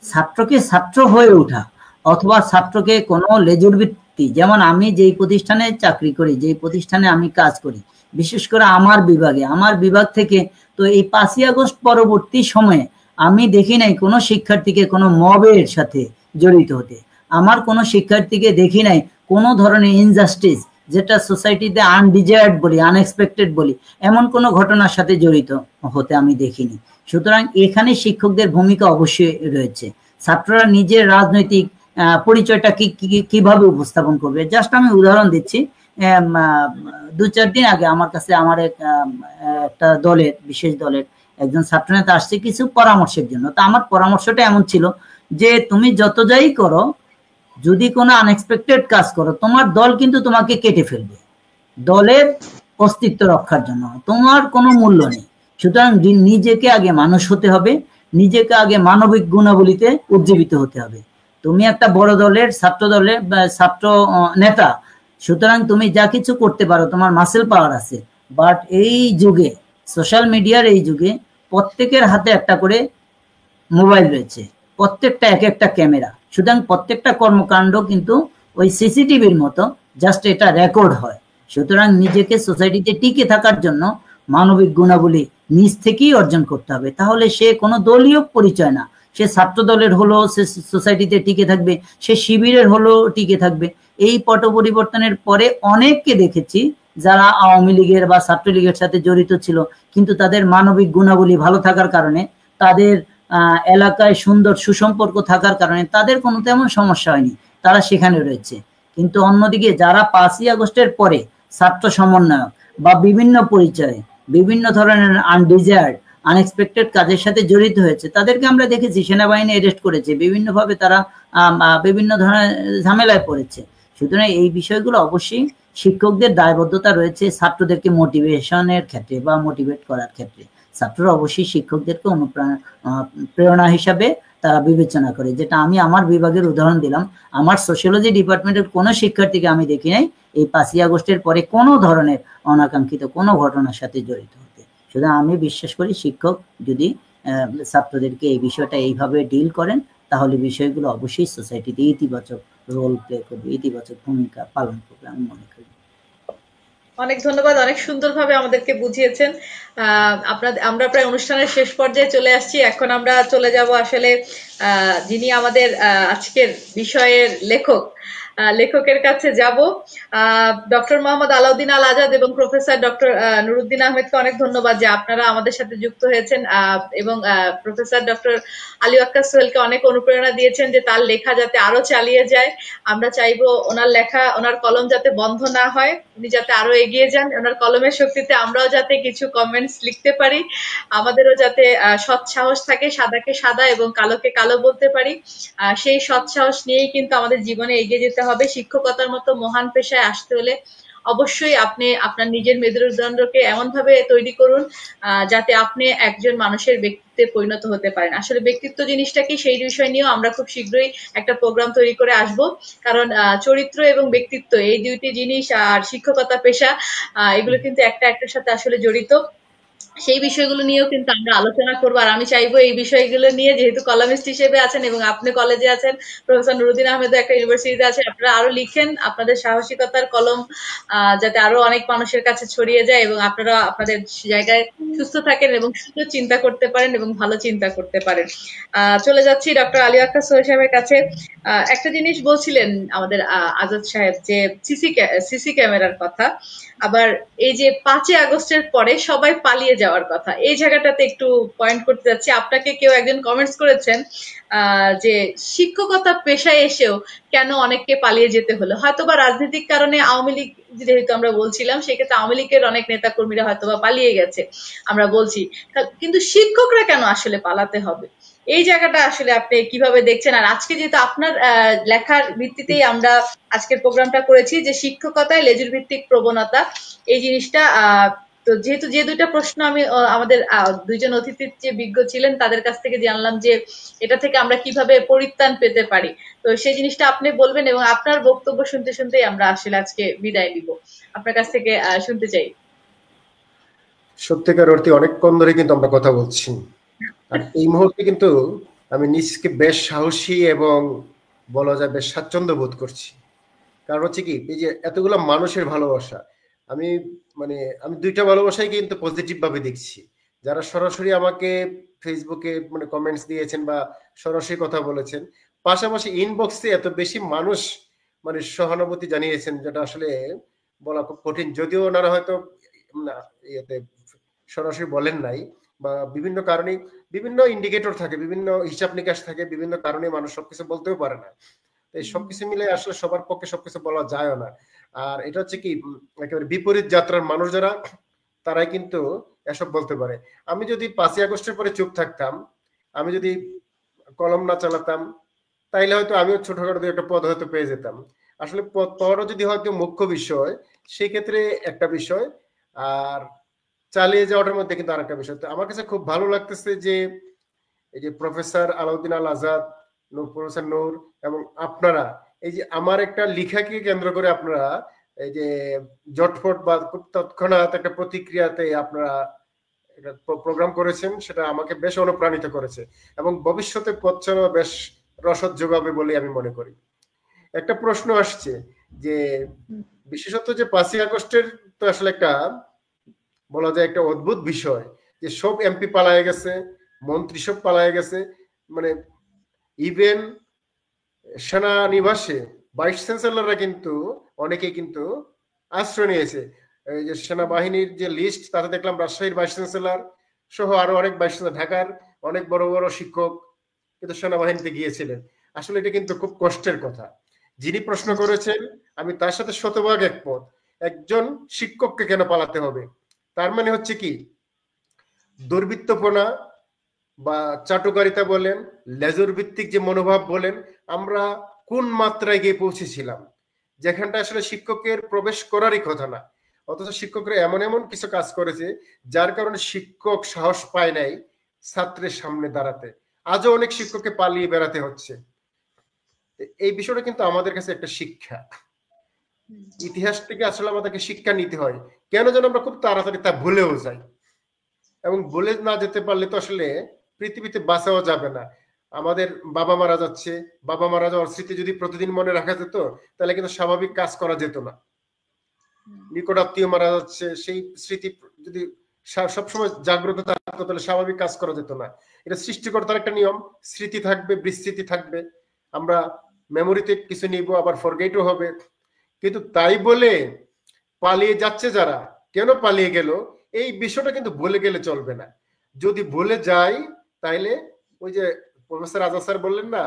S3: ছাত্রকে ছাত্র হয়ে ওঠা অথবা ছাত্রকে কোনো লেজুর ভিত্তি, যেমন আমি যেই প্রতিষ্ঠানে চাকরি করি, যেই প্রতিষ্ঠানে আমি কাজ করি, বিশেষ করে আমার বিভাগ থেকে তো এই 5ই আগস্ট পরবর্তী সময়ে আমি দেখি নাই কোনো শিক্ষার্থীকে কোনো মবের সাথে জড়িত হতে, আমার কোনো শিক্ষার্থীকে দেখি নাই কোনো ধরনের ইনজাস্টিস, যেটা সোসাইটিতে আনডিজায়ার্ড বলি, আনএক্সপেক্টেড বলি, এমন কোনো ঘটনার সাথে জড়িত হতে আমি দেখিনি। সুতরাং এখানে শিক্ষকদের ভূমিকা অবশ্যই রয়েছে। ছাত্ররা নিজের রাজনৈতিক পরিচয়টা কিভাবে উপস্থাপন করবে, জাস্ট আমি উদাহরণ দিচ্ছি। 2-4 দিন আগে আমার কাছে আমার একটা দলের, বিশেষ দলের একজন ছাত্রনেতা আসছে কিছু পরামর্শের জন্য। তো আমার পরামর্শটা এমন ছিল যে তুমি যত যাই করো, যদি কোনো আনএক্সপেক্টেড কাজ করো, তোমার দল কিন্তু তোমাকে কেটে ফেলবে, দলের অস্তিত্ব রক্ষার জন্য তোমার কোনো মূল্য নেই। সুতরাং নিজেকে আগে মানুষ হতে হবে, নিজেকে আগে মানবিক গুণাবলীতে উজ্জীবিত হতে হবে। তুমি একটা বড় দলের ছাত্র নেতা, সুতরাং তুমি যা কিছু করতে পারো, তোমার মাসেল পাওয়ার আছে। বাট এই যুগে, সোশ্যাল মিডিয়ার এই যুগে, প্রত্যেকের হাতে একটা করে মোবাইল রয়েছে, প্রত্যেকটা এক একটা ক্যামেরা, সুতরাং প্রত্যেকটা কর্মকাণ্ড কিন্তু ওই সিসিটিভির মতো জাস্ট এটা রেকর্ড হয়। সুতরাং নিজেকে সোসাইটিতে টিকে থাকার জন্য মানবিক গুণাবলী নিজ থেকেই অর্জন করতে হবে। তাহলে সে কোনো দলীয় পরিচয় না, সে ছাত্র দলের হলো সে সোসাইটিতে টিকে থাকবে, সে শিবিরের হলো টিকে থাকবে। এই পট পরিবর্তনের পরে অনেককে দেখেছি যারা আওয়ামী লীগের বা ছাত্রলীগের সাথে জড়িত ছিল, কিন্তু তাদের মানবিক গুণাবলী ভালো থাকার কারণে, তাদের এলাকায় সুন্দর সুসম্পর্ক থাকার কারণে তাদের কোনো তেমন সমস্যা হয়নি, তারা সেখানে রয়েছে। কিন্তু অন্যদিকে যারা 5ই আগস্টের পরে ছাত্র সমন্বয়ক বা বিভিন্ন পরিচয়ে, বিভিন্ন ধরনের আনডিজায়ার্ড, আনএক্সপেক্টেড কাজের সাথে জড়িত হয়েছে, তাদেরকে আমরা দেখেছি সেনাবাহিনী অ্যারেস্ট করেছে, বিভিন্নভাবে তারা বিভিন্ন ধরনের ঝামেলায় পড়েছে। সুতরাং এই বিষয়গুলো অবশ্যই শিক্ষকদের দায়বদ্ধতা রয়েছে ছাত্রদেরকে মোটিভেশনের ক্ষেত্রে বা মোটিভেট করার ক্ষেত্রে। ছাত্ররা অবশ্যই শিক্ষকদেরকে প্রেরণা হিসাবে তারা বিবেচনা করে। যেটা আমি আমার বিভাগের উদাহরণ দিলাম, আমার সোশিয়োলজি ডিপার্টমেন্টের কোনো শিক্ষার্থীকে আমি দেখি নাই এই 5ই আগস্টের পরে কোনো ধরনের অনাকাঙ্ক্ষিত কোনো ঘটনার সাথে জড়িত হতে। সুতরাং আমি বিশ্বাস করি শিক্ষক যদি ছাত্রদেরকে এই বিষয়টা এইভাবে ডিল করেন, তাহলে বিষয়গুলো অবশ্যই সোসাইটিতে ইতিবাচক রোল প্লে করবে, ইতিবাচক ভূমিকা পালন করবে আমি মনে করি।
S1: অনেক ধন্যবাদ, অনেক সুন্দরভাবে আমাদেরকে বুঝিয়েছেন। আমরা প্রায় অনুষ্ঠানের শেষ পর্যায়ে চলে আসছি। এখন আমরা চলে যাব আসলে যিনি আমাদের আজকের বিষয়ের লেখকের কাছে যাব। ডক্টর মোহাম্মদ আলাউদ্দিন আল আজাদ এবং প্রফেসর ডক্টর নুরুদ্দিন আহমেদকে অনেক ধন্যবাদ যে আপনারা আমাদের সাথে যুক্ত হয়েছেন, এবং প্রফেসর ডক্টর আলী আক্কাস সোহেলকে অনেক অনুপ্রেরণা দিয়েছেন যে তার লেখা যাতে আরো চালিয়ে যায়। আমরা চাইবো ওনার লেখা, ওনার কলম যাতে বন্ধ না হয়, উনি যাতে আরো এগিয়ে যান। ওনার কলমের শক্তিতে আমরাও যাতে কিছু কমেন্টস লিখতে পারি, আমাদেরও যাতে সৎ সাহস থাকে, সাদাকে সাদা এবং কালোকে কালো বলতে পারি। সেই সৎ সাহস নিয়েই কিন্তু আমাদের জীবনে এগিয়ে যেতে হবে। শিক্ষকতার মতো মহান পেশায় আসতে হলে অবশ্যই আপনি আপনার নিজের মেরুদণ্ডকে এমন ভাবে তৈরি করুন যাতে আপনি একজন মানুষের ব্যক্তিত্বে পরিণত হতে পারেন। আসলে ব্যক্তিত্ব জিনিসটা কি, সেই বিষয় নিয়েও আমরা খুব শীঘ্রই একটা প্রোগ্রাম তৈরি করে আসব। কারণ চরিত্র এবং ব্যক্তিত্ব এই দুইটি জিনিস আর শিক্ষকতা পেশা এগুলো কিন্তু একটা একটার সাথে আসলে জড়িত। সেই বিষয়গুলো নিয়েও কিন্তু আমরা আলোচনা করবো। আর আমি চাইবো এই বিষয়গুলো নিয়ে, যেহেতু কলামিস্ট হিসেবে আছেন এবং আপনি কলেজে আছেন, প্রফেসর নুরুদ্দিন আহমেদ একটা ইউনিভার্সিটিতে আছে, আপনারা আরো লিখেন আপনাদের সাহসিকতার কলম যাতে আরো অনেক মানুষের কাছে ছড়িয়ে যায় এবং আপনারা আপনাদের জায়গায় সুস্থ থাকেন এবং সুন্দর চিন্তা করতে পারেন এবং ভালো চিন্তা করতে পারেন। চলে যাচ্ছি ডক্টর আলী আক্তার সোহেল সাহেবের কাছে। একটা জিনিস বলছিলেন আমাদের আজাদ সাহেব, যে সিসি ক্যামেরার কথা, আবার এই যে 5ই আগস্টের পরে সবাই পালিয়ে যাওয়ার কথা, এই জায়গাটাতে একটু পয়েন্ট করতে যাচ্ছি। আপনাকে কেউ একজন কমেন্টস করেছেন যে শিক্ষকতা পেশায় এসেও কেন অনেককে পালিয়ে যেতে হলো, হয়তোবা রাজনৈতিক কারণে। আওয়ামী লীগ যেহেতু আমরা বলছিলাম, সেক্ষেত্রে আওয়ামী লীগের অনেক নেতা কর্মীরা হয়তোবা পালিয়ে গেছে আমরা বলছি, কিন্তু শিক্ষকরা কেন আসলে পালাতে হবে, এই জায়গাটা আসলে আপনি কিভাবে দেখছেন? আর আজকে যেহেতু আপনার লেখার ভিত্তিতেই আমরা আজকের প্রোগ্রামটা করেছি, যে শিক্ষকতায় লেজুর ভিত্তিক প্রবণতা, এই জিনিসটা তো যেহেতু যে দুইটা প্রশ্ন আমি আমাদের দুইজন অতিথি যে বিজ্ঞ ছিলেন তাদের কাছ থেকে জানলাম যে এটা থেকে আমরা কিভাবে পরিত্রাণ পেতে পারি, তো সেই জিনিসটা আপনি বলবেন এবং আপনার বক্তব্য শুনতে শুনতেই আমরা আসলে আজকে বিদায় নিব। আপনার কাছ থেকে শুনতে চাই।
S2: সত্যিকার অর্থে অনেকক্ষণ ধরে কিন্তু আমরা কথা বলছি, আর এই মুহূর্তে কিন্তু আমি নিজকে বেশ সাহসী এবং বলা যায় বেশ স্বাচ্ছন্দ্য বোধ করছি। কারণ হচ্ছে কি, এই যে এতগুলো মানুষের ভালোবাসা, আমি আমি দুইটা ভালোবাসাই কিন্তু পজিটিভ ভাবে দেখছি। যারা সরাসরি আমাকে ফেসবুকে কমেন্টস দিয়েছেন বা সরাসরি কথা বলেছেন, পাশাপাশি ইনবক্সে এত বেশি মানুষ সহানুভূতি জানিয়েছেন, যেটা আসলে বলা খুব কঠিন। যদিও ওনারা হয়তো ইয়েতে সরাসরি বলেন নাই, বা বিভিন্ন কারণে বিভিন্ন ইন্ডিকেটর থাকে, বিভিন্ন হিসাব নিকাশ থাকে, বিভিন্ন কারণে মানুষ সবকিছু বলতেও পারে না। এই সবকিছু মিলে আসলে সবার পক্ষে সবকিছু বলা যায় না। আর এটা হচ্ছে কি, একেবারে বিপরীত যাত্রার মানুষ যারা, তারাই কিন্তু এসব বলতে পারে। আমি যদি 5ই আগস্টের পরে চুপ থাকতাম, আমি যদি কলম না চালাতাম, তাইলে হয়তো আমিও ছোটখাটো একটা পদ হয়তো পেয়ে যেতাম। আসলে পদ পাওয়ারও যদি হয়তো মুখ্য বিষয়, সেই ক্ষেত্রে একটা বিষয়, আর চালিয়ে যাওয়ার মধ্যে কিন্তু আরেকটা বিষয়। তো আমার কাছে খুব ভালো লাগতেছে যে এই যে প্রফেসর আলাউদ্দিন আল আজাদ, প্রফেসর নূর এবং আপনারা, এই যে আমার একটা লেখাকে কেন্দ্র করে আপনারা এই যে জটফট বা খুব তৎক্ষণাৎ একটা প্রতিক্রিয়াতে আপনারা একটা প্রোগ্রাম করেছেন, সেটা আমাকে বেশ অনুপ্রাণিত করেছে এবং ভবিষ্যতে পথ চলা বেশ রসদ যোগাবে বলে আমি মনে করি। একটা প্রশ্ন আসছে যে বিশেষত যে 5ই আগস্টের তো আসলে একটা বলা যায় একটা অদ্ভুত বিষয়, যে সব এমপি পালায়ে গেছে, মন্ত্রী সব পালায়ে গেছে, ইভেন সেনানিবাসে ভাইস চ্যান্সেলররা কিন্তু অনেকেই কিন্তু আশ্রয় নিয়েছে। এই যে সেনাবাহিনীর যে লিস্ট, তাতে দেখলাম রাজশাহীর ভাইস চ্যান্সেলর সহ আরো অনেক ভাইস চ্যান্সেলর, ঢাকার অনেক বড় বড় শিক্ষক কিন্তু সেনাবাহিনীতে গিয়েছিলেন। আসলে এটা কিন্তু খুব কষ্টের কথা। যিনি প্রশ্ন করেছেন আমি তার সাথে শতভাগ একমত। একজন শিক্ষককে কেন পালাতে হবে? তার মানে হচ্ছে কি, দুর্বৃত্তপনা বা চাটুকারিতা বলেন, লেজুর ভিত্তিক যে মনোভাব বলেন, আমরা কোন মাত্রায় গিয়ে পৌঁছেছিলাম, যেখানটা আসলে শিক্ষকের প্রবেশ করারই কথা না। অথচ শিক্ষকরা এমন এমন কিছু কাজ করেছে যার কারণে শিক্ষক সাহস পায় নাই ছাত্রের সামনে দাঁড়াতে। আজও অনেক শিক্ষককে পালিয়ে বেড়াতে হচ্ছে। এই বিষয়টা কিন্তু আমাদের কাছে একটা শিক্ষা। ইতিহাস থেকে আসলে আমাদেরকে শিক্ষা নিতে হয়, কেন যেন আমরা খুব তাড়াতাড়ি তা ভুলেও যাই। এবং ভুলে না যেতে পারলে তো আসলে পৃথিবীতে বাঁচাও যাবে না। আমাদের বাবা মারা যাচ্ছে, বাবা মারা যাওয়ার স্মৃতি যদি প্রতিদিন মনে রাখা যেত, তাহলে কিন্তু স্বাভাবিক কাজ করা যেত না। নিকট আত্মীয় মারা যাচ্ছে, সেই স্মৃতি যদি সবসময় জাগ্রত থাকতো, তাহলে স্বাভাবিক কাজ করা যেত না। এটা সৃষ্টিকর্তার একটা নিয়ম, স্মৃতি থাকবে, বিস্মৃতি থাকবে, আমরা মেমোরিতে কিছু নিব, আবার ফরগেটও হবে। কিন্তু তাই বলে পালিয়ে যাচ্ছে যারা, কেন পালিয়ে গেল, এই বিষয়টা কিন্তু ভুলে গেলে চলবে না। যদি ভুলে যাই, তাইলে ওই যে প্রফেসর আজাদ স্যার বললেন না,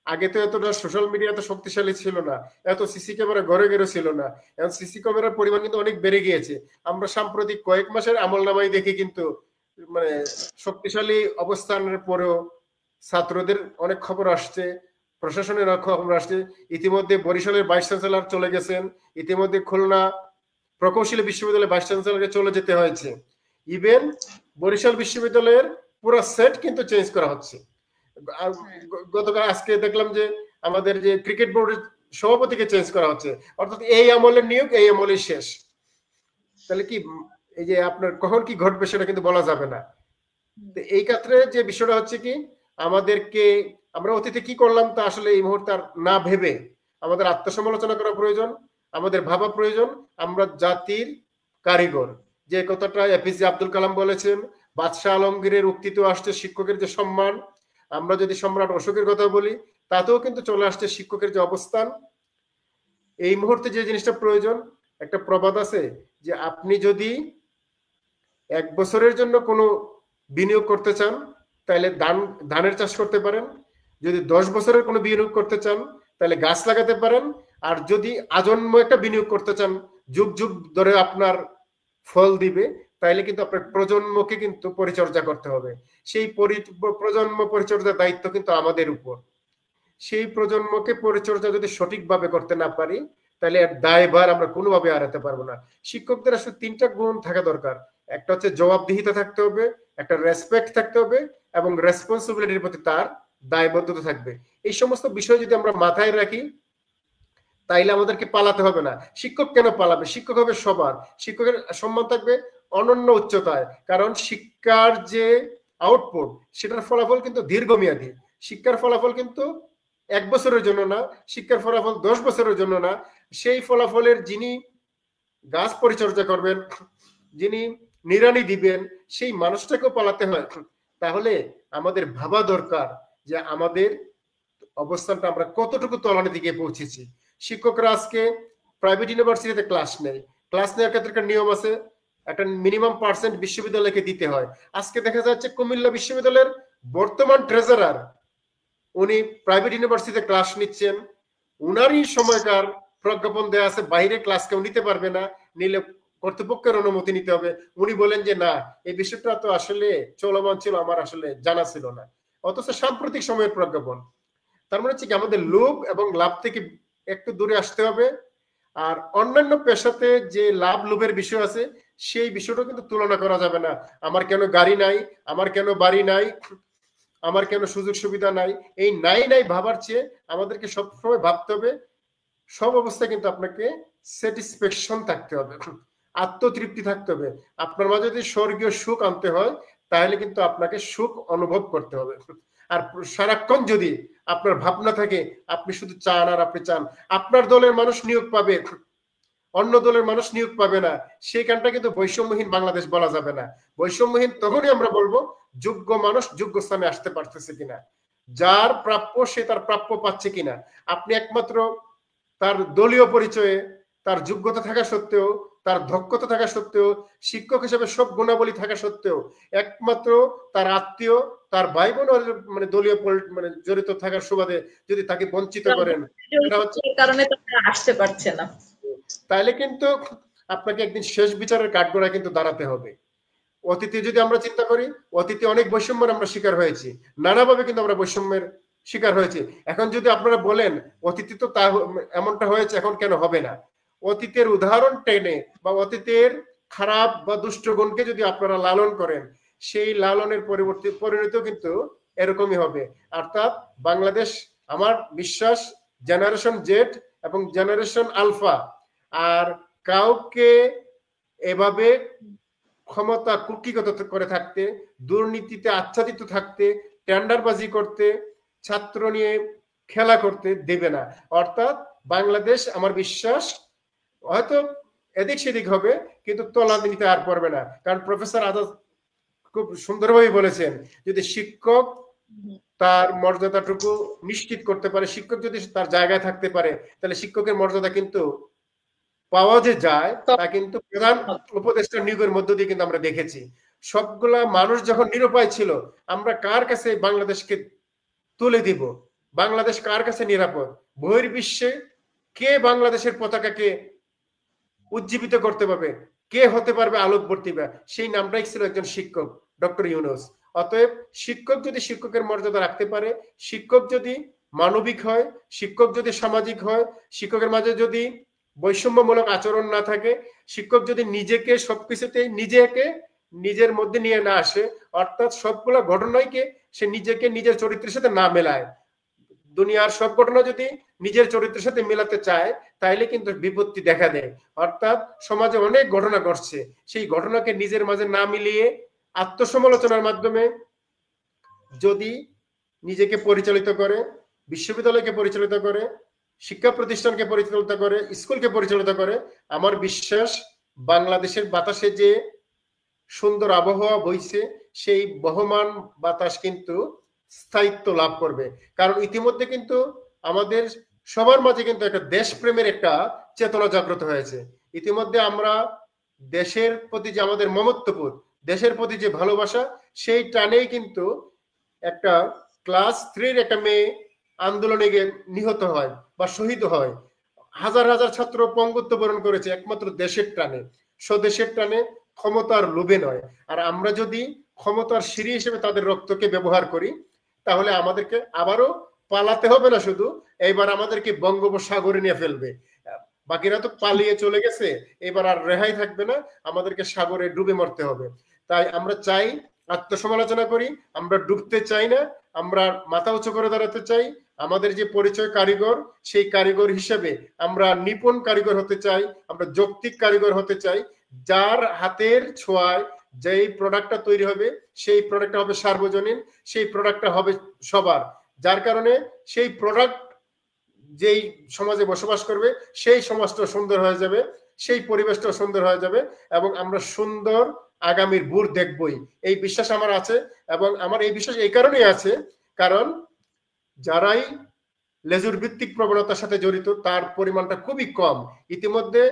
S2: আগে তো এতটা সোশ্যাল মিডিয়া তো শক্তিশালী ছিল না, এত সিসি ক্যামেরা ঘরে ঘরে ছিল না। এখন সিসি ক্যামেরার পরিমাণ কিন্তু অনেক বেড়ে গিয়েছে। আমরা সাম্প্রতিক কয়েক মাসের আমল নামাই দেখি কিন্তু শক্তিশালী অবস্থানের পরেও ছাত্রদের অনেক খবর আসছে, প্রশাসনের খবর আসছে। ইতিমধ্যে বরিশালের ভাইস চ্যান্সেলর চলে গেছেন, ইতিমধ্যে খুলনা প্রকৌশলী বিশ্ববিদ্যালয়ের ভাইস চ্যান্সেলরকে চলে যেতে হয়েছে, ইভেন বরিশাল বিশ্ববিদ্যালয়ের পুরো সেট কিন্তু চেঞ্জ করা হচ্ছে। গতকাল আজকে দেখলাম যে আমাদের যে ক্রিকেট বোর্ডের সভাপতিকে চেঞ্জ করা হচ্ছে, অর্থাৎ এই আমলের নিয়োগ এই আমলের শেষ। তাহলে কি এই যে আপনার কখন কি ঘটবে সেটা কিন্তু বলা যাবে না। এই ক্ষেত্রে যে বিষয়টা হচ্ছে কি, আমাদেরকে আমরা অতীতে কি করলাম তা আসলে এই মুহূর্তে আর না ভেবে আমাদের আত্মসমালোচনা করা প্রয়োজন, আমাদের ভাবা প্রয়োজন। আমরা জাতির কারিগর, যে কথাটা এপিজে আব্দুল কালাম বলেছেন, বাদশাহ আলমগীরের উক্তিতেও আসছে শিক্ষকের যে সম্মান। আমরা যদি সম্রাট অশোকের কথা বলি, তাতেও কিন্তু চলে আসছে শিক্ষকের যে অবস্থান। এই মুহূর্তে যে জিনিসটা প্রয়োজন, একটা প্রবাদ আছে যে আপনি যদি 1 বছরের জন্য কোনো বিনিয়োগ করতে চান তাহলে ধানের চাষ করতে পারেন, যদি 10 বছরের কোনো বিনিয়োগ করতে চান তাহলে গাছ লাগাতে পারেন, আর যদি আজন্ম একটা বিনিয়োগ করতে চান যুগ যুগ ধরে আপনার ফল দিবে, তাহলে কিন্তু আপনার প্রজন্মকে কিন্তু পরিচর্যা করতে হবে। সেই প্রজন্ম পরিচর্যার দায়িত্ব কিন্তু আমাদের উপর। সেই প্রজন্মকে পরিচর্যা যদি সঠিকভাবে করতে না পারি তাহলে এর দায়ভার আমরা কোনোভাবে এড়াতে পারবো না। শিক্ষকদের আসলে 3টা গুণ থাকা দরকার। একটা হচ্ছে জবাবদিহিতা থাকতে হবে, একটা রেসপেক্ট থাকতে হবে, এবং রেসপন্সিবিলিটির প্রতি তার দায়বদ্ধতা থাকবে। এই সমস্ত বিষয় যদি আমরা মাথায় রাখি তাইলে আমাদেরকে পালাতে হবে না। শিক্ষক কেন পালাবে? শিক্ষক হবে সবার, শিক্ষকের সম্মান থাকবে অনন্য উচ্চতায়। কারণ শিক্ষার যে আউটপুট সেটার ফলাফল কিন্তু দীর্ঘমেয়াদী। শিক্ষার ফলাফল কিন্তু 1 বছরের জন্য না, শিক্ষার ফলাফল 10 বছরের জন্য না। সেই ফলাফলের যিনি গাছ পরিচর্যা করবেন, যিনি নিড়ানি দিবেন, সেই মানুষটাকেও পালাতে হয়। তাহলে আমাদের ভাবা দরকার যে আমাদের অবস্থানটা আমরা কতটুকু তলানির দিকে পৌঁছেছি। শিক্ষকরা আজকে প্রাইভেট ইউনিভার্সিটিতে ক্লাস নেওয়ার ক্ষেত্রে একটা নিয়ম আছে, একটা মিনিমাম পার্সেন্ট বিশ্ববিদ্যালয়কে দিতে হয়। আজকে দেখা যাচ্ছে কুমিল্লা বিশ্ববিদ্যালয়ের বর্তমান ট্রেজারার উনি প্রাইভেট ইউনিভার্সিটিতে ক্লাস নিচ্ছেন, উনারই সময়কার প্রজ্ঞাপন দেওয়া আছে বাইরে ক্লাস কেউ নিতে পারবে না, নিলে কর্তৃপক্ষের অনুমতি নিতে হবে। উনি বলেন যে না, এই বিষয়টা তো আসলে চলমান ছিল, আমার আসলে জানা ছিল না, অথচ সাম্প্রতিক সময়ের প্রজ্ঞাপন। তার মানে হচ্ছে কি আমাদের লোভ এবং লাভ থেকে একটু দূরে আসতে হবে। আর অন্যান্য পেশাতে যে লাভ লোভের বিষয় আছে সেই বিষয়টা কিন্তু তুলনা করা যাবে না। আমার কেন গাড়ি নাই, আমার কেন বাড়ি নাই, আমার কেন সুযোগ সুবিধা নাই, এই নাই ভাবার চেয়ে আমাদেরকে সবসময় ভাবতে হবে সব অবস্থায় কিন্তু আপনাকে স্যাটিসফ্যাকশন থাকতে হবে, আত্মতৃপ্তি থাকতে হবে। আপনার মাঝে যদি স্বর্গীয় সুখ আনতে হয় তাহলে কিন্তু আপনাকে সুখ অনুভব করতে হবে। আর সারাক্ষণ যদি আপনার ভাবনা থাকে আপনি শুধু চান আর আপনি চান, আপনার দলের মানুষ নিয়োগ পাবে, অন্য দলের মানুষ নিয়োগ পাবে না, সেইখানটা কিন্তু বৈষম্যহীন বাংলাদেশ বলা যাবে না। বৈষম্যহীন তখনই আমরা বলবো যোগ্য মানুষ যোগ্য স্থানে আসতে পারতেছে কিনা, যার প্রাপ্য সে তার প্রাপ্য পাচ্ছে কিনা। আপনি একমাত্র তার দলীয় পরিচয়ে, তার যোগ্যতা থাকা সত্ত্বেও, তার দক্ষতা থাকা সত্ত্বেও, শিক্ষক হিসেবে সব গুণাবলী থাকা সত্ত্বেও একমাত্র তার আত্মীয়, তার ভাই বোন মানে দলীয় মানে জড়িত থাকার সুবাদে যদি তাকে বঞ্চিত করেন,
S1: কারণে আসতে পারছে না,
S2: তাহলে কিন্তু আপনাকে একদিন শেষ বিচারের কাঠগড়ায় কিন্তু দাঁড়াতে হবে। অতীতে যদি আমরা চিন্তা করি, অতীতে অনেক বৈষম্যের আমরা শিকার হয়েছি, নানাভাবে কিন্তু আমরা বৈষম্যের শিকার হয়েছে। এখন যদি আপনারা বলেন অতীতে তো তা এমনটা হয়েছে, এখন কেন হবে না? অতীতের উদাহরণ টেনে বা অতীতের খারাপ বা দুষ্ট গুণকে যদি আপনারা লালন করেন, সেই লালনের পরিণতি কিন্তু এরকমই হবে। অর্থাৎ বাংলাদেশ, আমার বিশ্বাস, জেনারেশন জেড এবং জেনারেশন আলফা আর কাউকে এভাবে ক্ষমতা কুক্ষিগত করে থাকতে, দুর্নীতিতে আচ্ছাদিত থাকতে, টেন্ডারবাজি করতে, ছাত্র নিয়ে খেলা করতে দেবে না। অর্থাৎ বাংলাদেশ আমার বিশ্বাস হয়তো এদিক সেদিক হবে কিন্তু তলানিতে আর পড়বে না। কারণ প্রফেসর আজাদ খুব সুন্দরভাবে বলেছেন, যদি শিক্ষক তার মর্যাদাটুকু নিশ্চিত করতে পারে, শিক্ষক যদি তার জায়গায় থাকতে পারে, তাহলে শিক্ষকের মর্যাদা কিন্তু পাওয়া যে যায় তা কিন্তু প্রধান উপদেষ্টা নিয়োগের মধ্য দিয়ে কিন্তু আমরা দেখেছি। সবগুলা মানুষ যখন নিরুপায় ছিল, আমরা কার কাছে বাংলাদেশকে তুলে দিব? বাংলাদেশ কার কাছে নিরাপদ? বহির্বিশ্বে কে বাংলাদেশের পতাকাকে উজ্জীবিত করতে পারবে, কে হতে পারবে আলোকবর্তী? সেই নামটাই ছিল একজন শিক্ষক, ডক্টর ইউনূস। অতএব শিক্ষক যদি শিক্ষকের মর্যাদা রাখতে পারে, শিক্ষক যদি মানবিক হয়, শিক্ষক যদি সামাজিক হয়, শিক্ষকের মাঝে যদি বৈষম্যমূলক আচরণ না থাকে, শিক্ষক যদি নিজেকে সবকিছুতে নিজের মধ্যে নিয়ে না আসে, অর্থাৎ সবগুলা ঘটনাকে সে নিজেকে নিজের চরিত্রের সাথে না মেলায়, দুনিয়ার সব ঘটনা যদি নিজের চরিত্রের সাথে মেলাতে চায় তাইলে কিন্তু বিপত্তি দেখা দেয়। অর্থাৎ সমাজে অনেক ঘটনা ঘটছে, সেই ঘটনাকে নিজের মাঝে না মিলিয়ে আত্মসমালোচনার মাধ্যমে যদি নিজেকে পরিচালিত করে, বিশ্ববিদ্যালয়কে পরিচালিত করে, শিক্ষা প্রতিষ্ঠানকে পরিচালিত করে, স্কুলকে পরিচালিত করে, আমার বিশ্বাস বাংলাদেশের বাতাসে যে সুন্দর আবহাওয়া বইছে সেই বহমান বাতাস কিন্তু স্থায়িত্ব লাভ করবে। কারণ ইতিমধ্যে কিন্তু আমাদের সবার মাঝে কিন্তু একটা দেশপ্রেমের একটা চেতনা জাগ্রত হয়েছে। ইতিমধ্যে আমরা দেশের প্রতি যে আমাদের মমত্ববোধ, দেশের প্রতি যে ভালোবাসা, সেই টানেই কিন্তু একটা ক্লাস 3-র একটা মেয়ে আন্দোলনে গিয়ে নিহত হয় বা শহীদ হয়। হাজার হাজার ছাত্র পঙ্গুত্ব বরণ করেছে একমাত্র দেশের টানে, স্বদেশের টানে, ক্ষমতার লোভে নয়। আর আমরা যদি ক্ষমতার সিঁড়ি হিসেবে তাদের রক্তকে ব্যবহার করি তাহলে আমাদেরকে আবারও পালাতে হবে না, শুধু এইবার আমাদেরকে বঙ্গোপসাগরে নিয়ে ফেলবে। বাকিরা তো পালিয়ে চলে গেছে, এবার আর রেহাই থাকবে না, আমাদেরকে সাগরে ডুবে মরতে হবে। তাই আমরা চাই আত্মসমালোচনা করি, আমরা ডুবতে চাই না, আমরা মাথা উঁচু করে দাঁড়াতে চাই। আমাদের যে পরিচয় কারিগর, সেই কারিগর হিসেবে আমরা নিপুণ কারিগর হতে চাই, আমরা যৌক্তিক কারিগর হতে চাই। যার হাতের ছোঁয়ায় যেই প্রোডাক্টটা তৈরি হবে সেই প্রোডাক্টটা হবে সার্বজনীন, সেই প্রোডাক্টটা হবে সবার, যার কারণে সেই প্রোডাক্ট যেই সমাজে বসবাস করবে সেই সমাজটা সুন্দর হয়ে যাবে, সেই পরিবেশটা সুন্দর হয়ে যাবে এবং আমরা সুন্দর আগামীর বুর দেখবই, এই বিশ্বাস আমার আছে। এবং আমার এই বিশ্বাস এই কারণেই আছে কারণ যারাই লেজুর ভিত্তিক প্রবণতার সাথে জড়িত তার পরিমাণটা খুবই কম। ইতিমধ্যে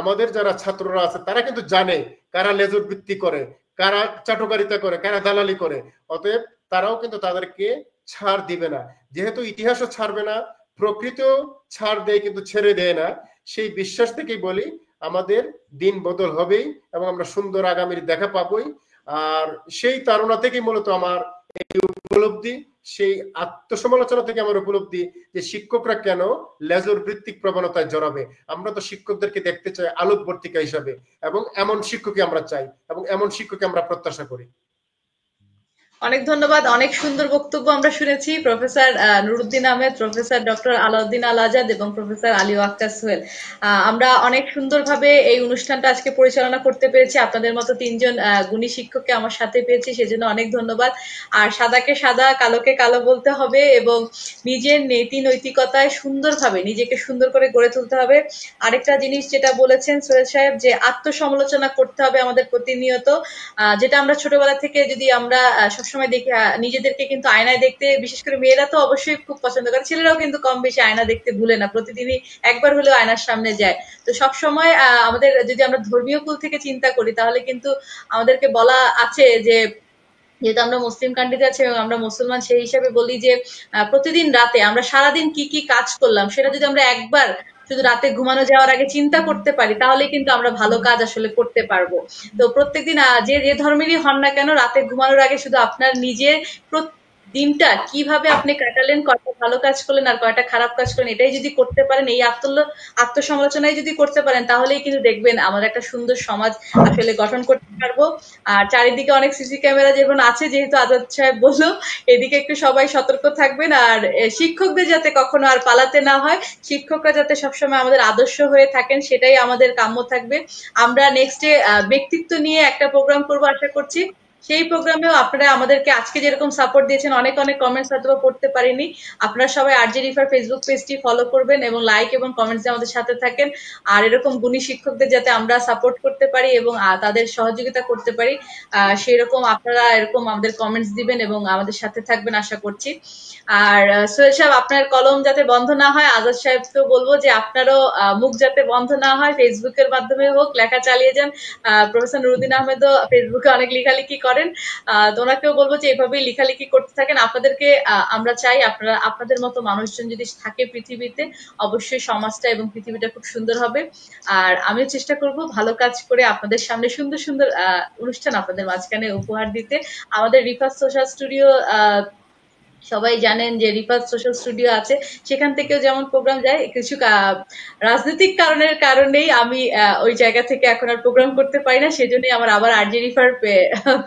S2: আমাদের যারা ছাত্ররা আছে তারা কিন্তু জানে কারা লেজুর ভিত্তি করে, কারা চাটুকারিতা করে, কারা দালালি করে। অতএব তারাও কিন্তু তাদেরকে ছাড় দিবে না, যেহেতু ইতিহাসও ছাড়বে না, প্রকৃত ছাড় দেয় কিন্তু ছেড়ে দেয় না। সেই বিশ্বাস থেকেই বলি আমাদের দিন বদল হবেই এবং আমরা সুন্দর আগামীর দেখা পাবই। আর সেই তাড়না থেকেই মূলত আমার এই উপলব্ধি, সেই আত্মসমালোচনা থেকে আমার উপলব্ধি যে শিক্ষকরা কেন লেজর ভিত্তিক প্রবণতায় জড়াবে। আমরা তো শিক্ষকদেরকে দেখতে চাই আলোকবর্তিকা হিসাবে এবং এমন শিক্ষকই আমরা চাই এবং এমন শিক্ষককে আমরা প্রত্যাশা করি।
S1: অনেক ধন্যবাদ, অনেক সুন্দর বক্তব্য আমরা শুনেছি professor Nuruddin Ahmed, professor doctor Alauddin Al Azad এবং প্রফেসর আলী আক্তার সোহেল। আমরা অনেক সুন্দরভাবে এই অনুষ্ঠানটা আজকে পরিচালনা করতে পেরেছি, আপনাদের মতো 3 জন গুণী শিক্ষককে আমার সাথে পেয়েছি, সেজন্য অনেক ধন্যবাদ। আর সাদাকে সাদা, কালোকে কালো বলতে হবে এবং নিজের নীতি নৈতিকতায় সুন্দরভাবে নিজেকে সুন্দর করে গড়ে তুলতে হবে। আরেকটা জিনিস যেটা বলেছেন সোহেল সাহেব, যে আত্মসমালোচনা করতে হবে আমাদের প্রতিনিয়ত, যেটা আমরা ছোটবেলা থেকে যদি আমরা সবসময় দেখি, নিজেদেরকে কিন্তু আয়নায় দেখতে, বিশেষ করে মেয়েরা তো অবশ্যই খুব পছন্দ করে, ছেলেরাও কিন্তু কম বেশি আয়না দেখতে ভুলে না, প্রতিদিনই একবার হলেও আয়নার সামনে যায়। তো সবসময় আমাদের যদি আমরা ধর্মীয় কুল থেকে চিন্তা করি তাহলে কিন্তু আমাদেরকে বলা আছে যে, যেহেতু আমরা মুসলিম কান্ট্রিতে আছি এবং আমরা মুসলমান, সেই হিসাবে বলি যে প্রতিদিন রাতে আমরা সারাদিন কি কি কাজ করলাম সেটা যদি আমরা একবার শুধু রাতে ঘুমানো যাওয়ার আগে চিন্তা করতে পারি তাহলে কিন্তু আমরা ভালো কাজ আসলে করতে পারবো। তো প্রত্যেকদিন যে ধর্মেরই হন না কেন, রাতে ঘুমানোর আগে শুধু আপনার নিজের দিনটা কিভাবে আপনি কাটালেন, কয়টা ভালো কাজ করলেন আর কয়টা খারাপ কাজ করলেন, এটাই যদি করতে পারেন, এই আত্মসমালোচনাই যদি করতে পারেন, তাহলেই কিন্তু দেখবেন আমরা একটা সুন্দর সমাজ আসলে গঠন করতে পারবো। আর চারিদিকে অনেক সিসি ক্যামেরা যেমন আছে, যেহেতু আজাদ সাহেব বললো, এদিকে একটু সবাই সতর্ক থাকবেন। আর শিক্ষকদের যাতে কখনো আর পালাতে না হয়, শিক্ষকরা যাতে সবসময় আমাদের আদর্শ হয়ে থাকেন, সেটাই আমাদের কাম্য থাকবে। আমরা নেক্সটে ব্যক্তিত্ব নিয়ে একটা প্রোগ্রাম করবো আশা করছি, সেই প্রোগ্রামেও আপনারা আমাদেরকে আজকে যেরকম সাপোর্ট দিয়েছেন, অনেক অনেক কমেন্টস হয়তো পড়তে পারিনি, আপনারা সবাই আরজে রিফার ফেসবুক পেজটি ফলো করবেন এবং লাইক এবং কমেন্টস দিয়ে আমাদের সাথে থাকেন। আর এরকম গুণী শিক্ষকদের যাতে আমরা সাপোর্ট করতে পারি এবং তাদের সহযোগিতা করতে পারি, সেই রকম আপনারা এরকম আমাদের কমেন্টস দিবেন এবং আমাদের সাথে থাকবেন আশা করছি। আর সোহেল সাহেব, আপনার কলম যাতে বন্ধ না হয়, আজাদ সাহেবকেও বলবো যে আপনারও মুখ যাতে বন্ধ না হয়, ফেসবুকের মাধ্যমে হোক লেখা চালিয়ে যান। প্রফেসর নুরুদ্দিন আহমেদও ফেসবুকে অনেক লেখালেখি করেন, ওনাকেও বলবো যে এভাবেই লেখালেখি করতে থাকেন। আপনাদেরকে আমরা চাই আপনাদের মতো মানুষজন যদি থাকে পৃথিবীতে, অবশ্যই সমাজটা এবং পৃথিবীটা খুব সুন্দর হবে। আর আমিও চেষ্টা করব ভালো কাজ করে আপনাদের সামনে সুন্দর সুন্দর অনুষ্ঠান আপনাদের মাঝখানে উপহার দিতে। আমাদের রিফাত সোশ্যাল স্টুডিও সবাই জানেন যে রিফাত সোশ্যাল স্টুডিও আছে, সেখান থেকেও যেমন প্রোগ্রাম যায়। কিছু রাজনৈতিক কারণেই আমি ওই জায়গা থেকে এখন আর প্রোগ্রাম করতে পারি না, সেজন্যই আমার আবার আরজে রিফার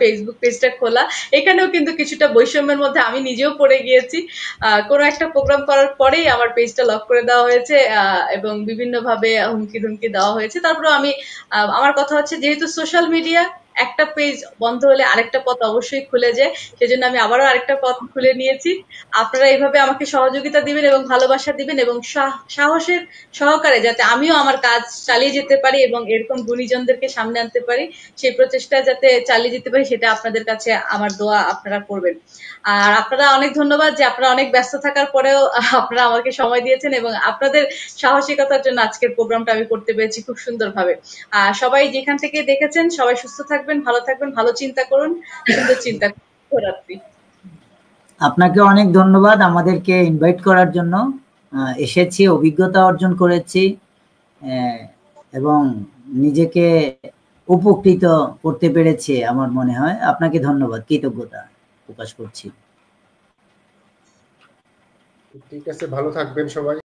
S1: ফেসবুক পেজটা খোলা। এখানেও কিন্তু কিছুটা বৈষম্যের মধ্যে আমি নিজেও পড়ে গিয়েছি। কোনো একটা প্রোগ্রাম করার পরেই আমার পেজটা লক করে দেওয়া হয়েছে এবং বিভিন্নভাবে হুমকি ধুমকি দেওয়া হয়েছে। তারপরেও আমি আমার কথা হচ্ছে, যেহেতু সোশ্যাল মিডিয়া একটা পেজ বন্ধ হলে আরেকটা পথ অবশ্যই খুলে যায়, সেজন্য আমি আবারও আরেকটা পথ খুলে নিয়েছি। আপনারা এইভাবে আমাকে সহযোগিতা দিবেন এবং ভালোবাসা দিবেন এবং সাহসের সহকারে যাতে আমিও আমার কাজ চালিয়ে যেতে পারি এবং এরকম গুণীজনদেরকে সামনে আনতে পারি, সেই প্রচেষ্টা যাতে চালিয়ে যেতে পারি, সেটা আপনাদের কাছে আমার দোয়া আপনারা করবেন। আর আপনারা অনেক ধন্যবাদ যে আপনারা অনেক ব্যস্ত থাকার পরেও আপনারা আমাকে সময় দিয়েছেন এবং আপনাদের সাহসিকতার জন্য আজকের প্রোগ্রামটা আমি করতে পেরেছি খুব সুন্দরভাবে। সবাই যেখান থেকে দেখেছেন সবাই সুস্থ থাকবেন, ভালো থাকবেন, ভালো চিন্তা করুন, সুন্দর চিন্তা করুন। শুভরাত্রি।
S3: আপনাকে অনেক ধন্যবাদ আমাদেরকে ইনভাইট করার জন্য। এসেছি, অভিজ্ঞতা অর্জন করেছি এবং নিজেকে উপকৃত করতে পেরেছি আমার মনে হয়। আপনাকে ধন্যবাদ, কৃতজ্ঞতা প্রকাশ করছি।
S2: ঠিক আছে, ভালো থাকবেন সবাই।